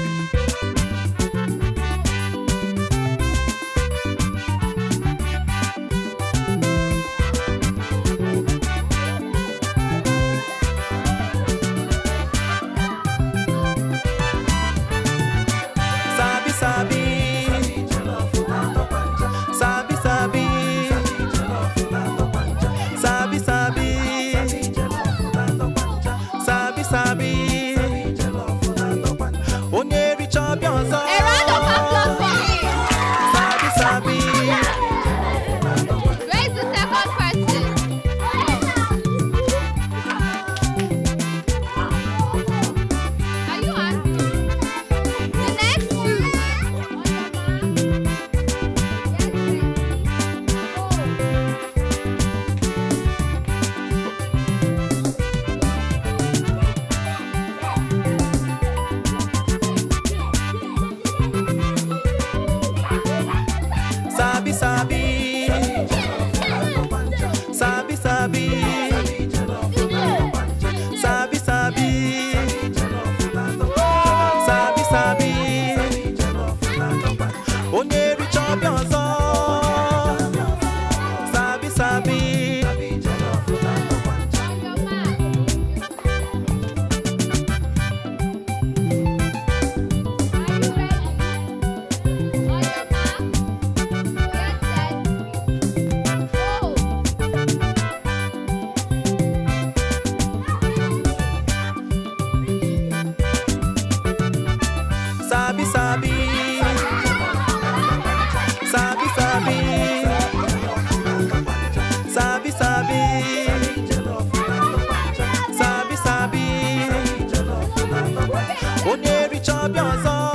chop your soul.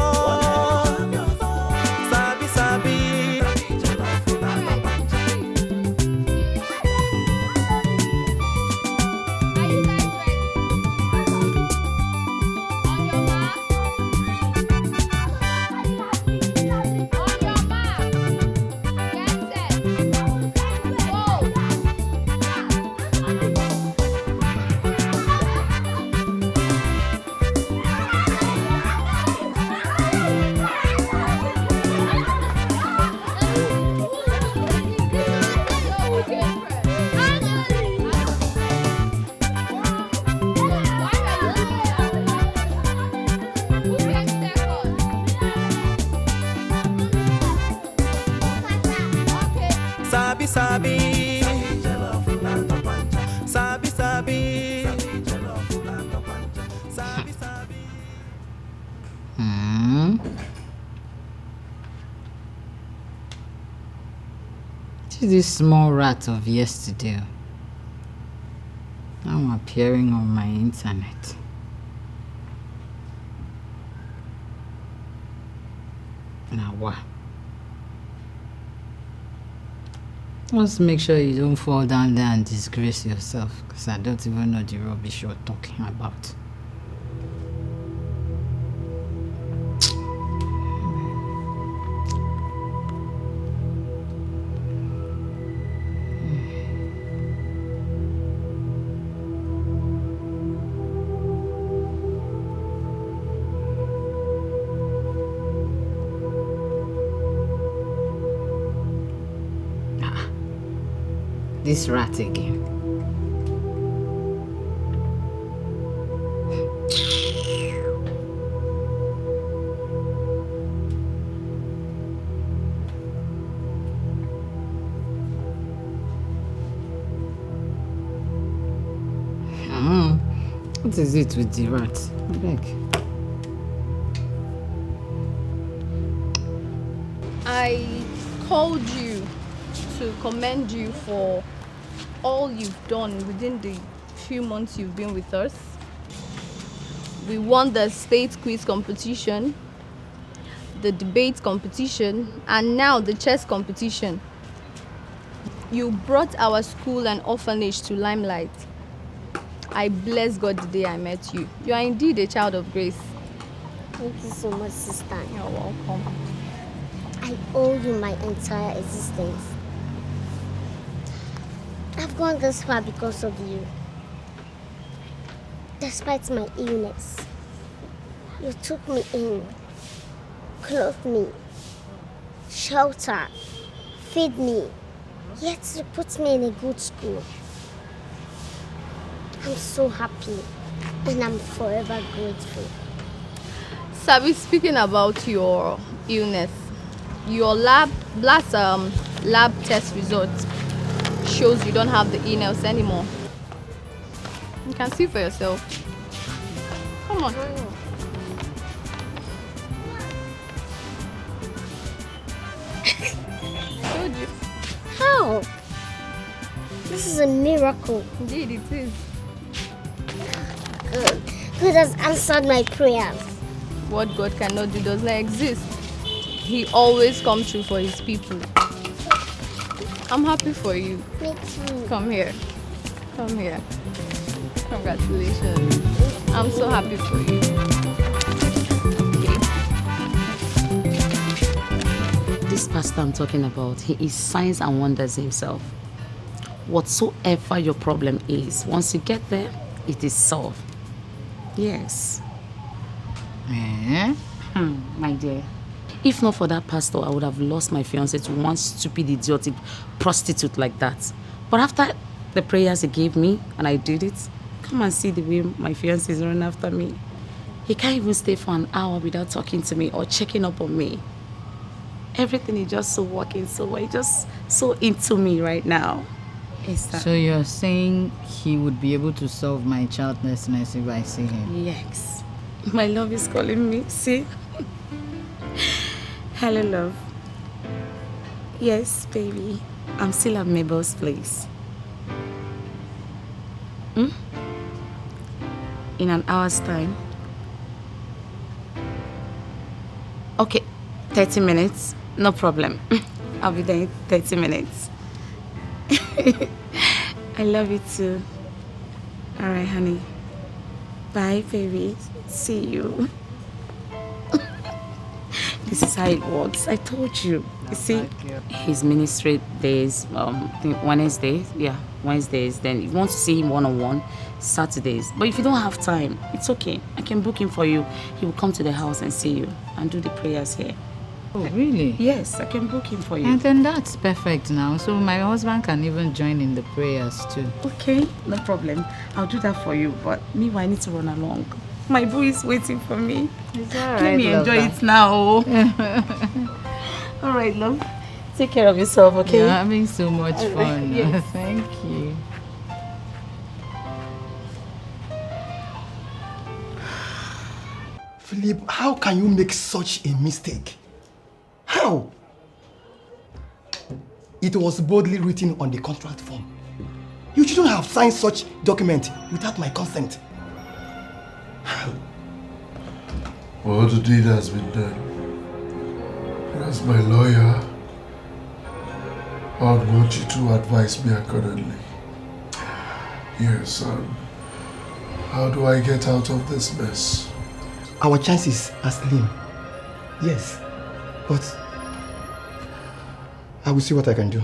Sabi, sabi. Sabi, sabi. Sabi, sabi. Sabi, sabi. See this small rat of yesterday. Now appearing on my internet. Now what? Just make sure you don't fall down there and disgrace yourself, because I don't even know the rubbish you're talking about. This rat again. What is it with the rat? I beg. I called you to commend you for all you've done within the few months you've been with us. We won the state quiz competition, the debate competition, and now the chess competition. You brought our school and orphanage to limelight. I bless God the day I met you. You are indeed a child of grace. Thank you so much, sister. You're welcome. I owe you my entire existence. I've gone this far because of you. Despite my illness, you took me in, clothed me, shelter, feed me, yet you put me in a good school. I'm so happy and I'm forever grateful. Sabi, speaking about your illness, your lab test results shows you don't have the illness anymore. You can see for yourself. Come on. I told you. How? This is a miracle. Indeed, it is. God has answered my prayers. What God cannot do does not exist. He always comes through for his people. I'm happy for you. Me too. Come here. Come here. Congratulations. I'm so happy for you. This pastor I'm talking about, he is signs and wonders himself. Whatsoever your problem is, once you get there, it is solved. Yes. My dear, if not for that pastor, I would have lost my fiancé to one stupid, idiotic prostitute like that. But after the prayers he gave me and I did it, come and see the way my fiancé is running after me. He can't even stay for an hour without talking to me or checking up on me. Everything is just so working so well. He's just so into me right now. So you're saying he would be able to solve my childlessness if I see him? Yes. My love is calling me. See? Hello, love. Yes, baby. I'm still at Mabel's place. In an hour's time. Okay, 30 minutes. No problem. I'll be there in 30 minutes. I love you too. Alright, honey. Bye, baby. See you. This is how it works. I told you. You see, his ministry days, I think Wednesdays. Yeah, Wednesdays. Then if you want to see him one-on-one, Saturdays. But if you don't have time, it's okay. I can book him for you. He will come to the house and see you and do the prayers here. Oh, really? Yes, I can book him for you. And then that's perfect now. So my husband can even join in the prayers too. Okay, no problem. I'll do that for you. But meanwhile, I need to run along. My boy is waiting for me. It's Let alright, me enjoy lover. it now. Alright, love. Take care of yourself, okay? You're having so much fun. Yes. Thank you. Philip, how can you make such a mistake? How? It was boldly written on the contract form. You shouldn't have signed such document without my consent. Well, the deed has been done. And as my lawyer, I would want you to advise me accordingly. Here, son. How do I get out of this mess? Our chances are slim. Yes, but I will see what I can do.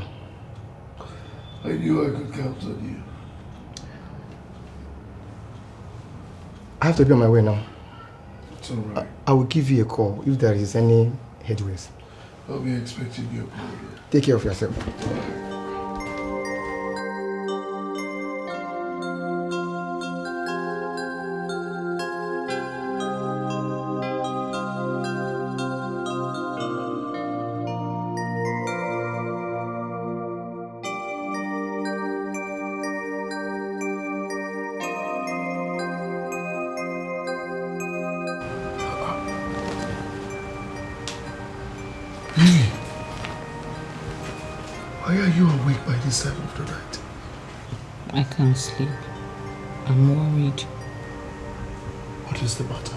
I knew I could count on you. I have to be on my way now. It's alright. I will give you a call if there is any headways. I'll be expecting your call. Take care of yourself. Why are you awake by this time of the night? I can't sleep. I'm worried. What is the matter?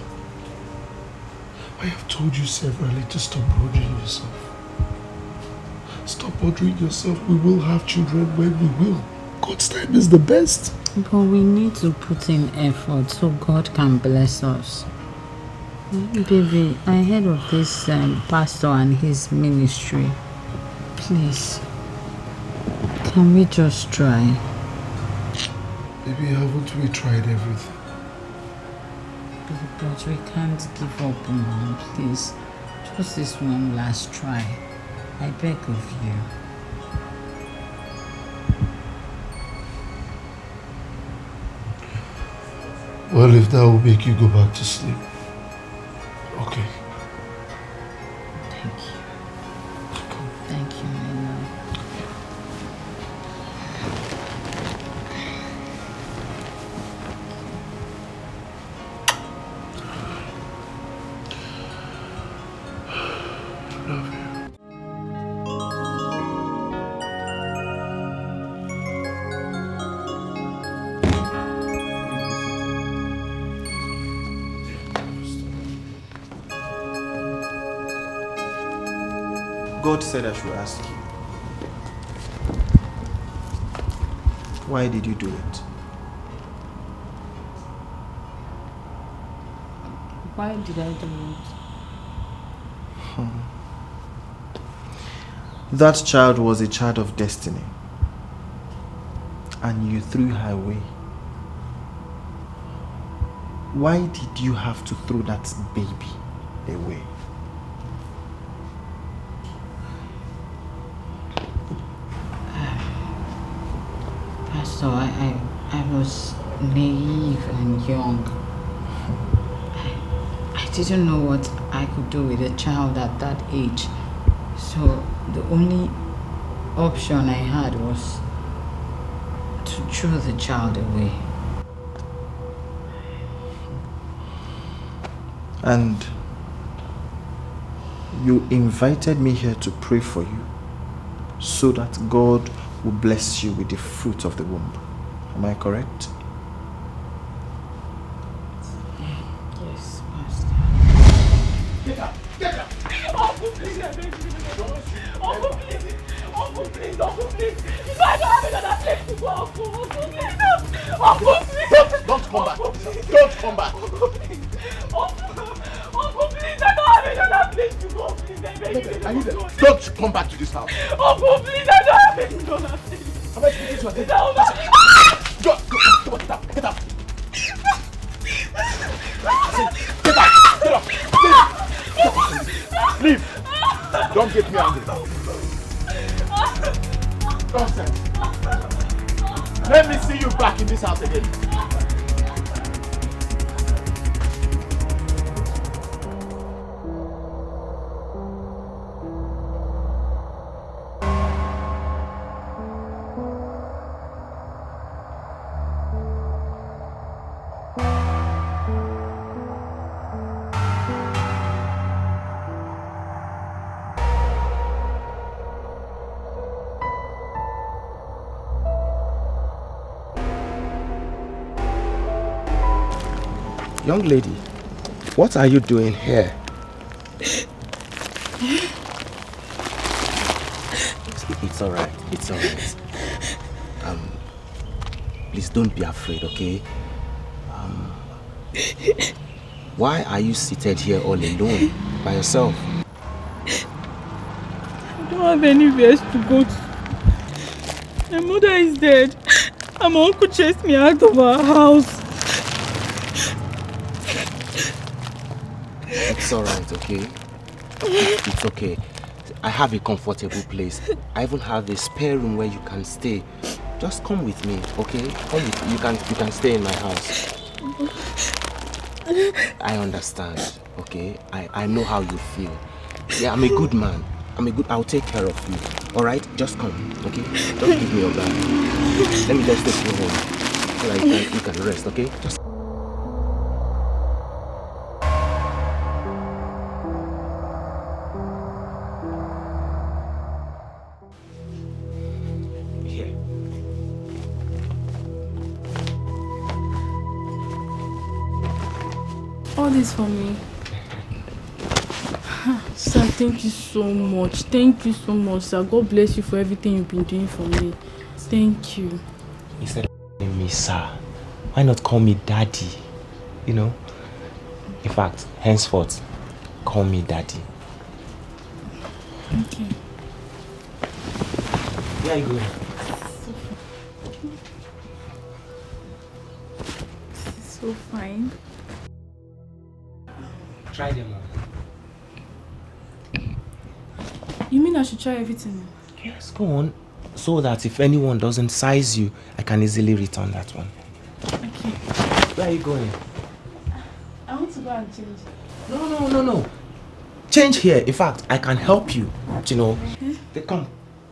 I have told you severally to stop bothering yourself. Stop bothering yourself. We will have children when we will. God's time is the best. But we need to put in effort so God can bless us. Baby, I heard of this pastor and his ministry. Please, can we just try? Baby, haven't we tried everything? But we can't give up, Mom. Please, just this one last try. I beg of you. Well, if that will make you go back to sleep. Okay. Thank you. Thank you, my love. Love you. God said I should ask you, why did you do it? Why did I do it? That child was a child of destiny, and you threw her away. Why did you have to throw that baby away? Pastor, I was naive and young. I didn't know what I could do with a child at that age. So the only option I had was to throw the child away. And you invited me here to pray for you so that God will bless you with the fruit of the womb. Am I correct? Yes, Pastor. Get up! Get up! Uncle, please, I beg you. Uncle, please. Uncle, please. Uncle, please. If I don't have another place to go, Uncle, please. Uncle, please. Don't come back. Don't come back. Uncle, please. Uncle, please. I don't have another place to go. Please, I beg you. Don't come back to this house. Uncle, please. I don't have another place. Am I speaking to you again? Go, get up. Get up. Get up. Get up. Leave. Don't get me angry. Nonsense. Let me see you back in this house again. Young lady, what are you doing here? It's alright, it's alright. Please don't be afraid, okay? Why are you seated here all alone, by yourself? I don't have anywhere to go to. My mother is dead, and my uncle chased me out of our house. It's alright, okay? It's okay. I have a comfortable place. I even have a spare room where you can stay. Just come with me, okay? Come with me. You can stay in my house. I understand, okay? I know how you feel. Yeah, I'm a good man. I'll take care of you. Alright? Just come, okay? Just give me your bag. Let me just take you home. So that you can rest, okay? Just All this for me. Sir, thank you so much. Thank you so much, sir. God bless you for everything you've been doing for me. Thank you. Instead of calling me sir, why not call me daddy? You know? In fact, henceforth, call me daddy. Okay. Where are you going? This is so fine. Try them on. You mean I should try everything? Yes, go on. So that if anyone doesn't size you, I can easily return that one. Okay. Where are you going? I want to go and change. No. Change here. In fact, I can help you. You know. Come.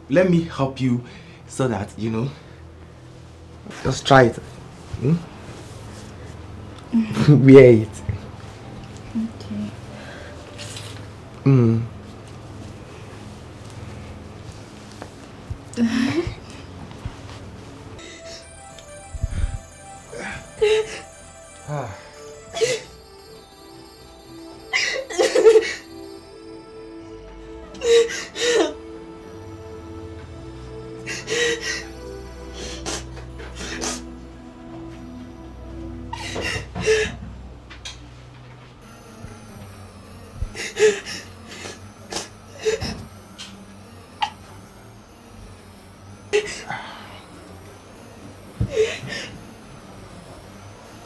Let me help you so that, you know. Just try it. Wear it. Okay.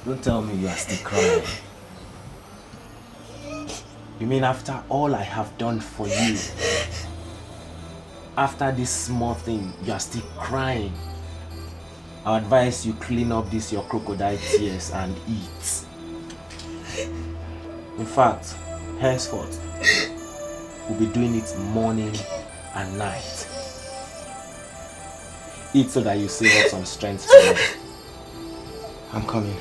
Don't tell me you are still crying. You mean after all I have done for you, after this small thing, you are still crying? I advise you clean up this your crocodile tears and eat. In fact, henceforth, we'll be doing it morning and night. Eat so that you save up some strength tomorrow. I'm coming.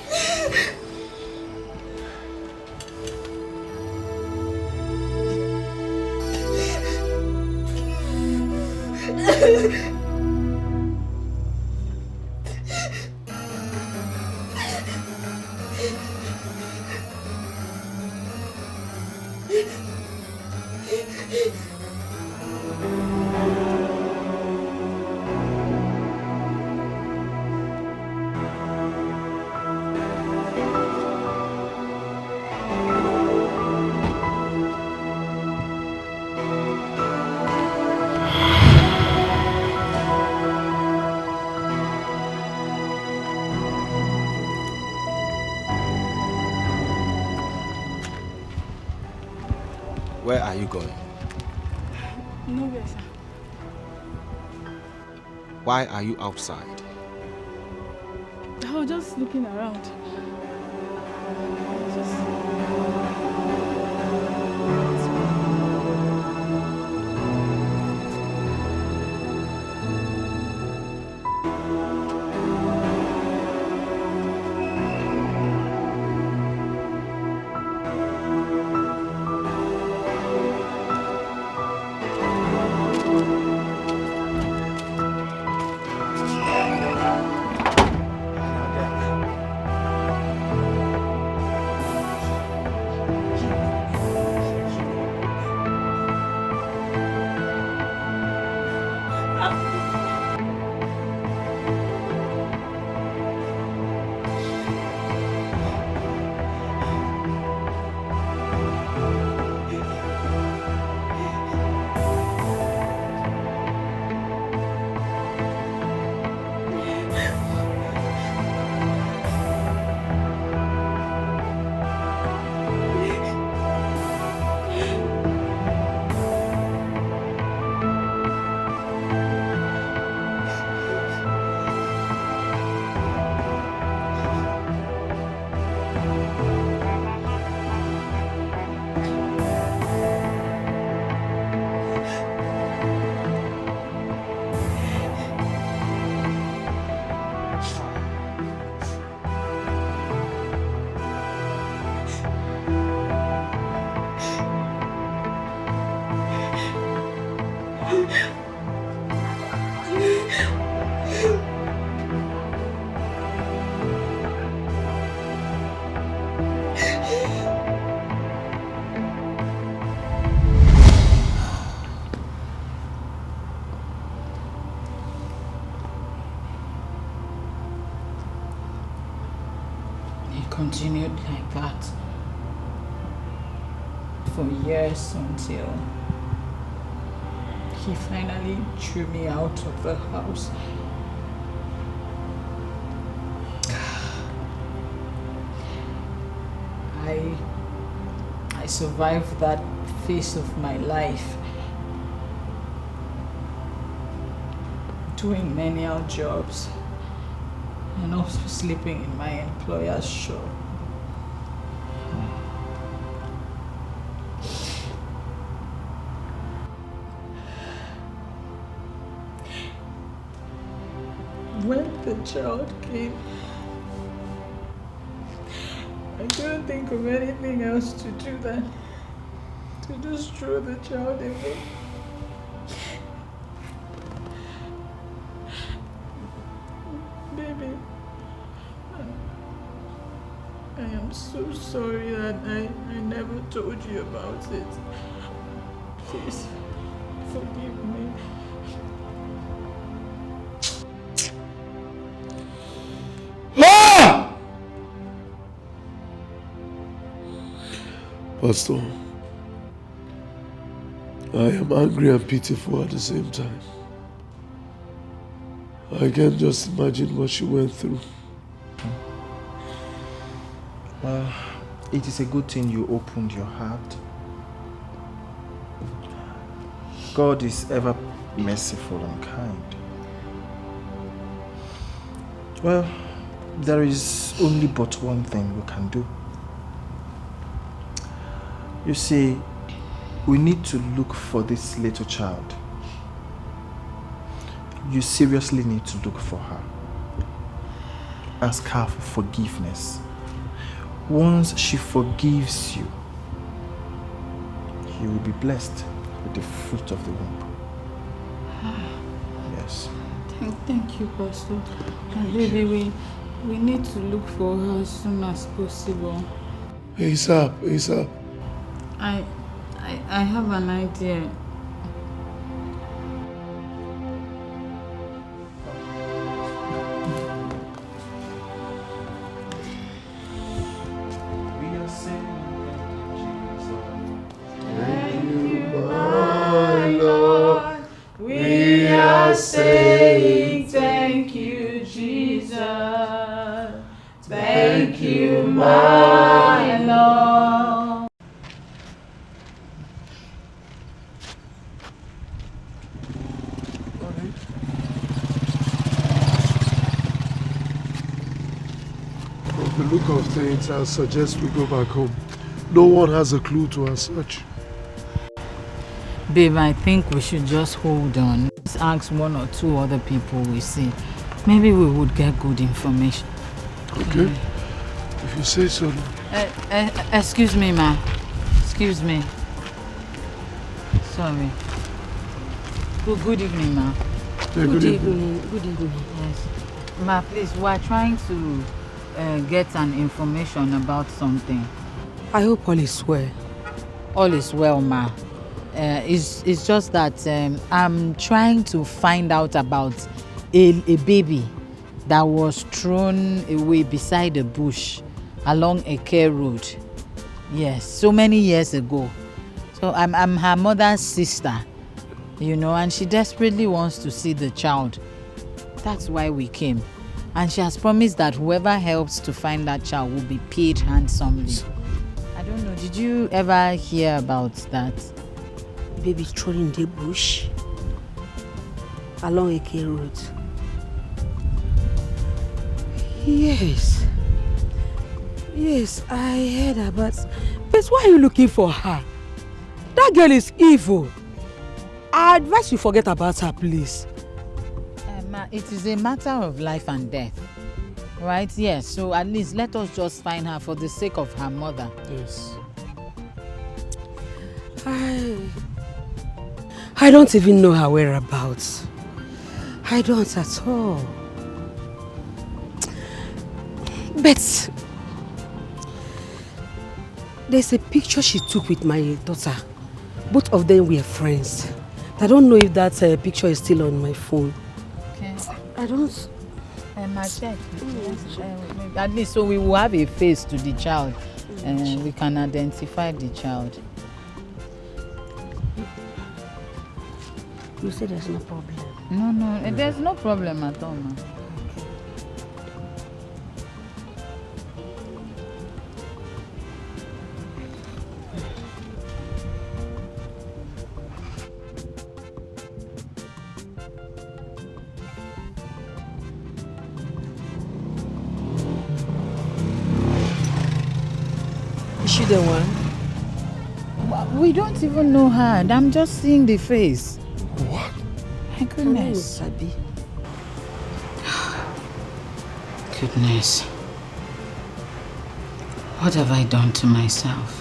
Where are you going? Nowhere, sir. Why are you outside? I was just looking around. Continued like that for years until he finally threw me out of the house. I survived that phase of my life doing menial jobs and also sleeping in my employer's shop. When the child came, I couldn't think of anything else to do than to just throw the child away. Baby, I am so sorry that I never told you about it. Please, forgive me. Pastor, I am angry and pitiful at the same time. I can just imagine what she went through. Well, it is a good thing you opened your heart. God is ever merciful and kind. Well, there is only but one thing we can do. You see, we need to look for this little child. You seriously need to look for her. Ask her for forgiveness. Once she forgives you, you will be blessed with the fruit of the womb. Yes. Thank you, Pastor. And baby, we need to look for her as soon as possible. ASAP. I have an idea. Thank you, my Lord. We are saying thank you, Jesus. Thank you, my Lord. Please, I suggest we go back home. No one has a clue to our search. Babe, I think we should just hold on. Let's ask 1 or 2 other people we see. Maybe we would get good information. Okay. If you say so. Excuse me, ma. Excuse me. Sorry. Good evening, ma. Yeah, good evening. Good evening. Yes. Ma, please, we are trying to get an information about something. I hope all is well. All is well, ma. It's just that I'm trying to find out about a baby that was thrown away beside a bush along a care road. Yes, so many years ago. So I'm her mother's sister, you know, and she desperately wants to see the child. That's why we came. And she has promised that whoever helps to find that child will be paid handsomely. I don't know, did you ever hear about that? Baby thrown in the bush along a care road. Yes. Yes, I heard about. But why are you looking for her? That girl is evil. I advise you forget about her, please. Ma, it is a matter of life and death. Right? Yes. So at least let us just find her for the sake of her mother. Yes. I don't even know her whereabouts. I don't at all. But there's a picture she took with my daughter. Both of them were friends. I don't know if that picture is still on my phone. Okay. I don't. Ma, check. At least so we will have a face to the child and we can identify the child. You say there's no problem? No, there's no problem at all, ma. Is she the one? We don't even know her. I'm just seeing the face. What? My goodness. Goodness. What have I done to myself?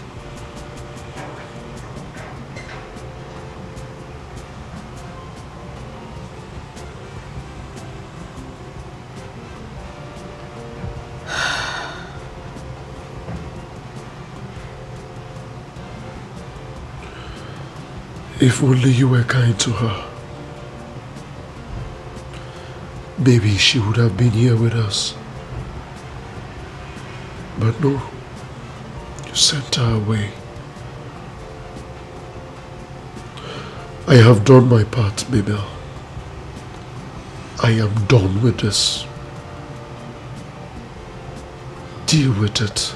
If only you were kind to her. Maybe she would have been here with us. But no, you sent her away. I have done my part, Mabel. I am done with this. Deal with it.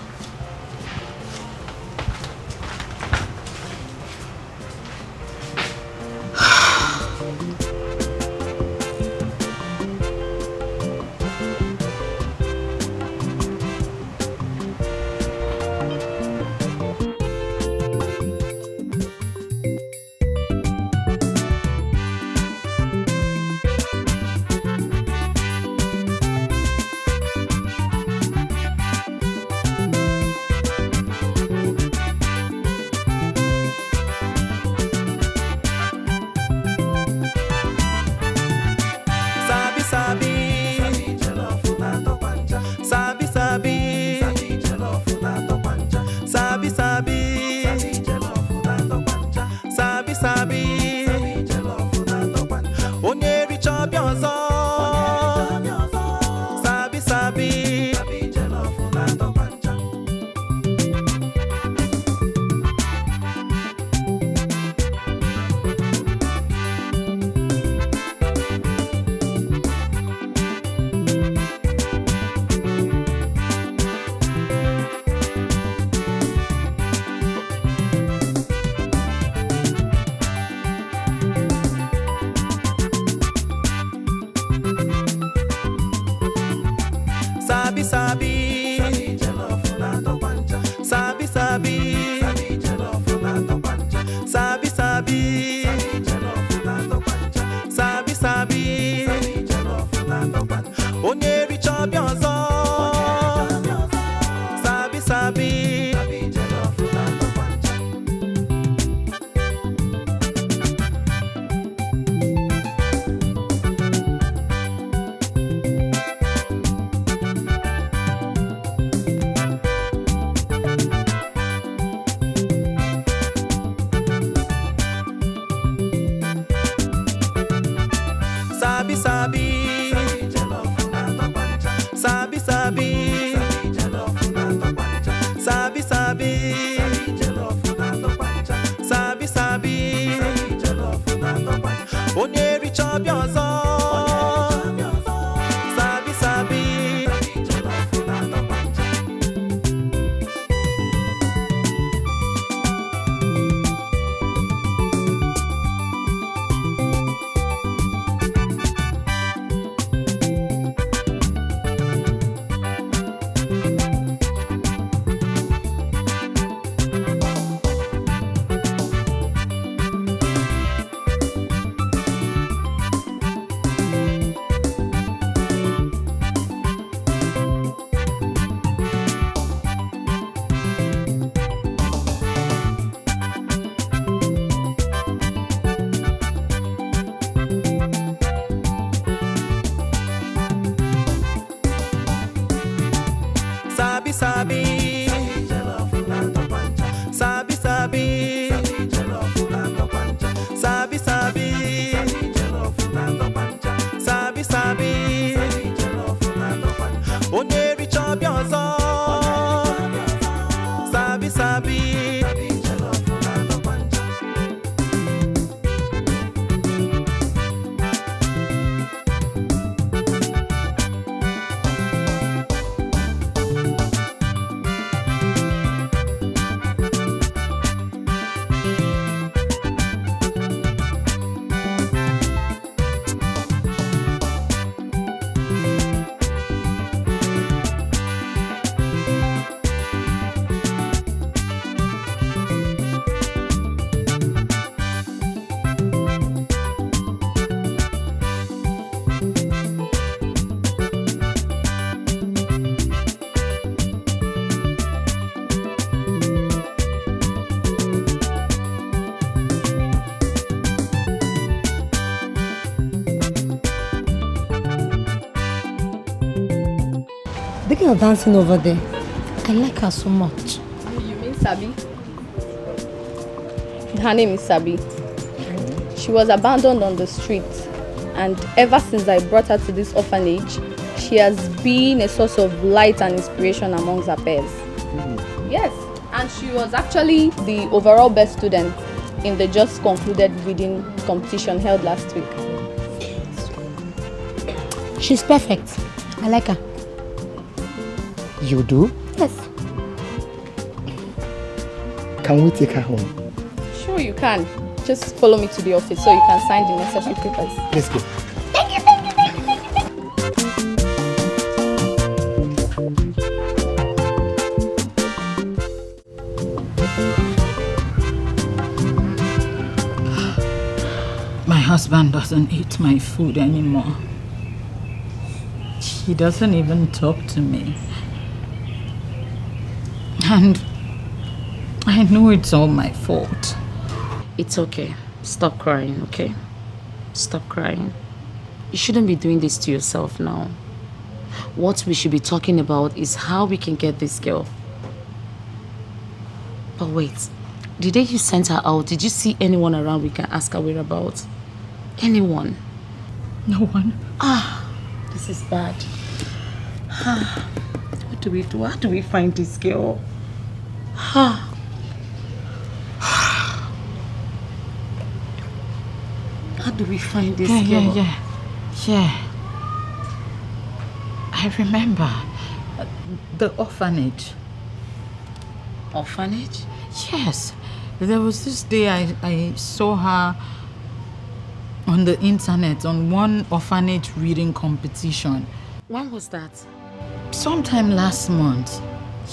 Sabi sabi. Sabi jollof na topancha. Sabi sabi. Sabi jollof na topancha. Sabi sabi. Sabi jollof na topancha. Sabi sabi. Sabi jollof na topancha. Sabi sabi. Sabi jollof na topancha. Onye richa biozo. Sabi sabi. Sabi jollof na topancha. Sabi sabi. Sabi jollof na topancha. Sabi sabi. Sabi jollof na topancha. Sabi sabi. Sabi jollof na topancha. Sabi sabi. Sabi jollof na topancha. Onye richa biozo. Sabi sabi. Sabi jollof na topancha. The girl dancing over there, I like her so much. You mean Sabi? Her name is Sabi. She was abandoned on the street, and ever since I brought her to this orphanage, she has been a source of light and inspiration amongst her peers. Yes, and she was actually the overall best student in the just concluded reading competition held last week. She's perfect. I like her. You do? Yes. Can we take her home? Sure you can. Just follow me to the office so you can sign the necessary papers. Let's go. Thank you, thank you, thank you, thank My husband doesn't eat my food anymore. He doesn't even talk to me. And I know it's all my fault. It's okay. Stop crying, okay? Stop crying. You shouldn't be doing this to yourself now. What we should be talking about is how we can get this girl. But wait, the day you sent her out, did you see anyone around we can ask her whereabouts? Anyone? No one. This is bad. What do we do? How do we find this girl? How do we find this girl? Yeah. I remember the orphanage. Orphanage? Yes. There was this day I saw her on the internet on one orphanage reading competition. When was that? Sometime last month.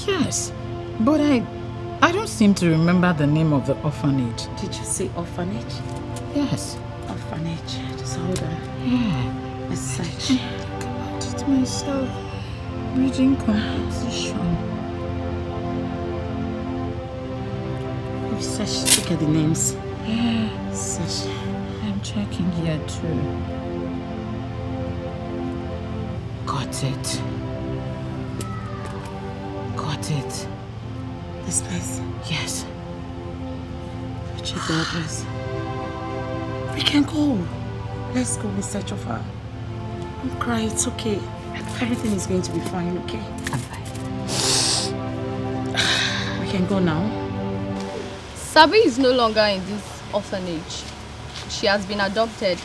Yes. But I don't seem to remember the name of the orphanage. Did you say orphanage? Yes. Orphanage. Just hold on. Yeah. Let's search. About it myself. Reading competition. Search, look at the names. Yeah. Search. I'm checking here too. Got it. Got it. This place? Yes. Check the address. We can go. Let's go in search of her. Don't cry, it's okay. Everything is going to be fine, okay? I'm fine. We can go now. Sabi is no longer in this orphanage. She has been adopted.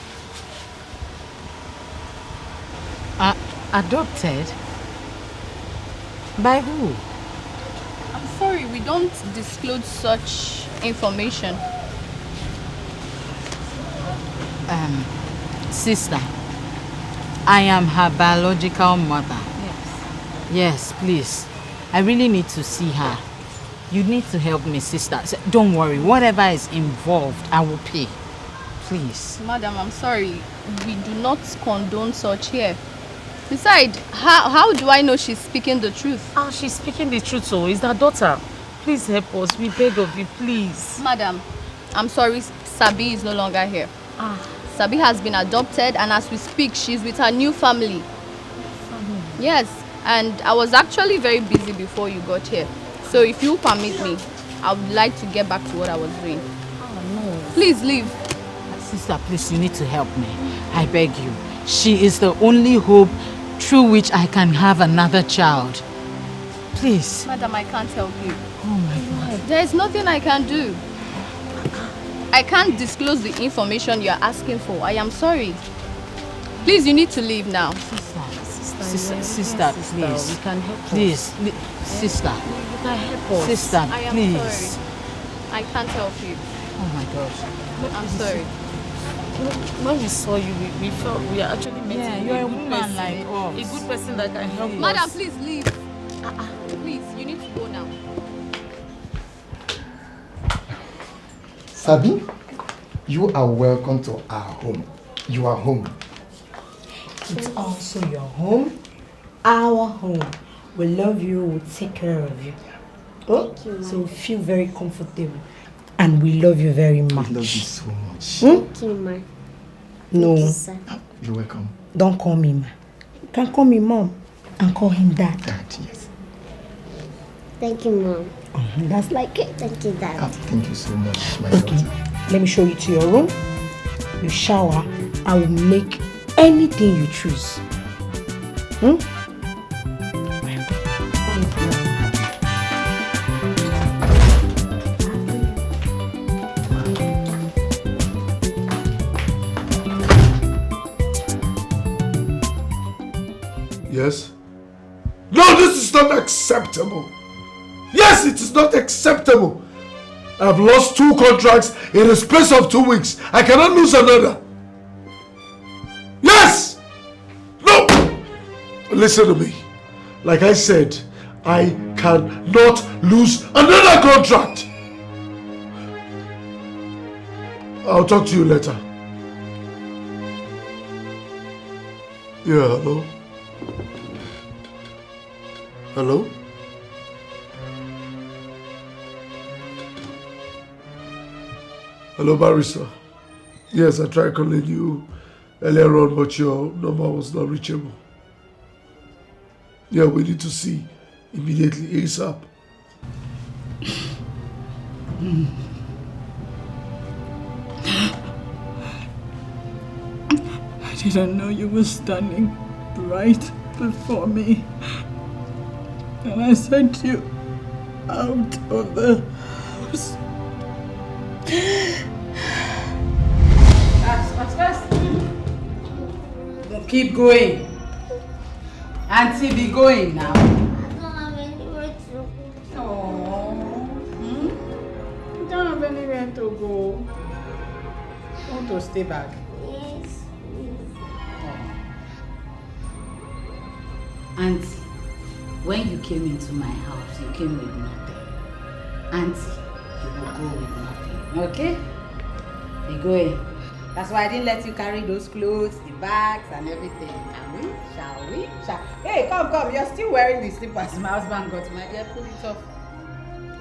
Adopted? By who? I'm sorry, we don't disclose such information. Sister, I am her biological mother. Yes. Yes, please. I really need to see her. You need to help me, sister. Don't worry, whatever is involved, I will pay. Please. Madam, I'm sorry. We do not condone such here. Besides, how do I know she's speaking the truth? Oh, she's speaking the truth, so is that daughter. Please help us. We beg of you, please. Madam, I'm sorry, Sabi is no longer here. Sabi has been adopted, and as we speak, she's with her new family. Yes, and I was actually very busy before you got here. So if you permit me, I would like to get back to what I was doing. Oh, no. Please leave. Sister, please, you need to help me. I beg you. She is the only hope through which I can have another child. Please. Madam, I can't help you. Oh my God. There is nothing I can do. I can't disclose the information you're asking for. I am sorry. Please, you need to leave now. Sister, please. We can help please. Sister. You can help us. Sister, I am please. sorry. I can't help you. Oh my gosh. I'm sorry. When we saw you, we felt we are actually meant Yeah, to be you're a good woman person, like us. a good person that can help us. Madam, please leave. Please, you need to go now. Sabi, you are welcome to our home. You are home. It's also your home, our home. We love you, we'll take care of you. Oh? So feel very comfortable. And we love you very much. I love you so much. Thank you, ma. No. Thank you, sir. You're welcome. Don't call me ma. You can call me mom and call him dad. Dad, yes. Thank you, mom. That's like it. Thank you, dad. Thank you so much, my Okay, daughter. let me show you to your room. You shower. I will make anything you choose. Yes? No, this is not acceptable. Yes, it is not acceptable. I've lost 2 contracts in the space of 2 weeks. I cannot lose another. Yes! No! Listen to me. Like I said, I cannot lose another contract. I'll talk to you later. Yeah, hello? Hello? Hello, Barrister. Yes, I tried calling you earlier on, but your number was not reachable. Yeah, we need to see immediately, ASAP. I didn't know you were standing right before me. And I sent you out of the house. Fast. Don't keep going. Auntie, be going now. I don't have anywhere to go. You don't have anywhere to go. Want to stay back? Yes. Auntie, when you came into my house, you came with nothing. Auntie, you will go with nothing. Okay? Be going. That's why I didn't let you carry those clothes, the bags, and everything. Shall we? Hey, come. You're still wearing the slippers my husband got. My dear, pull it off.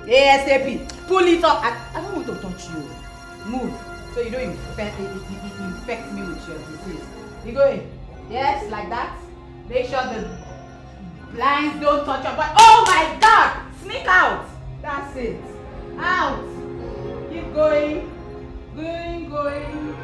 ASAP. Pull it up. I don't want to touch you. Move. So you don't infect me with your disease. You go in. Yes, like that. Make sure the blinds don't touch your body. Oh my God! Sneak out. That's it. Out. Keep going. Going.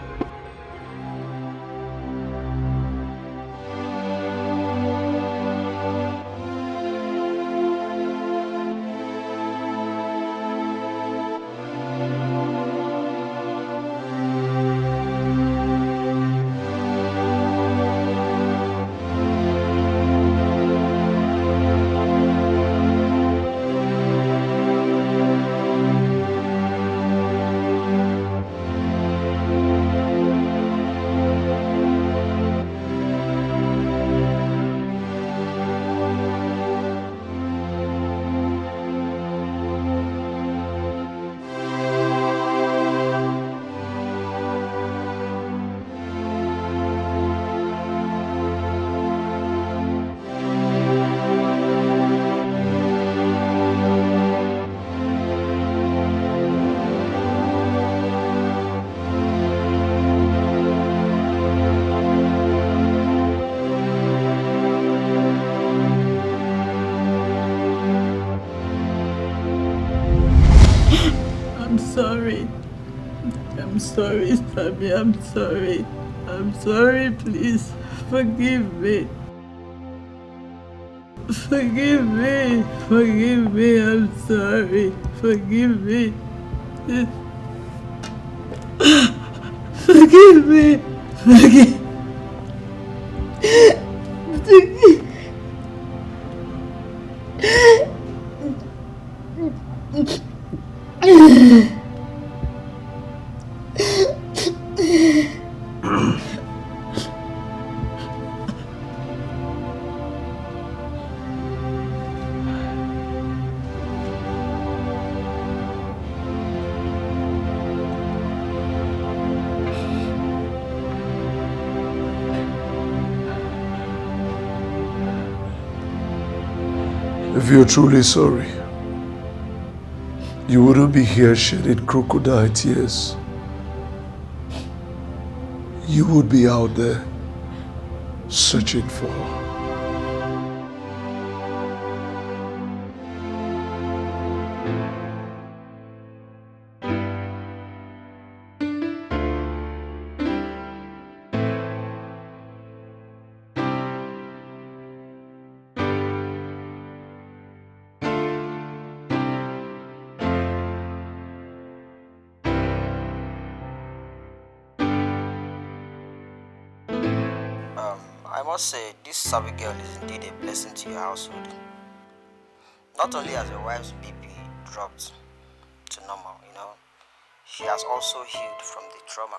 I'm sorry, Sammy. I'm sorry. I'm sorry, please. Forgive me. Forgive me. Forgive me. I'm sorry. Forgive me. Forgive me. Forgive. If you're truly sorry, you wouldn't be here shedding crocodile tears. You would be out there searching for her. I must say, this Sabi girl is indeed a blessing to your household. Not only has your wife's BP dropped to normal, she has also healed from the trauma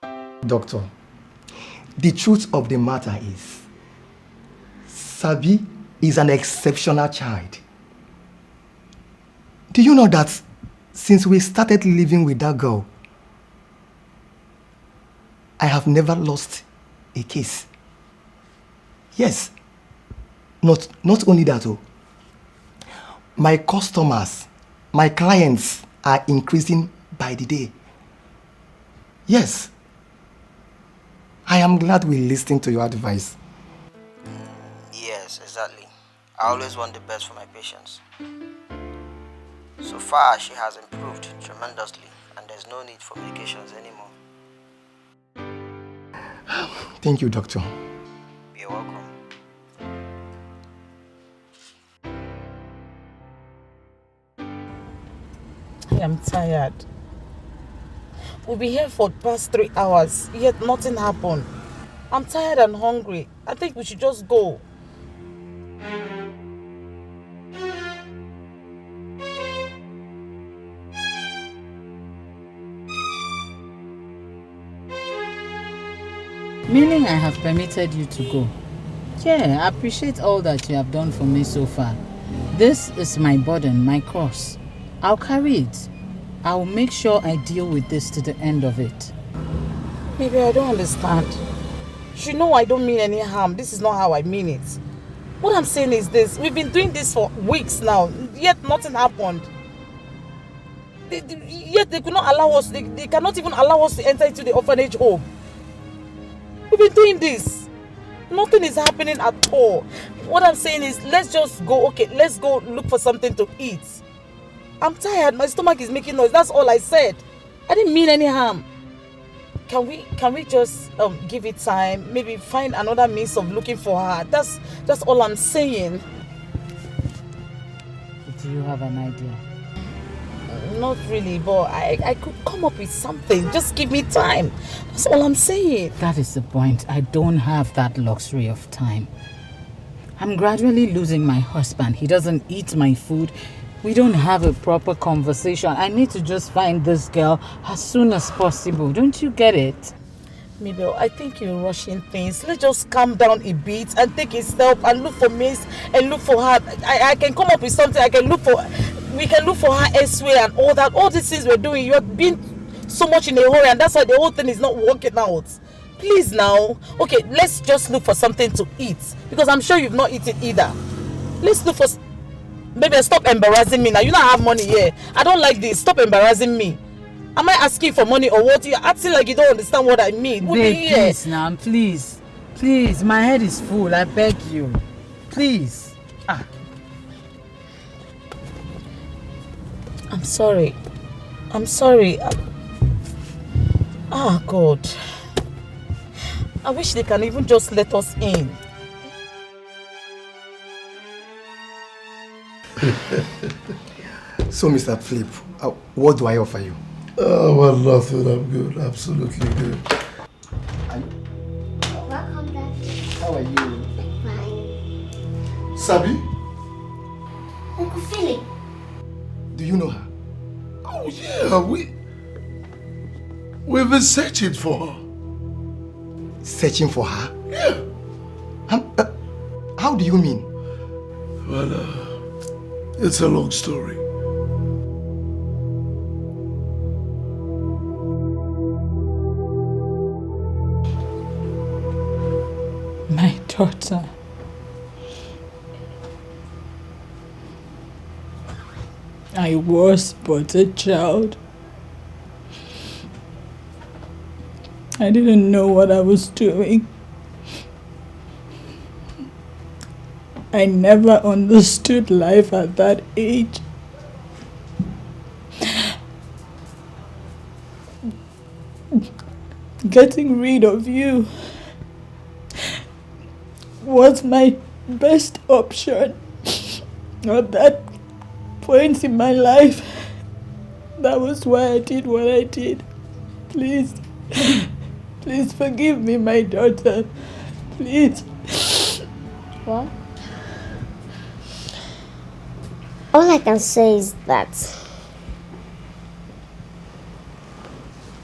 completely. Doctor, the truth of the matter is, Sabi is an exceptional child. Do you know that since we started living with that girl, I have never lost a case. Yes. Not only that, my customers, my clients are increasing by the day. Yes. I am glad we listened to your advice. Yes, exactly. I always want the best for my patients. So far, she has improved tremendously, and there's no need for medications anymore. Thank you, doctor. You're welcome. I am tired. We'll be here for the past 3 hours, yet nothing happened. I'm tired and hungry. I think we should just go. Meaning I have permitted you to go. Yeah, I appreciate all that you have done for me so far. This is my burden, my cross. I'll carry it. I'll make sure I deal with this to the end of it. Baby, I don't understand. You know I don't mean any harm. This is not how I mean it. What I'm saying is this. We've been doing this for weeks now, yet nothing happened. Yet they could not allow us, they cannot even allow us to enter into the orphanage home. We've been doing this. Nothing is happening at all. What I'm saying is, let's just go, okay, let's go look for something to eat. I'm tired, my stomach is making noise, that's all I said. I didn't mean any harm. Can we just give it time? Maybe find another means of looking for her. That's all I'm saying. Do you have an idea? Not really, but I could come up with something. Just give me time. That's all I'm saying. That is the point. I don't have that luxury of time. I'm gradually losing my husband. He doesn't eat my food. We don't have a proper conversation. I need to just find this girl as soon as possible. Don't you get it? Mabel, I think you're rushing things. Let's just calm down a bit and take a step and look for Miss and look for her. I can come up with something. We can look for her elsewhere and all that. All these things we're doing, you're being so much in a hurry, and that's why the whole thing is not working out. Please now. Okay, let's just look for something to eat, because I'm sure you've not eaten either. Let's look for... Baby, stop embarrassing me now. You don't have money here. I don't like this. Stop embarrassing me. Am I asking for money or what? You're acting like you don't understand what I mean. Babe, please now, please. Please, my head is full. I beg you. Please. I'm sorry. God. I wish they can even just let us in. So, Mr. Philip, what do I offer you? Oh, well, nothing. I'm good. Absolutely good. Welcome, Dad. How are you? Fine. Sabi? Uncle Philip. Do you know her? Oh, yeah. We've been searching for her. Searching for her? Yeah. How do you mean? Well, it's a long story. My daughter. I was but a child. I didn't know what I was doing. I never understood life at that age. Getting rid of you was my best option at that point in my life. That was why I did what I did. Please, please forgive me, my daughter. Please. What? All I can say is that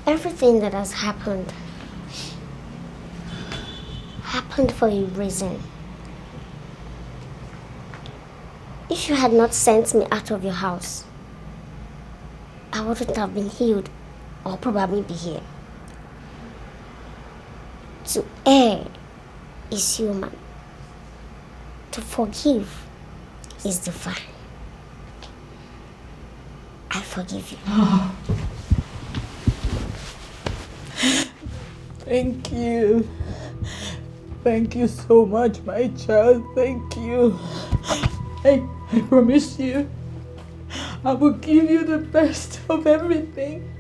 everything that has happened for a reason. If you had not sent me out of your house, I wouldn't have been healed or probably be here. To err is human. To forgive is divine. I forgive you. Thank you. Thank you so much, my child. Thank you. I promise you, I will give you the best of everything.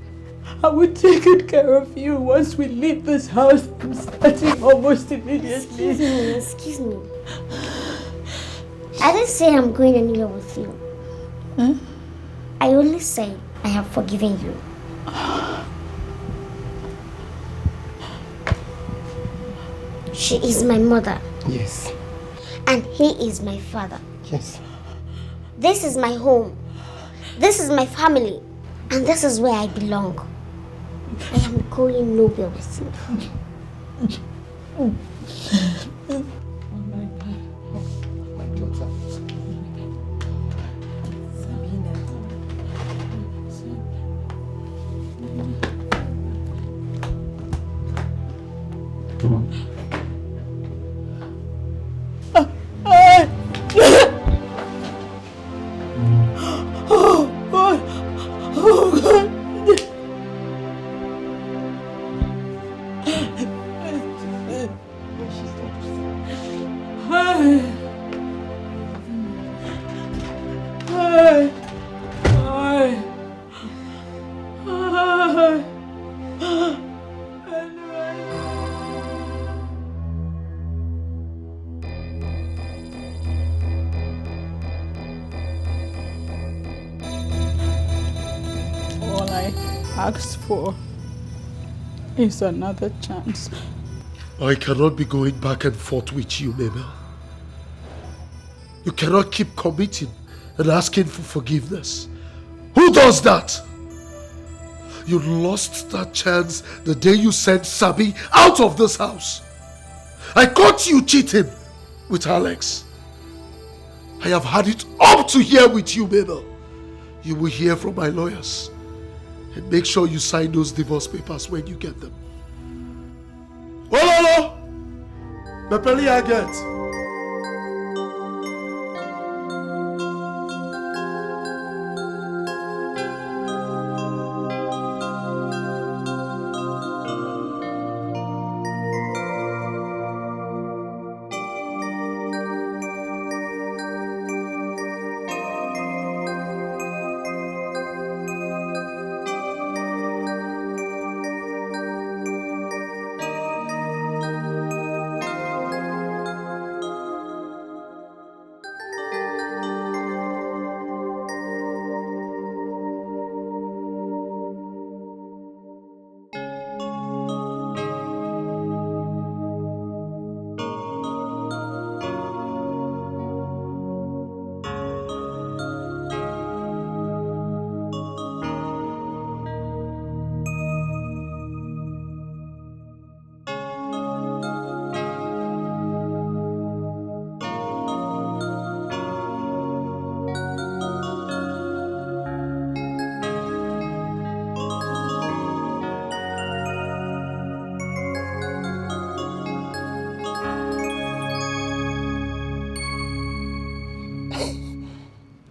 I will take good care of you once we leave this house. I'm starting almost immediately. Excuse me. I didn't say I'm going anywhere with you. Huh? I only say I have forgiven you. She is my mother. Yes. And he is my father. Yes. This is my home. This is my family. And this is where I belong. I am going nowhere with you. asked for is another chance. I cannot be going back and forth with you, Mabel. You cannot keep committing and asking for forgiveness. Who does that? You lost that chance the day you sent Sabi out of this house. I caught you cheating with Alex. I have had it up to here with you, Mabel. You will hear from my lawyers. And make sure you sign those divorce papers when you get them. Ololo! Mepeli I get.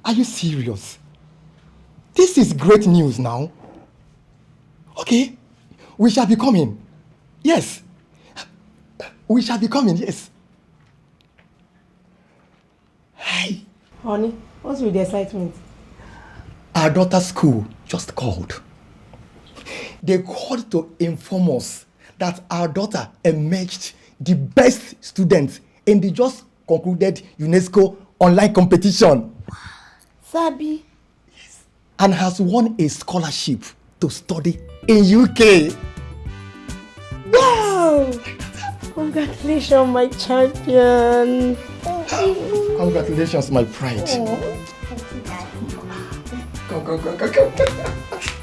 Are you serious? This is great news now. Okay, we shall be coming. Yes. We shall be coming, yes. Hi. Honey, what's with the excitement? Our daughter's school just called. They called to inform us that our daughter emerged the best student in the just concluded UNESCO online competition. Sabi. Yes. And has won a scholarship to study in UK. Wow! Congratulations, my champion. Congratulations, my pride. Oh. Come.